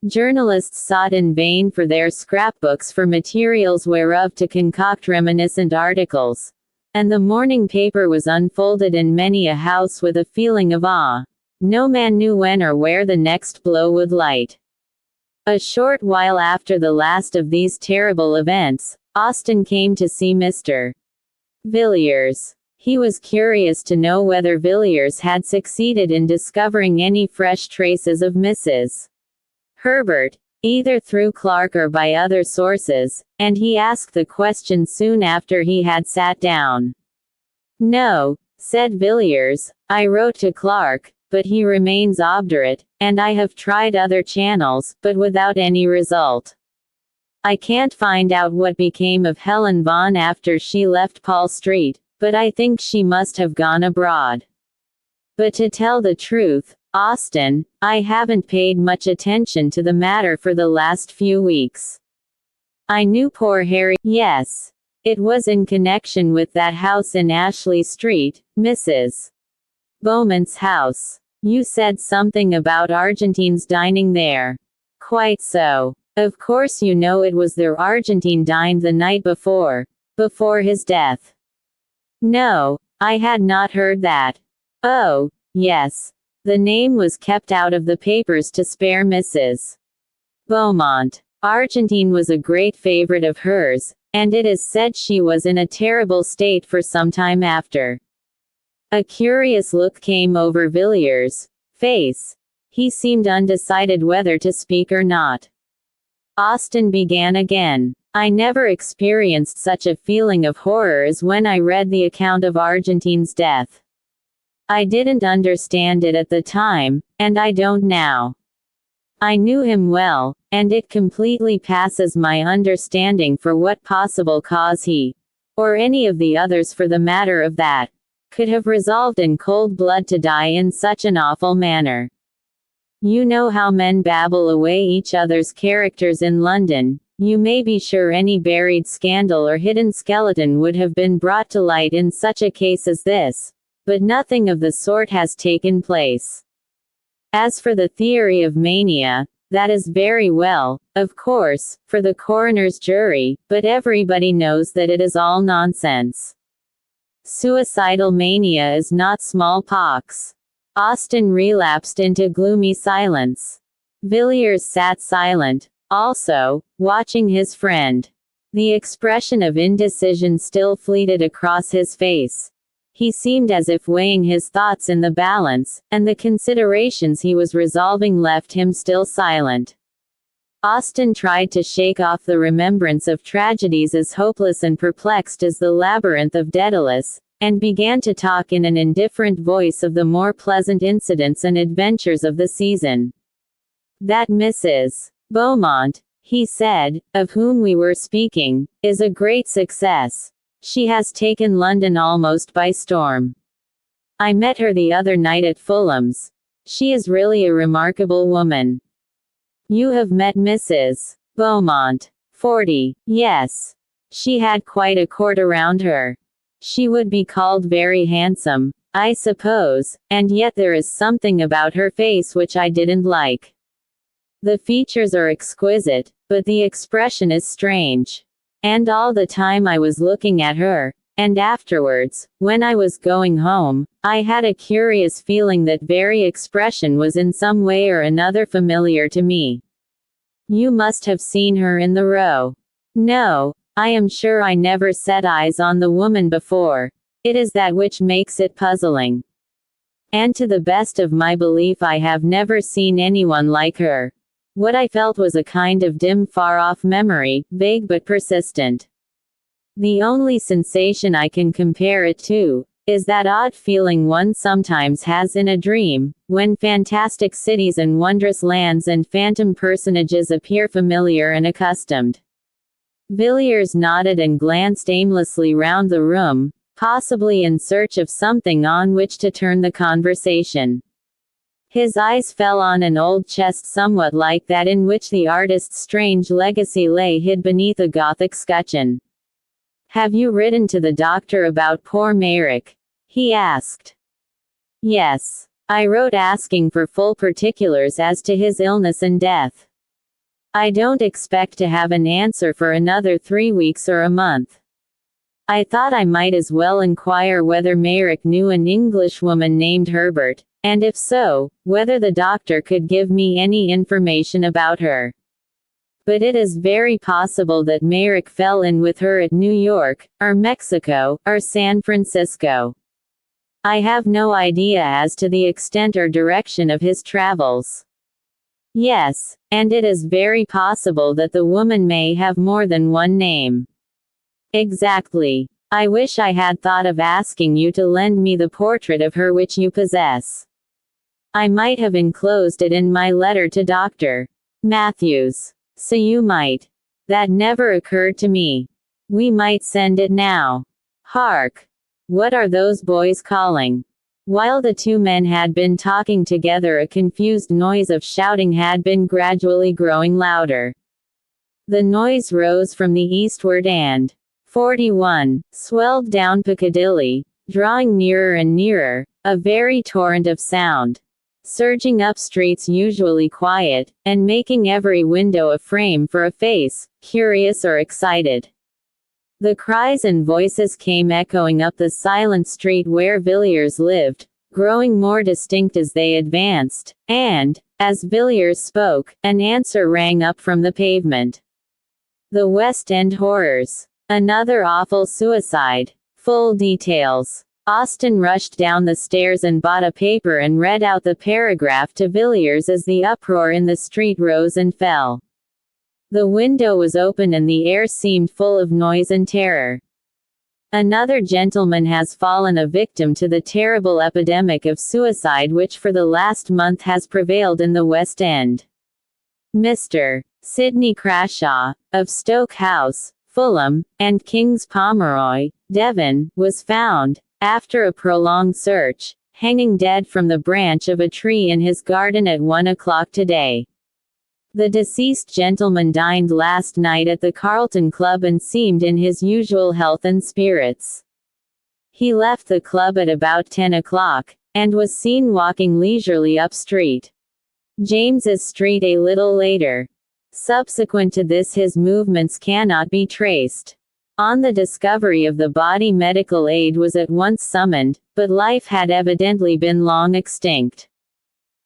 Journalists sought in vain for their scrapbooks for materials whereof to concoct reminiscent articles, and the morning paper was unfolded in many a house with a feeling of awe. No man knew when or where the next blow would light. A short while after the last of these terrible events, Austen came to see Mr. Villiers. He was curious to know whether Villiers had succeeded in discovering any fresh traces of Mrs. Herbert, either through Clark or by other sources, and he asked the question soon after he had sat down. "No," said Villiers, "I wrote to Clark, but he remains obdurate, and I have tried other channels, but without any result. I can't find out what became of Helen Vaughan after she left Paul Street, but I think she must have gone abroad. But to tell the truth, Austen, I haven't paid much attention to the matter for the last few weeks. I knew poor Harry. Yes. It was in connection with that house in Ashley Street, Mrs. Beaumont's house. You said something about Argentines dining there. Quite so. Of course you know it was their Argentine dined the night before his death. No, I had not heard that. Oh, yes. The name was kept out of the papers to spare Mrs. Beaumont. Argentine was a great favorite of hers, and it is said she was in a terrible state for some time after. A curious look came over Villiers' face. He seemed undecided whether to speak or not. Austen began again. I never experienced such a feeling of horror as when I read the account of Argentine's death. I didn't understand it at the time, and I don't now. I knew him well, and it completely passes my understanding for what possible cause he, or any of the others for the matter of that, could have resolved in cold blood to die in such an awful manner. You know how men babble away each other's characters in London. You may be sure any buried scandal or hidden skeleton would have been brought to light in such a case as this. But nothing of the sort has taken place. As for the theory of mania, that is very well, of course, for the coroner's jury, but everybody knows that it is all nonsense. Suicidal mania is not smallpox. Austen relapsed into gloomy silence. Villiers sat silent, also, watching his friend. The expression of indecision still fleeted across his face. He seemed as if weighing his thoughts in the balance, and the considerations he was resolving left him still silent. Austen tried to shake off the remembrance of tragedies as hopeless and perplexed as the labyrinth of Daedalus, and began to talk in an indifferent voice of the more pleasant incidents and adventures of the season. "That Mrs. Beaumont," he said, "of whom we were speaking, is a great success. She has taken London almost by storm. I met her the other night at Fulham's. She is really a remarkable woman." "You have met Mrs. Beaumont?" 40. Yes. She had quite a court around her. She would be called very handsome, I suppose, and yet there is something about her face which I didn't like. The features are exquisite, but the expression is strange. And all the time I was looking at her, and afterwards, when I was going home, I had a curious feeling that very expression was in some way or another familiar to me. You must have seen her in the Row. No, I am sure I never set eyes on the woman before. It is that which makes it puzzling. And to the best of my belief I have never seen anyone like her. What I felt was a kind of dim far-off memory, vague but persistent. The only sensation I can compare it to, is that odd feeling one sometimes has in a dream, when fantastic cities and wondrous lands and phantom personages appear familiar and accustomed. Villiers nodded and glanced aimlessly round the room, possibly in search of something on which to turn the conversation. His eyes fell on an old chest somewhat like that in which the artist's strange legacy lay hid beneath a Gothic scutcheon. "Have you written to the doctor about poor Meyrick?" he asked. "Yes. I wrote asking for full particulars as to his illness and death. I don't expect to have an answer for another 3 weeks or a month. I thought I might as well inquire whether Meyrick knew an Englishwoman named Herbert, and if so, whether the doctor could give me any information about her. But it is very possible that Meyrick fell in with her at New York, or Mexico, or San Francisco. I have no idea as to the extent or direction of his travels. Yes, and it is very possible that the woman may have more than one name." "Exactly. I wish I had thought of asking you to lend me the portrait of her which you possess. I might have enclosed it in my letter to Dr. Matthews. So you might. That never occurred to me. We might send it now. Hark! What are those boys calling?" While the two men had been talking together, a confused noise of shouting had been gradually growing louder. The noise rose from the eastward and 41 swelled down Piccadilly, drawing nearer and nearer, a very torrent of sound, surging up streets usually quiet, and making every window a frame for a face, curious or excited. The cries and voices came echoing up the silent street where Villiers lived, growing more distinct as they advanced, and, as Villiers spoke, an answer rang up from the pavement. "The West End horrors. Another awful suicide. Full details." Austin rushed down the stairs and bought a paper and read out the paragraph to Villiers as the uproar in the street rose and fell. The window was open and the air seemed full of noise and terror. "Another gentleman has fallen a victim to the terrible epidemic of suicide which for the last month has prevailed in the West End. Mr. Sidney Crashaw, of Stoke House, Fulham, and King's Pomeroy, Devon, was found, after a prolonged search, hanging dead from the branch of a tree in his garden at 1 o'clock today. The deceased gentleman dined last night at the Carlton Club and seemed in his usual health and spirits. He left the club at about 10 o'clock, and was seen walking leisurely up James's Street a little later. Subsequent to this his movements cannot be traced. On the discovery of the body medical aid was at once summoned, but life had evidently been long extinct.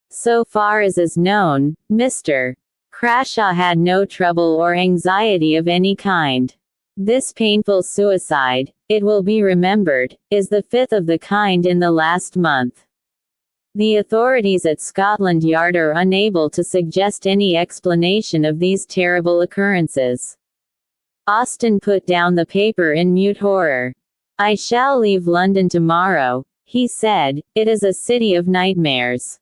So far as is known, Mr. Crashaw had no trouble or anxiety of any kind. This painful suicide, it will be remembered, is the 5th of the kind in the last month. The authorities at Scotland Yard are unable to suggest any explanation of these terrible occurrences." Austin put down the paper in mute horror. "I shall leave London tomorrow," he said. "It is a city of nightmares.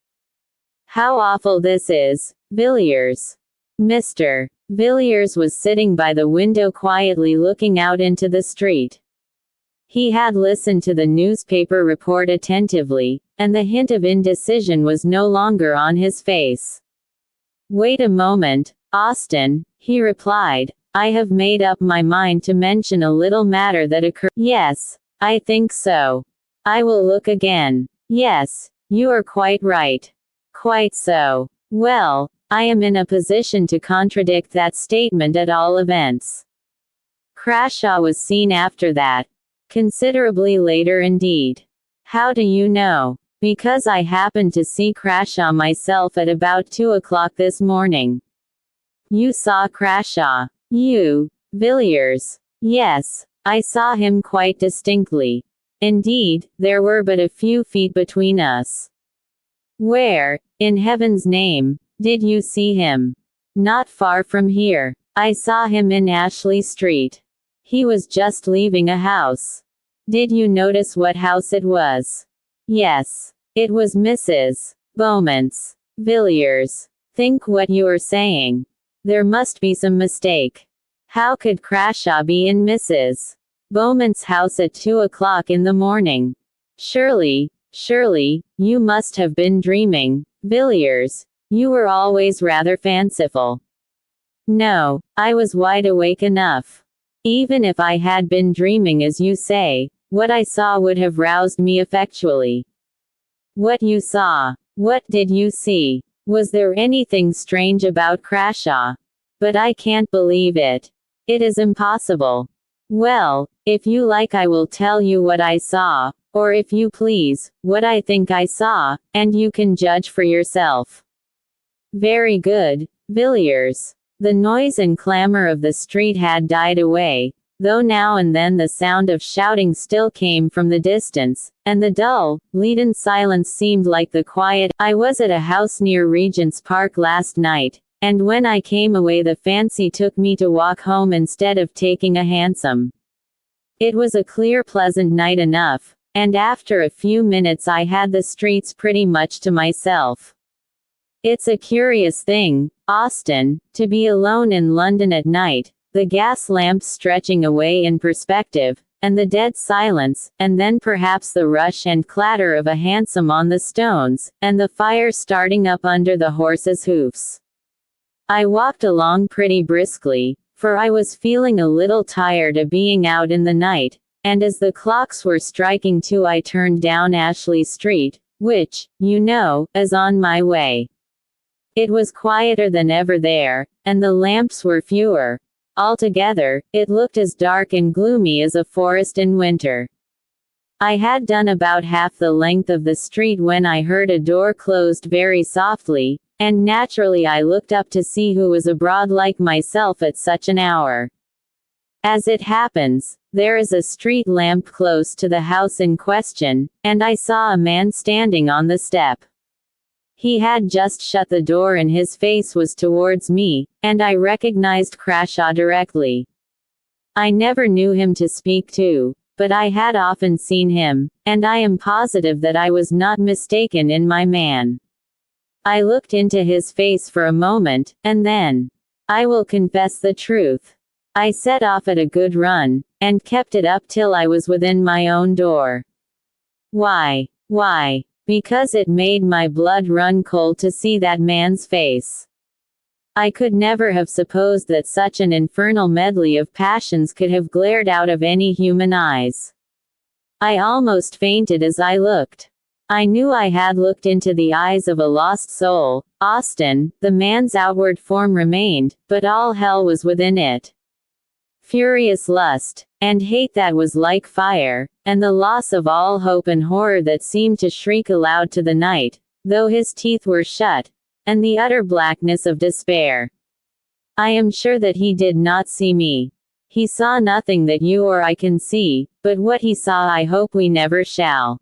How awful this is, Villiers." Mr. Villiers was sitting by the window quietly looking out into the street. He had listened to the newspaper report attentively, and the hint of indecision was no longer on his face. "Wait a moment, Austin," he replied. "I have made up my mind to mention a little matter that occurred." "Yes, I think so. I will look again. Yes, you are quite right. Quite so. Well, I am in a position to contradict that statement at all events. Crashaw was seen after that. Considerably later indeed. How do you know? Because I happened to see Crashaw myself at about 2 o'clock this morning. You saw Crashaw? You, Villiers? Yes, I saw him quite distinctly. Indeed, there were but a few feet between us. Where, in heaven's name, did you see him? Not far from here. I saw him in Ashley Street. He was just leaving a house. Did you notice what house it was? Yes, it was Mrs. Beaumont's. Villiers, think what you are saying. There must be some mistake. How could Crashaw be in Mrs. Beaumont's house at 2 o'clock in the morning? Surely, you must have been dreaming, Villiers. You were always rather fanciful. No, I was wide awake enough. Even if I had been dreaming as you say, what I saw would have roused me effectually. What you saw? What did you see? Was there anything strange about Crashaw? But I can't believe it. It is impossible. Well, if you like I will tell you what I saw, or if you please, what I think I saw, and you can judge for yourself. Very good, Villiers. The noise and clamor of the street had died away, though now and then the sound of shouting still came from the distance, and the dull, leaden silence seemed like the quiet. I was at a house near Regent's Park last night, and when I came away the fancy took me to walk home instead of taking a hansom. It was a clear pleasant night enough, and after a few minutes I had the streets pretty much to myself. It's a curious thing, Austin, to be alone in London at night, the gas lamps stretching away in perspective, and the dead silence, and then perhaps the rush and clatter of a hansom on the stones, and the fire starting up under the horses' hoofs. I walked along pretty briskly, for I was feeling a little tired of being out in the night, and as the clocks were striking 2 I turned down Ashley Street, which, you know, is on my way. It was quieter than ever there, and the lamps were fewer. Altogether, it looked as dark and gloomy as a forest in winter. I had done about half the length of the street when I heard a door closed very softly, and naturally I looked up to see who was abroad like myself at such an hour. As it happens, there is a street lamp close to the house in question, and I saw a man standing on the step. He had just shut the door and his face was towards me, and I recognized Crashaw directly. I never knew him to speak to, but I had often seen him, and I am positive that I was not mistaken in my man. I looked into his face for a moment, and then, I will confess the truth, I set off at a good run, and kept it up till I was within my own door. Why? Because it made my blood run cold to see that man's face. I could never have supposed that such an infernal medley of passions could have glared out of any human eyes. I almost fainted as I looked. I knew I had looked into the eyes of a lost soul, Austin. The man's outward form remained, but all hell was within it. Furious lust, and hate that was like fire, and the loss of all hope and horror that seemed to shriek aloud to the night, though his teeth were shut, and the utter blackness of despair. I am sure that he did not see me. He saw nothing that you or I can see, but what he saw I hope we never shall.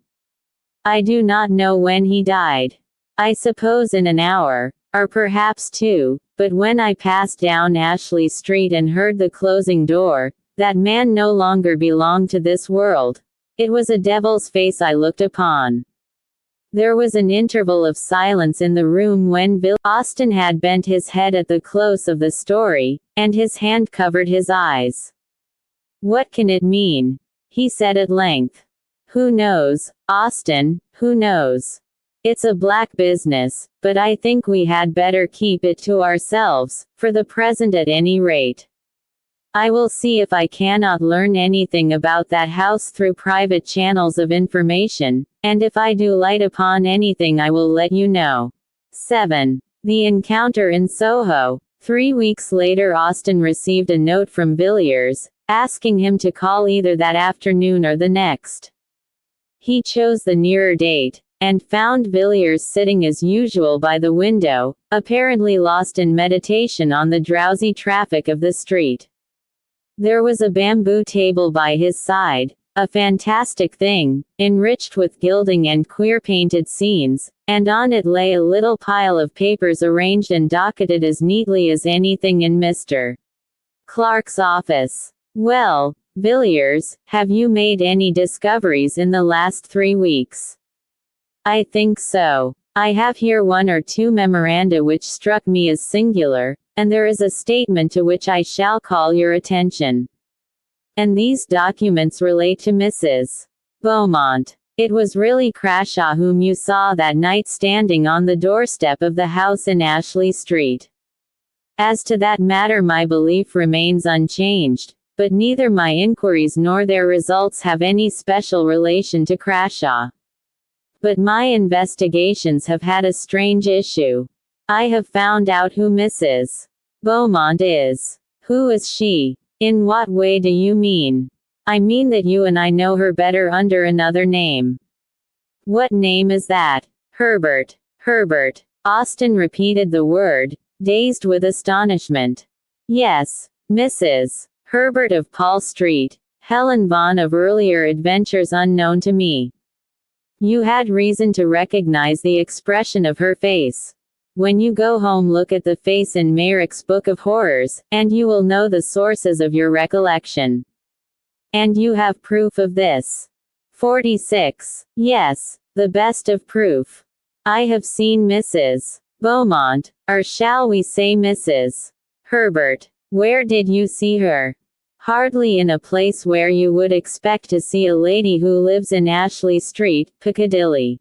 I do not know when he died. I suppose in an hour, or perhaps 2, but when I passed down Ashley Street and heard the closing door, that man no longer belonged to this world. It was a devil's face I looked upon. There was an interval of silence in the room when Austin had bent his head at the close of the story, and his hand covered his eyes. What can it mean? He said at length. Who knows, Austin, who knows? It's a black business, but I think we had better keep it to ourselves, for the present at any rate. I will see if I cannot learn anything about that house through private channels of information, and if I do light upon anything I will let you know. 7. The encounter in Soho. 3 weeks later Austin received a note from Villiers, asking him to call either that afternoon or the next. He chose the nearer date, and found Villiers sitting as usual by the window, apparently lost in meditation on the drowsy traffic of the street. There was a bamboo table by his side, a fantastic thing, enriched with gilding and queer painted scenes, and on it lay a little pile of papers arranged and docketed as neatly as anything in Mr. Clark's office. Well, Villiers, have you made any discoveries in the last 3 weeks? I think so. I have here 1 or 2 memoranda which struck me as singular, and there is a statement to which I shall call your attention. And these documents relate to Mrs. Beaumont. It was really Crashaw whom you saw that night standing on the doorstep of the house in Ashley Street. As to that matter my belief remains unchanged, but neither my inquiries nor their results have any special relation to Crashaw. But my investigations have had a strange issue. I have found out who Mrs. Beaumont is. Who is she? In what way do you mean? I mean that you and I know her better under another name. What name is that? Herbert. Herbert. Austin repeated the word, dazed with astonishment. Yes, Mrs. Herbert of Paul Street, Helen Vaughan of earlier adventures unknown to me. You had reason to recognize the expression of her face. When you go home look at the face in Mayrick's Book of Horrors, and you will know the sources of your recollection. And you have proof of this. 46. Yes, the best of proof. I have seen Mrs. Beaumont, or shall we say Mrs. Herbert. Where did you see her? Hardly in a place where you would expect to see a lady who lives in Ashley Street, Piccadilly.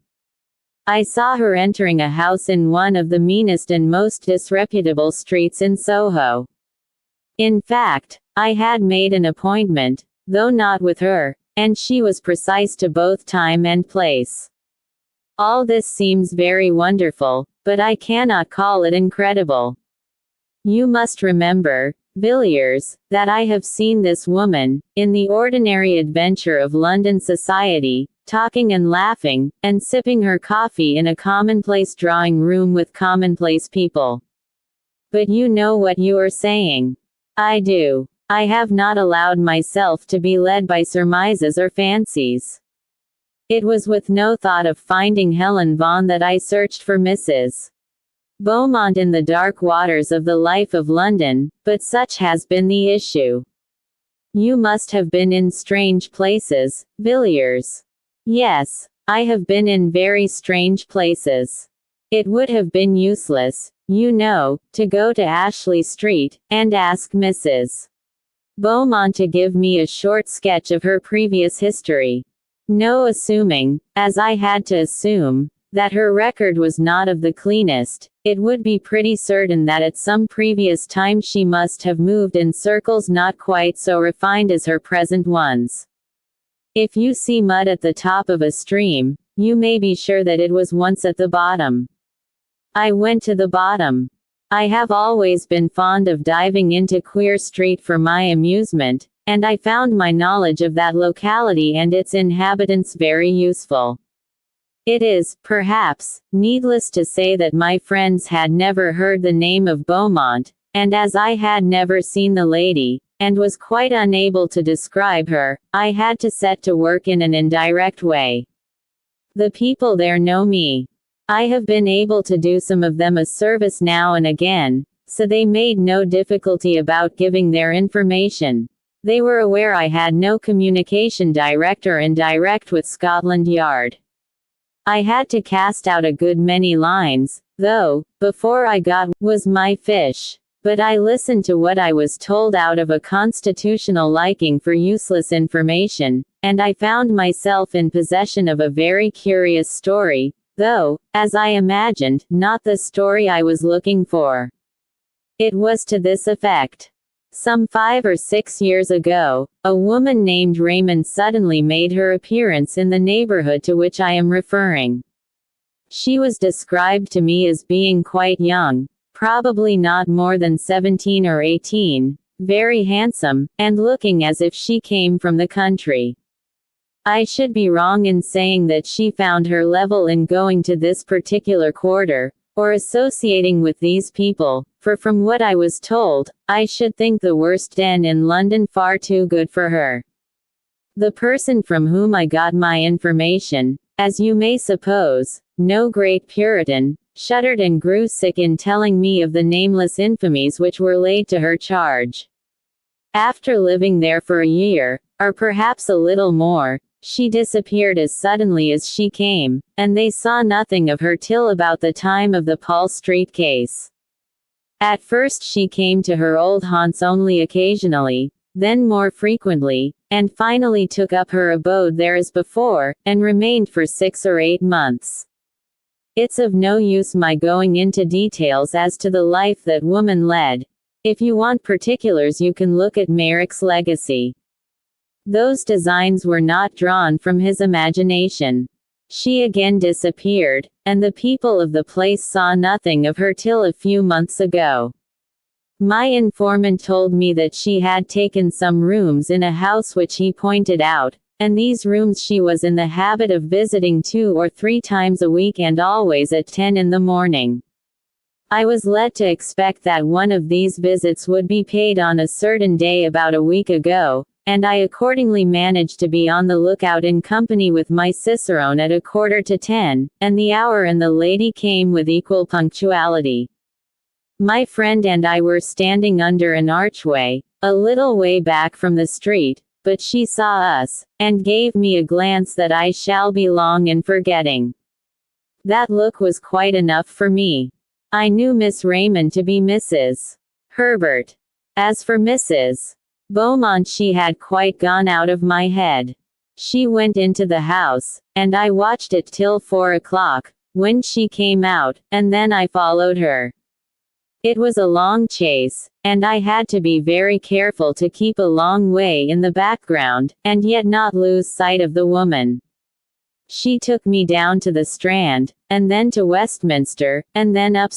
I saw her entering a house in one of the meanest and most disreputable streets in Soho. In fact, I had made an appointment, though not with her, and she was precise to both time and place. All this seems very wonderful, but I cannot call it incredible. You must remember, Villiers, that I have seen this woman, in the ordinary adventure of London society, talking and laughing, and sipping her coffee in a commonplace drawing room with commonplace people. But you know what you are saying. I do. I have not allowed myself to be led by surmises or fancies. It was with no thought of finding Helen Vaughan that I searched for Mrs. Beaumont in the dark waters of the life of London, but such has been the issue. You must have been in strange places, Villiers. Yes, I have been in very strange places. It would have been useless, you know, to go to Ashley Street, and ask Mrs. Beaumont to give me a short sketch of her previous history. No assuming, as I had to assume, that her record was not of the cleanest, it would be pretty certain that at some previous time she must have moved in circles not quite so refined as her present ones. If you see mud at the top of a stream, you may be sure that it was once at the bottom. I went to the bottom. I have always been fond of diving into Queer Street for my amusement, and I found my knowledge of that locality and its inhabitants very useful. It is, perhaps, needless to say that my friends had never heard the name of Beaumont, and as I had never seen the lady, and was quite unable to describe her, I had to set to work in an indirect way. The people there know me. I have been able to do some of them a service now and again, so they made no difficulty about giving their information. They were aware I had no communication direct or indirect with Scotland Yard. I had to cast out a good many lines, though, before I got was my fish. But I listened to what I was told out of a constitutional liking for useless information, and I found myself in possession of a very curious story, though, as I imagined, not the story I was looking for. It was to this effect. Some 5 or 6 years ago, a woman named Raymond suddenly made her appearance in the neighborhood to which I am referring. She was described to me as being quite young, probably not more than 17 or 18, very handsome, and looking as if she came from the country. I should be wrong in saying that she found her level in going to this particular quarter, or associating with these people, for from what I was told, I should think the worst den in London far too good for her. The person from whom I got my information, as you may suppose, no great Puritan, shuddered and grew sick in telling me of the nameless infamies which were laid to her charge. After living there for a year, or perhaps a little more, she disappeared as suddenly as she came, and they saw nothing of her till about the time of the Paul Street case. At first she came to her old haunts only occasionally, then more frequently, and finally took up her abode there as before, and remained for 6 or 8 months. It's of no use my going into details as to the life that woman led. If you want particulars you can look at Merrick's Legacy. Those designs were not drawn from his imagination. She again disappeared, and the people of the place saw nothing of her till a few months ago. My informant told me that she had taken some rooms in a house which he pointed out, and these rooms she was in the habit of visiting 2 or 3 times a week and always at 10 in the morning. I was led to expect that one of these visits would be paid on a certain day about a week ago, and I accordingly managed to be on the lookout in company with my cicerone at 9:45, and the hour and the lady came with equal punctuality. My friend and I were standing under an archway, a little way back from the street, but she saw us, and gave me a glance that I shall be long in forgetting. That look was quite enough for me. I knew Miss Raymond to be Mrs. Herbert. As for Mrs. Beaumont, she had quite gone out of my head. She went into the house, and I watched it till 4 o'clock, when she came out, and then I followed her. It was a long chase, and I had to be very careful to keep a long way in the background, and yet not lose sight of the woman. She took me down to the Strand, and then to Westminster, and then up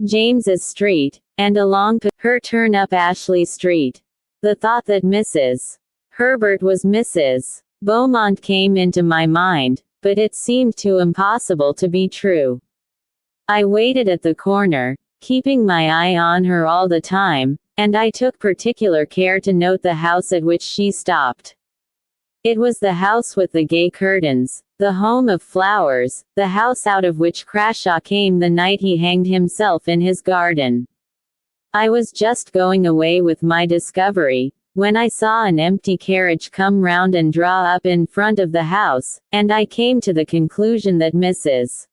James's Street, and along her turn up Ashley Street. The thought that Mrs. Herbert was Mrs. Beaumont came into my mind, but it seemed too impossible to be true. I waited at the corner, keeping my eye on her all the time, and I took particular care to note the house at which she stopped. It was the house with the gay curtains, the home of flowers, the house out of which Crashaw came the night he hanged himself in his garden. I was just going away with my discovery, when I saw an empty carriage come round and draw up in front of the house, and I came to the conclusion that Mrs.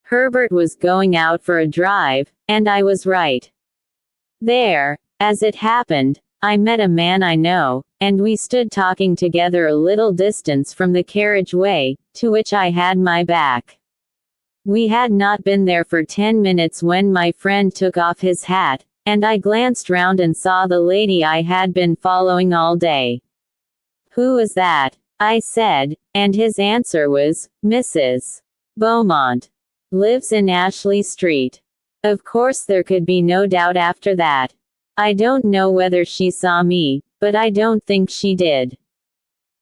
Herbert was going out for a drive, and I was right. There, as it happened, I met a man I know, and we stood talking together a little distance from the carriage-way, to which I had my back. We had not been there for 10 minutes when my friend took off his hat, and I glanced round and saw the lady I had been following all day. "Who is that?" I said, and his answer was, "Mrs. Beaumont. Lives in Ashley Street." Of course there could be no doubt after that. I don't know whether she saw me, but I don't think she did.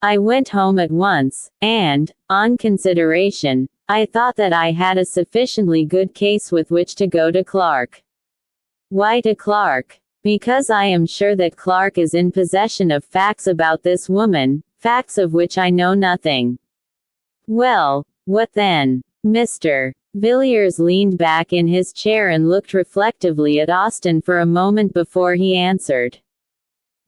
I went home at once, and, on consideration, I thought that I had a sufficiently good case with which to go to Clark. Why to Clark? Because I am sure that Clark is in possession of facts about this woman, facts of which I know nothing. Well, what then? Mr. Villiers leaned back in his chair and looked reflectively at Austin for a moment before he answered.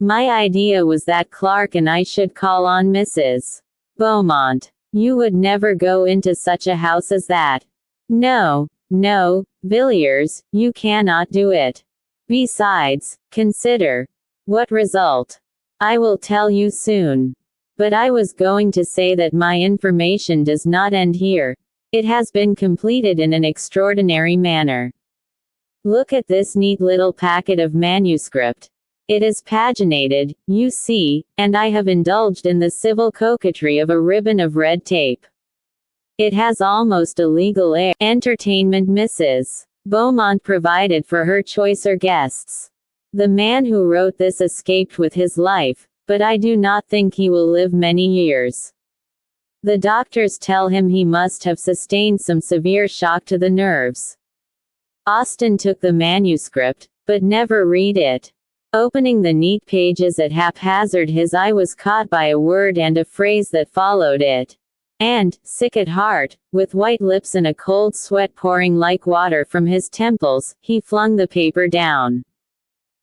My idea was that Clark and I should call on Mrs. Beaumont. You would never go into such a house as that. No, Villiers, you cannot do it. Besides, consider. What result? I will tell you soon. But I was going to say that my information does not end here. It has been completed in an extraordinary manner. Look at this neat little packet of manuscript. It is paginated, you see, and I have indulged in the civil coquetry of a ribbon of red tape. It has almost a legal air. Entertainment Mrs. Beaumont provided for her choicer guests. The man who wrote this escaped with his life, but I do not think he will live many years. The doctors tell him he must have sustained some severe shock to the nerves. Austen took the manuscript, but never read it. Opening the neat pages at haphazard, his eye was caught by a word and a phrase that followed it. And, sick at heart, with white lips and a cold sweat pouring like water from his temples, he flung the paper down.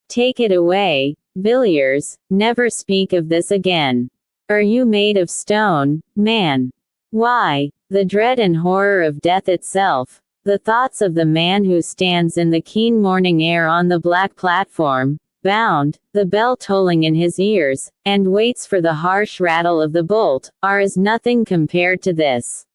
Take it away, Villiers, never speak of this again. Are you made of stone, man? Why, the dread and horror of death itself, the thoughts of the man who stands in the keen morning air on the black platform, bound, the bell tolling in his ears, and waits for the harsh rattle of the bolt, are as nothing compared to this.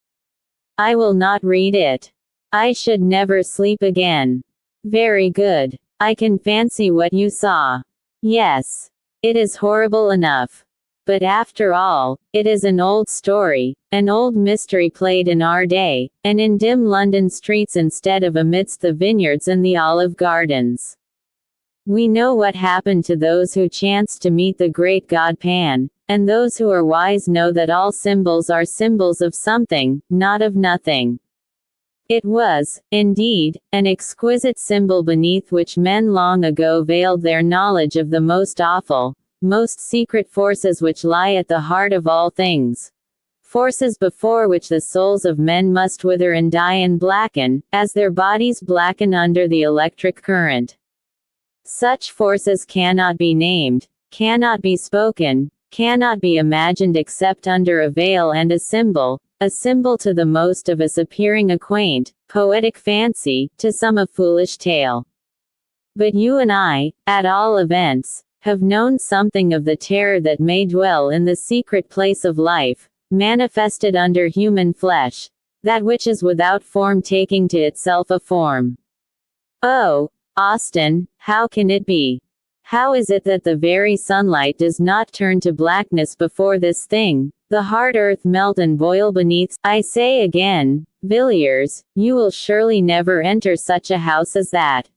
I will not read it. I should never sleep again. Very good. I can fancy what you saw. Yes. It is horrible enough. But after all, it is an old story, an old mystery played in our day, and in dim London streets instead of amidst the vineyards and the olive gardens. We know what happened to those who chanced to meet the great god Pan, and those who are wise know that all symbols are symbols of something, not of nothing. It was, indeed, an exquisite symbol beneath which men long ago veiled their knowledge of the most awful, most secret forces which lie at the heart of all things. Forces before which the souls of men must wither and die and blacken, as their bodies blacken under the electric current. Such forces cannot be named, cannot be spoken, cannot be imagined except under a veil and a symbol to the most of us appearing a quaint, poetic fancy, to some a foolish tale. But you and I, at all events, have known something of the terror that may dwell in the secret place of life, manifested under human flesh, that which is without form taking to itself a form. Oh, Austen, how can it be? How is it that the very sunlight does not turn to blackness before this thing, the hard earth melt and boil beneath? I say again, Villiers, you will surely never enter such a house as that.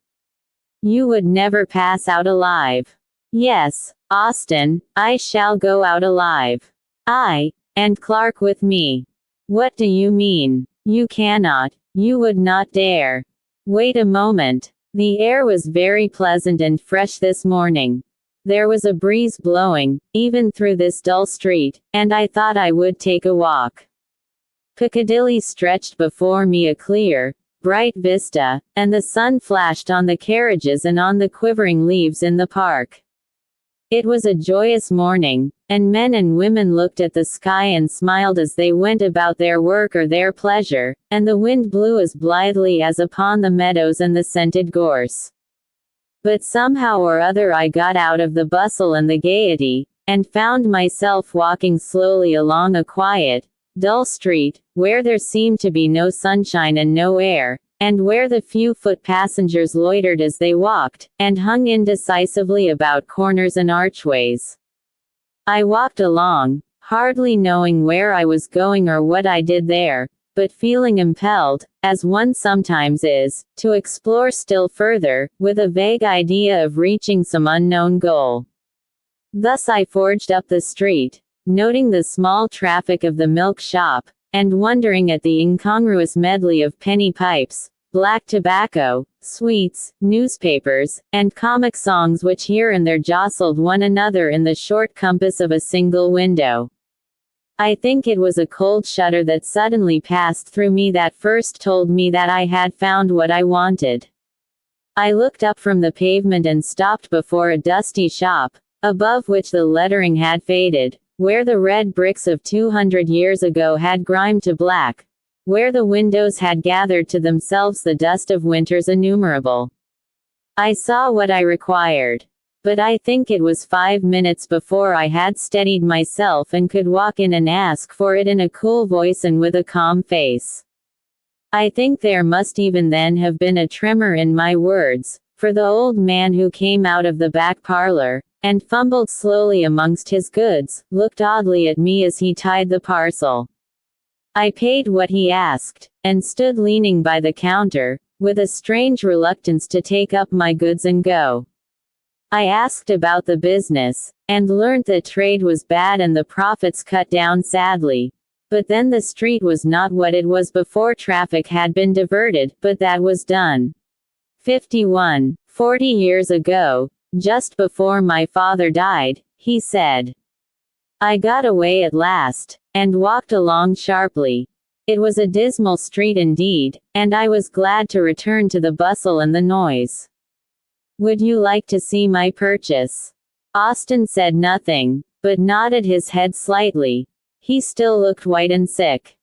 You would never pass out alive. Yes, Austen, I shall go out alive. I, and Clark with me. What do you mean? You cannot, you would not dare. Wait a moment. The air was very pleasant and fresh this morning. There was a breeze blowing, even through this dull street, and I thought I would take a walk. Piccadilly stretched before me a clear, bright vista, and the sun flashed on the carriages and on the quivering leaves in the park. It was a joyous morning, and men and women looked at the sky and smiled as they went about their work or their pleasure, and the wind blew as blithely as upon the meadows and the scented gorse. But somehow or other I got out of the bustle and the gaiety, and found myself walking slowly along a quiet, dull street, where there seemed to be no sunshine and no air, and where the few foot passengers loitered as they walked, and hung indecisively about corners and archways. I walked along, hardly knowing where I was going or what I did there, but feeling impelled, as one sometimes is, to explore still further, with a vague idea of reaching some unknown goal. Thus I forged up the street, noting the small traffic of the milk shop, and wondering at the incongruous medley of penny pipes, black tobacco, sweets, newspapers, and comic songs which here and there jostled one another in the short compass of a single window. I think it was a cold shudder that suddenly passed through me that first told me that I had found what I wanted. I looked up from the pavement and stopped before a dusty shop, above which the lettering had faded, where the red bricks of 200 years ago had grimed to black, where the windows had gathered to themselves the dust of winters innumerable. I saw what I required. But I think it was 5 minutes before I had steadied myself and could walk in and ask for it in a cool voice and with a calm face. I think there must even then have been a tremor in my words, for the old man who came out of the back parlor, and fumbled slowly amongst his goods, looked oddly at me as he tied the parcel. I paid what he asked, and stood leaning by the counter, with a strange reluctance to take up my goods and go. I asked about the business, and learned that trade was bad and the profits cut down sadly. But then the street was not what it was before traffic had been diverted, but that was done. 51. 40 years ago, just before my father died, he said. I got away at last, and walked along sharply. It was a dismal street indeed, and I was glad to return to the bustle and the noise. Would you like to see my purchase? Austin said nothing, but nodded his head slightly. He still looked white and sick.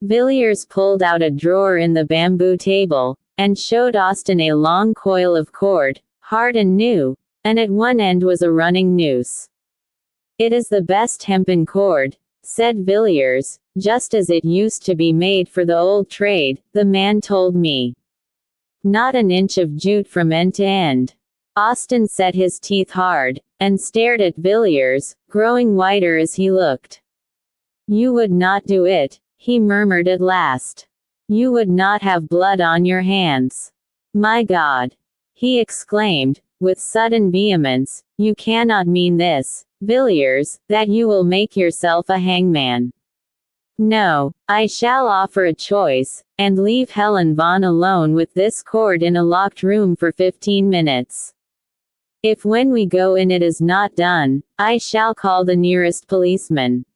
Villiers pulled out a drawer in the bamboo table, and showed Austin a long coil of cord, hard and new, and at one end was a running noose. It is the best hempen cord, said Villiers, just as it used to be made for the old trade, the man told me. Not an inch of jute from end to end. Austin set his teeth hard, and stared at Villiers, growing whiter as he looked. You would not do it, he murmured at last. You would not have blood on your hands. My God! He exclaimed, with sudden vehemence, you cannot mean this, Villiers, that you will make yourself a hangman. No, I shall offer a choice, and leave Helen Vaughn alone with this cord in a locked room for 15 minutes. If when we go in it is not done, I shall call the nearest policeman.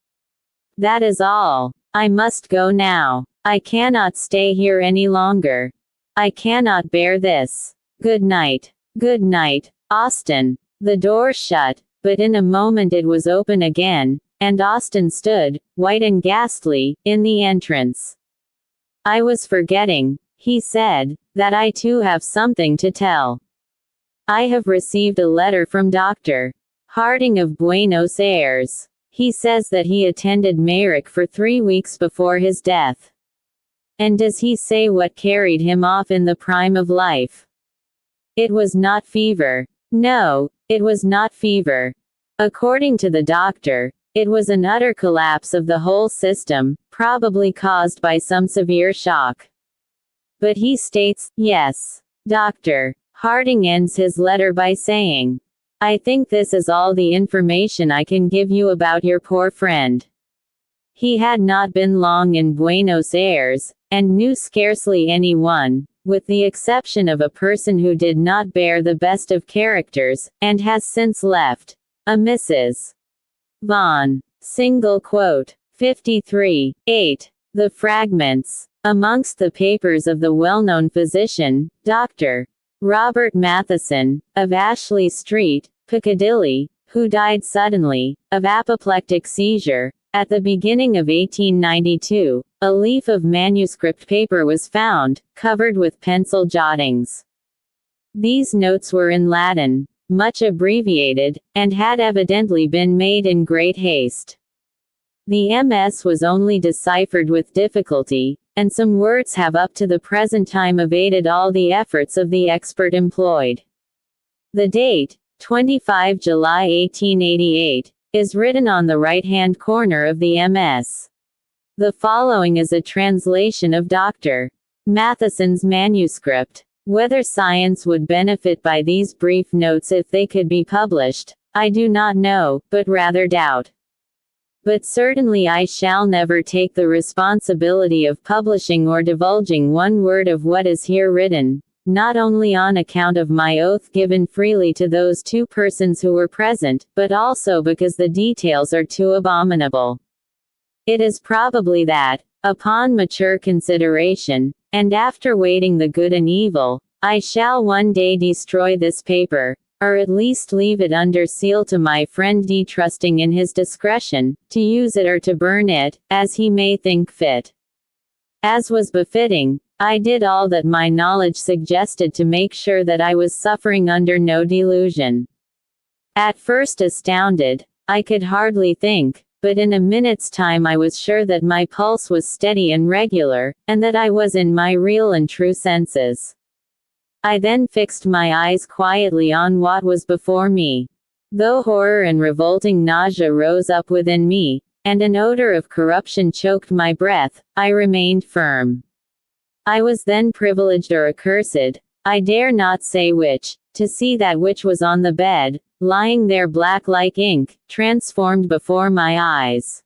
That is all. I must go now. I cannot stay here any longer. I cannot bear this. Good night. Good night, Austin. The door shut, but in a moment it was open again, and Austin stood, white and ghastly, in the entrance. I was forgetting, he said, that I too have something to tell. I have received a letter from Dr. Harding of Buenos Aires. He says that he attended Merrick for 3 weeks before his death. And does he say what carried him off in the prime of life? It was not fever. No, it was not fever. According to the doctor, it was an utter collapse of the whole system, probably caused by some severe shock. But he states, yes. Dr. Harding ends his letter by saying, I think this is all the information I can give you about your poor friend. He had not been long in Buenos Aires, and knew scarcely anyone, with the exception of a person who did not bear the best of characters, and has since left. A Mrs. Vaughn. Single quote. 53. 8. The fragments. Amongst the papers of the well-known physician, Dr. Robert Matheson, of Ashley Street, Piccadilly, who died suddenly, of apoplectic seizure, at the beginning of 1892, a leaf of manuscript paper was found, covered with pencil jottings. These notes were in Latin, much abbreviated, and had evidently been made in great haste. The MS was only deciphered with difficulty, and some words have up to the present time evaded all the efforts of the expert employed. The date, 25 July 1888, is written on the right-hand corner of the MS. The following is a translation of Dr. Matheson's manuscript. Whether science would benefit by these brief notes if they could be published, I do not know, but rather doubt. But certainly I shall never take the responsibility of publishing or divulging one word of what is here written, not only on account of my oath given freely to those 2 persons who were present, but also because the details are too abominable. It is probably that, upon mature consideration, and after weighing the good and evil, I shall one day destroy this paper, or at least leave it under seal to my friend D, trusting in his discretion, to use it or to burn it, as he may think fit. As was befitting, I did all that my knowledge suggested to make sure that I was suffering under no delusion. At first astounded, I could hardly think, but in a minute's time I was sure that my pulse was steady and regular, and that I was in my real and true senses. I then fixed my eyes quietly on what was before me. Though horror and revolting nausea rose up within me, and an odor of corruption choked my breath, I remained firm. I was then privileged or accursed, I dare not say which, to see that which was on the bed, lying there black like ink, transformed before my eyes.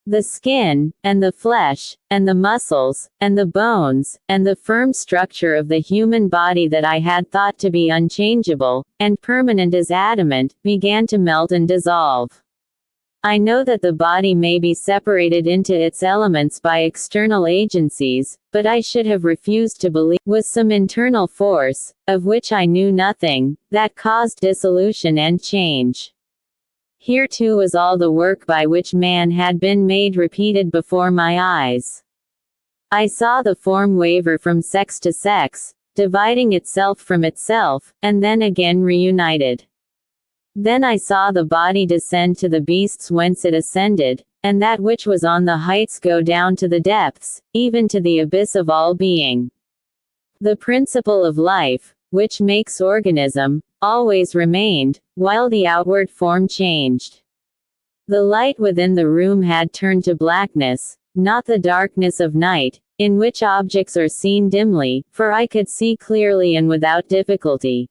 The skin, and the flesh, and the muscles, and the bones, and the firm structure of the human body that I had thought to be unchangeable, and permanent as adamant, began to melt and dissolve. I know that the body may be separated into its elements by external agencies, but I should have refused to believe was some internal force, of which I knew nothing, that caused dissolution and change. Here too was all the work by which man had been made repeated before my eyes. I saw the form waver from sex to sex, dividing itself from itself, and then again reunited. Then I saw the body descend to the beasts whence it ascended, and that which was on the heights go down to the depths, even to the abyss of all being. The principle of life, which makes organism, always remained, while the outward form changed. The light within the room had turned to blackness, not the darkness of night, in which objects are seen dimly, for I could see clearly and without difficulty.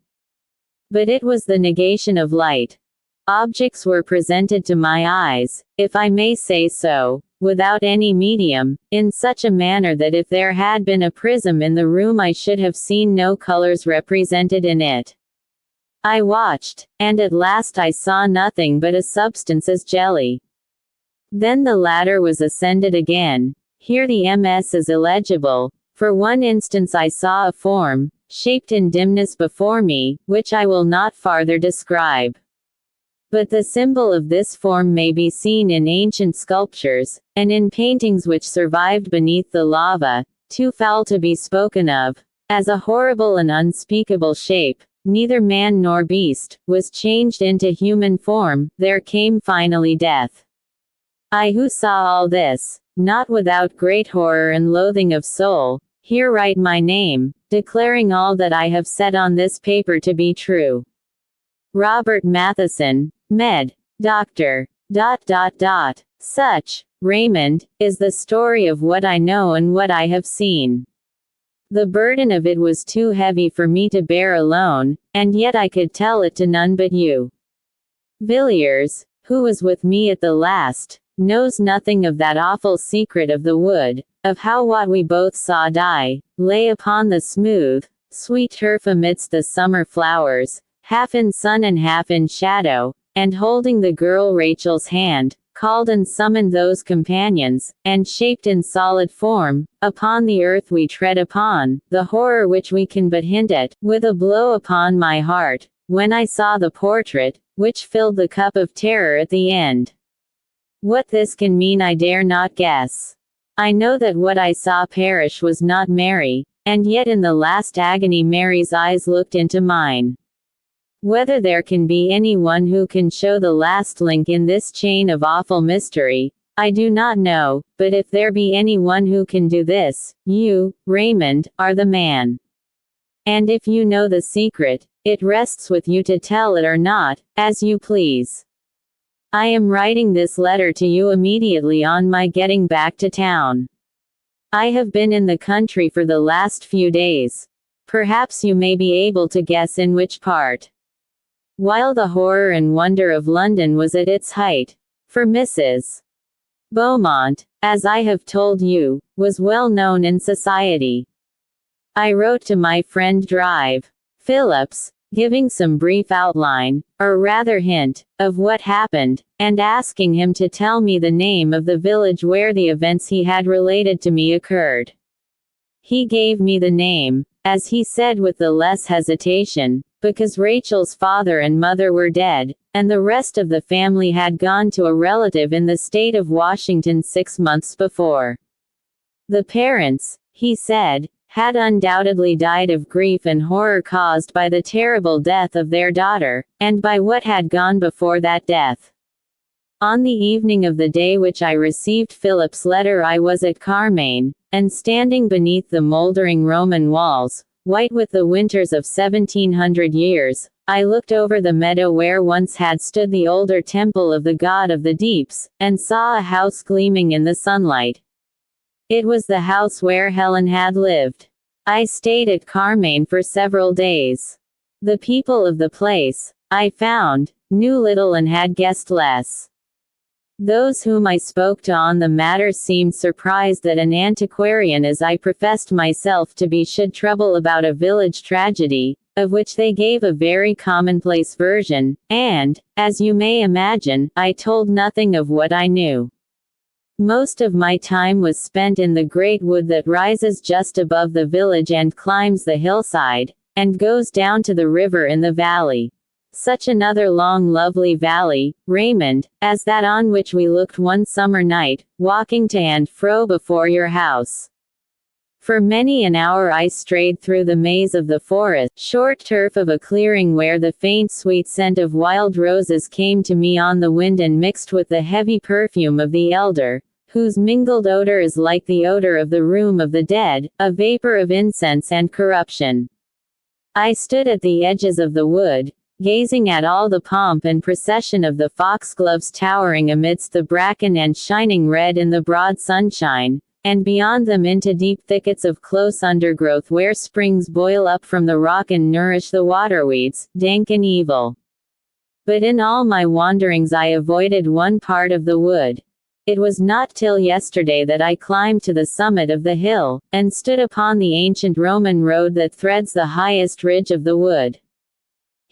But it was the negation of light. Objects were presented to my eyes, if I may say so, without any medium, in such a manner that if there had been a prism in the room I should have seen no colors represented in it. I watched, and at last I saw nothing but a substance as jelly. Then the ladder was ascended again. Here the MS is illegible. For one instance I saw a form, shaped in dimness before me, which I will not farther describe. But the symbol of this form may be seen in ancient sculptures, and in paintings which survived beneath the lava, too foul to be spoken of, as a horrible and unspeakable shape, neither man nor beast, was changed into human form, there came finally death. I who saw all this, not without great horror and loathing of soul, here write my name, declaring all that I have said on this paper to be true. Robert Matheson, Med. Doctor. Such, Raymond, is the story of what I know and what I have seen. The burden of it was too heavy for me to bear alone, and yet I could tell it to none but you. Villiers, who was with me at the last, knows nothing of that awful secret of the wood, of how what we both saw die, lay upon the smooth, sweet turf amidst the summer flowers, half in sun and half in shadow, and holding the girl Rachel's hand, called and summoned those companions, and shaped in solid form, upon the earth we tread upon, the horror which we can but hint at, with a blow upon my heart, when I saw the portrait, which filled the cup of terror at the end. What this can mean I dare not guess. I know that what I saw perish was not Mary, and yet in the last agony Mary's eyes looked into mine. Whether there can be any one who can show the last link in this chain of awful mystery, I do not know, but if there be any one who can do this, you, Raymond, are the man. And if you know the secret, it rests with you to tell it or not, as you please. I am writing this letter to you immediately on my getting back to town. I have been in the country for the last few days. Perhaps you may be able to guess in which part. While the horror and wonder of London was at its height, for Mrs. Beaumont, as I have told you, was well known in society. I wrote to my friend Drive Phillips, giving some brief outline, or rather hint, of what happened, and asking him to tell me the name of the village where the events he had related to me occurred. He gave me the name, as he said with the less hesitation, because Rachel's father and mother were dead, and the rest of the family had gone to a relative in the state of Washington 6 months before. The parents, he said, had undoubtedly died of grief and horror caused by the terrible death of their daughter, and by what had gone before that death. On the evening of the day which I received Philip's letter I was at Carmaine, and standing beneath the moldering Roman walls, white with the winters of 1700 years, I looked over the meadow where once had stood the older temple of the god of the deeps, and saw a house gleaming in the sunlight. It was the house where Helen had lived. I stayed at Carmane for several days. The people of the place, I found, knew little and had guessed less. Those whom I spoke to on the matter seemed surprised that an antiquarian as I professed myself to be should trouble about a village tragedy, of which they gave a very commonplace version, and, as you may imagine, I told nothing of what I knew. Most of my time was spent in the great wood that rises just above the village and climbs the hillside, and goes down to the river in the valley. Such another long lovely valley, Raymond, as that on which we looked one summer night, walking to and fro before your house. For many an hour I strayed through the maze of the forest, short turf of a clearing where the faint sweet scent of wild roses came to me on the wind and mixed with the heavy perfume of the elder, whose mingled odor is like the odor of the room of the dead, a vapor of incense and corruption. I stood at the edges of the wood, gazing at all the pomp and procession of the foxgloves towering amidst the bracken and shining red in the broad sunshine, and beyond them into deep thickets of close undergrowth where springs boil up from the rock and nourish the waterweeds, dank and evil. But in all my wanderings I avoided one part of the wood. It was not till yesterday that I climbed to the summit of the hill, and stood upon the ancient Roman road that threads the highest ridge of the wood.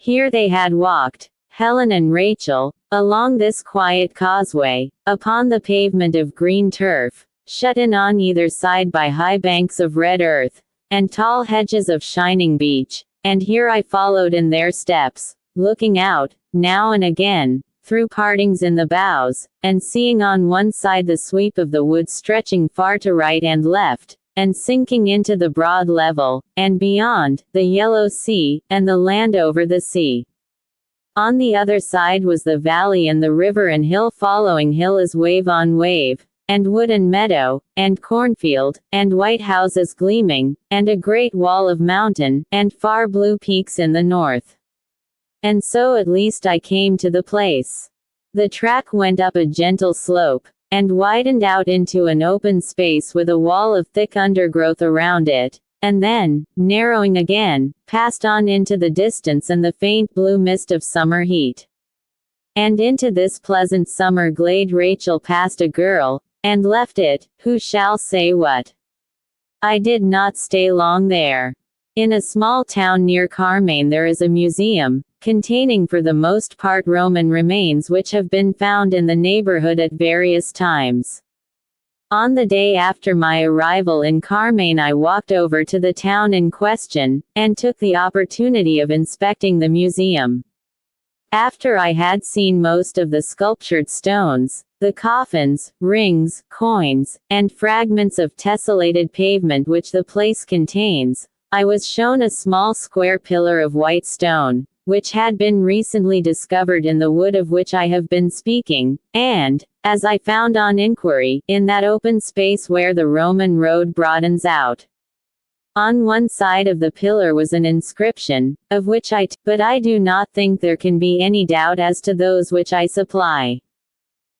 Here they had walked, Helen and Rachel, along this quiet causeway, upon the pavement of green turf, shut in on either side by high banks of red earth, and tall hedges of shining beech, and here I followed in their steps, looking out, now and again, through partings in the boughs, and seeing on one side the sweep of the wood stretching far to right and left, and sinking into the broad level, and beyond, the yellow sea, and the land over the sea. On the other side was the valley and the river and hill following hill as wave on wave, and wood and meadow, and cornfield, and white houses gleaming, and a great wall of mountain, and far blue peaks in the north. And so at least I came to the place. The track went up a gentle slope, and widened out into an open space with a wall of thick undergrowth around it, and then, narrowing again, passed on into the distance and the faint blue mist of summer heat. And into this pleasant summer glade Rachel passed a girl, and left it, who shall say what? I did not stay long there. In a small town near Carmane there is a museum, containing for the most part Roman remains which have been found in the neighborhood at various times. On the day after my arrival in Carmane I walked over to the town in question, and took the opportunity of inspecting the museum. After I had seen most of the sculptured stones, the coffins, rings, coins, and fragments of tessellated pavement which the place contains, I was shown a small square pillar of white stone, which had been recently discovered in the wood of which I have been speaking, and, as I found on inquiry, in that open space where the Roman road broadens out. On one side of the pillar was an inscription, of which but I do not think there can be any doubt as to those which I supply.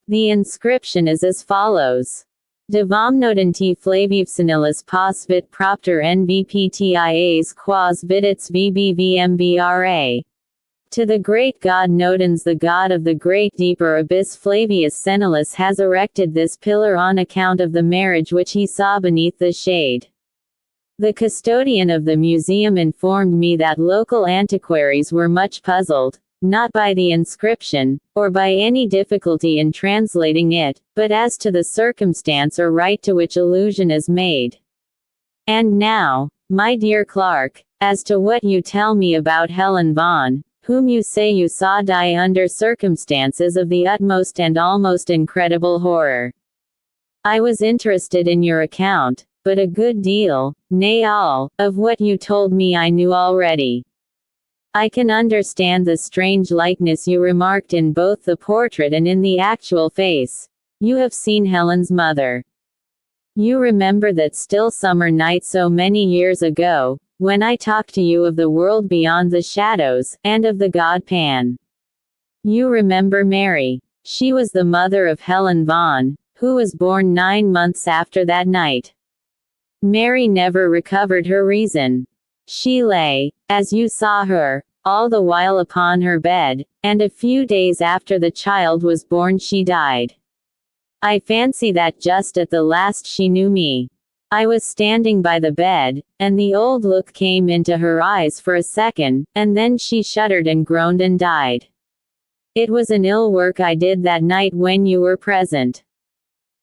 The inscription is as follows. Devam nodenti flavivsinilis pos vit propter nvptias quas vidits vbvmbra. To the great god Nodens, the god of the great deep or abyss, Flavius Senilis has erected this pillar on account of the marriage which he saw beneath the shade. The custodian of the museum informed me that local antiquaries were much puzzled, not by the inscription, or by any difficulty in translating it, but as to the circumstance or rite to which allusion is made. And now, my dear Clark, as to what you tell me about Helen Vaughan, whom you say you saw die under circumstances of the utmost and almost incredible horror. I was interested in your account, but a good deal, nay all, of what you told me I knew already. I can understand the strange likeness you remarked in both the portrait and in the actual face. You have seen Helen's mother. You remember that still summer night so many years ago, when I talk to you of the world beyond the shadows, and of the god Pan. You remember Mary. She was the mother of Helen Vaughn, who was born 9 months after that night. Mary never recovered her reason. She lay, as you saw her, all the while upon her bed, and a few days after the child was born she died. I fancy that just at the last she knew me. I was standing by the bed, and the old look came into her eyes for a second, and then she shuddered and groaned and died. It was an ill work I did that night when you were present.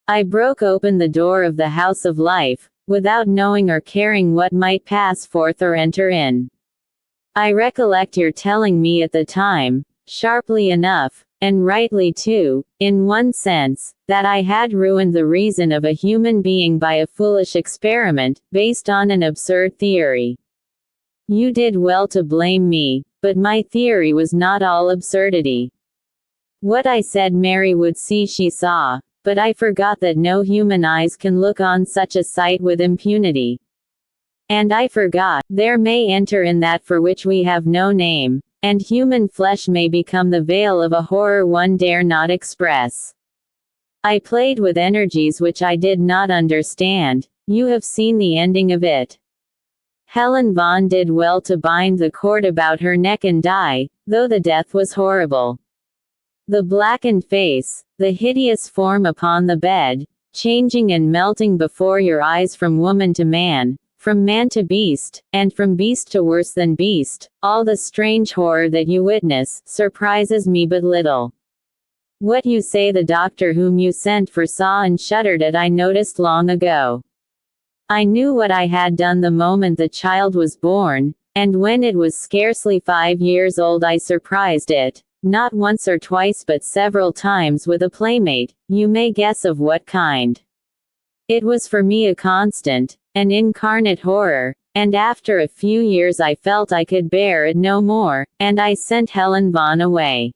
I broke open the door of the house of life, without knowing or caring what might pass forth or enter in. I recollect your telling me at the time, sharply enough, and rightly too, in one sense, that I had ruined the reason of a human being by a foolish experiment, based on an absurd theory. You did well to blame me, but my theory was not all absurdity. What I said Mary would see she saw, but I forgot that no human eyes can look on such a sight with impunity. And I forgot, there may enter in that for which we have no name, and human flesh may become the veil of a horror one dare not express. I played with energies which I did not understand. You have seen the ending of it. Helen Vaughn did well to bind the cord about her neck and die, though the death was horrible. The blackened face, the hideous form upon the bed, changing and melting before your eyes from woman to man, from man to beast, and from beast to worse than beast, all the strange horror that you witness, surprises me but little. What you say the doctor whom you sent for saw and shuddered at I noticed long ago. I knew what I had done the moment the child was born, and when it was scarcely 5 years old I surprised it, not once or twice but several times with a playmate, you may guess of what kind. It was for me a constant, an incarnate horror, and after a few years I felt I could bear it no more, and I sent Helen Vaughn away.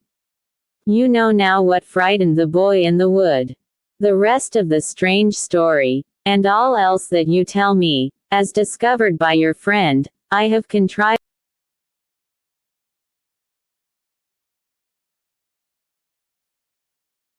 You know now what frightened the boy in the wood. The rest of the strange story, and all else that you tell me, as discovered by your friend, I have contrived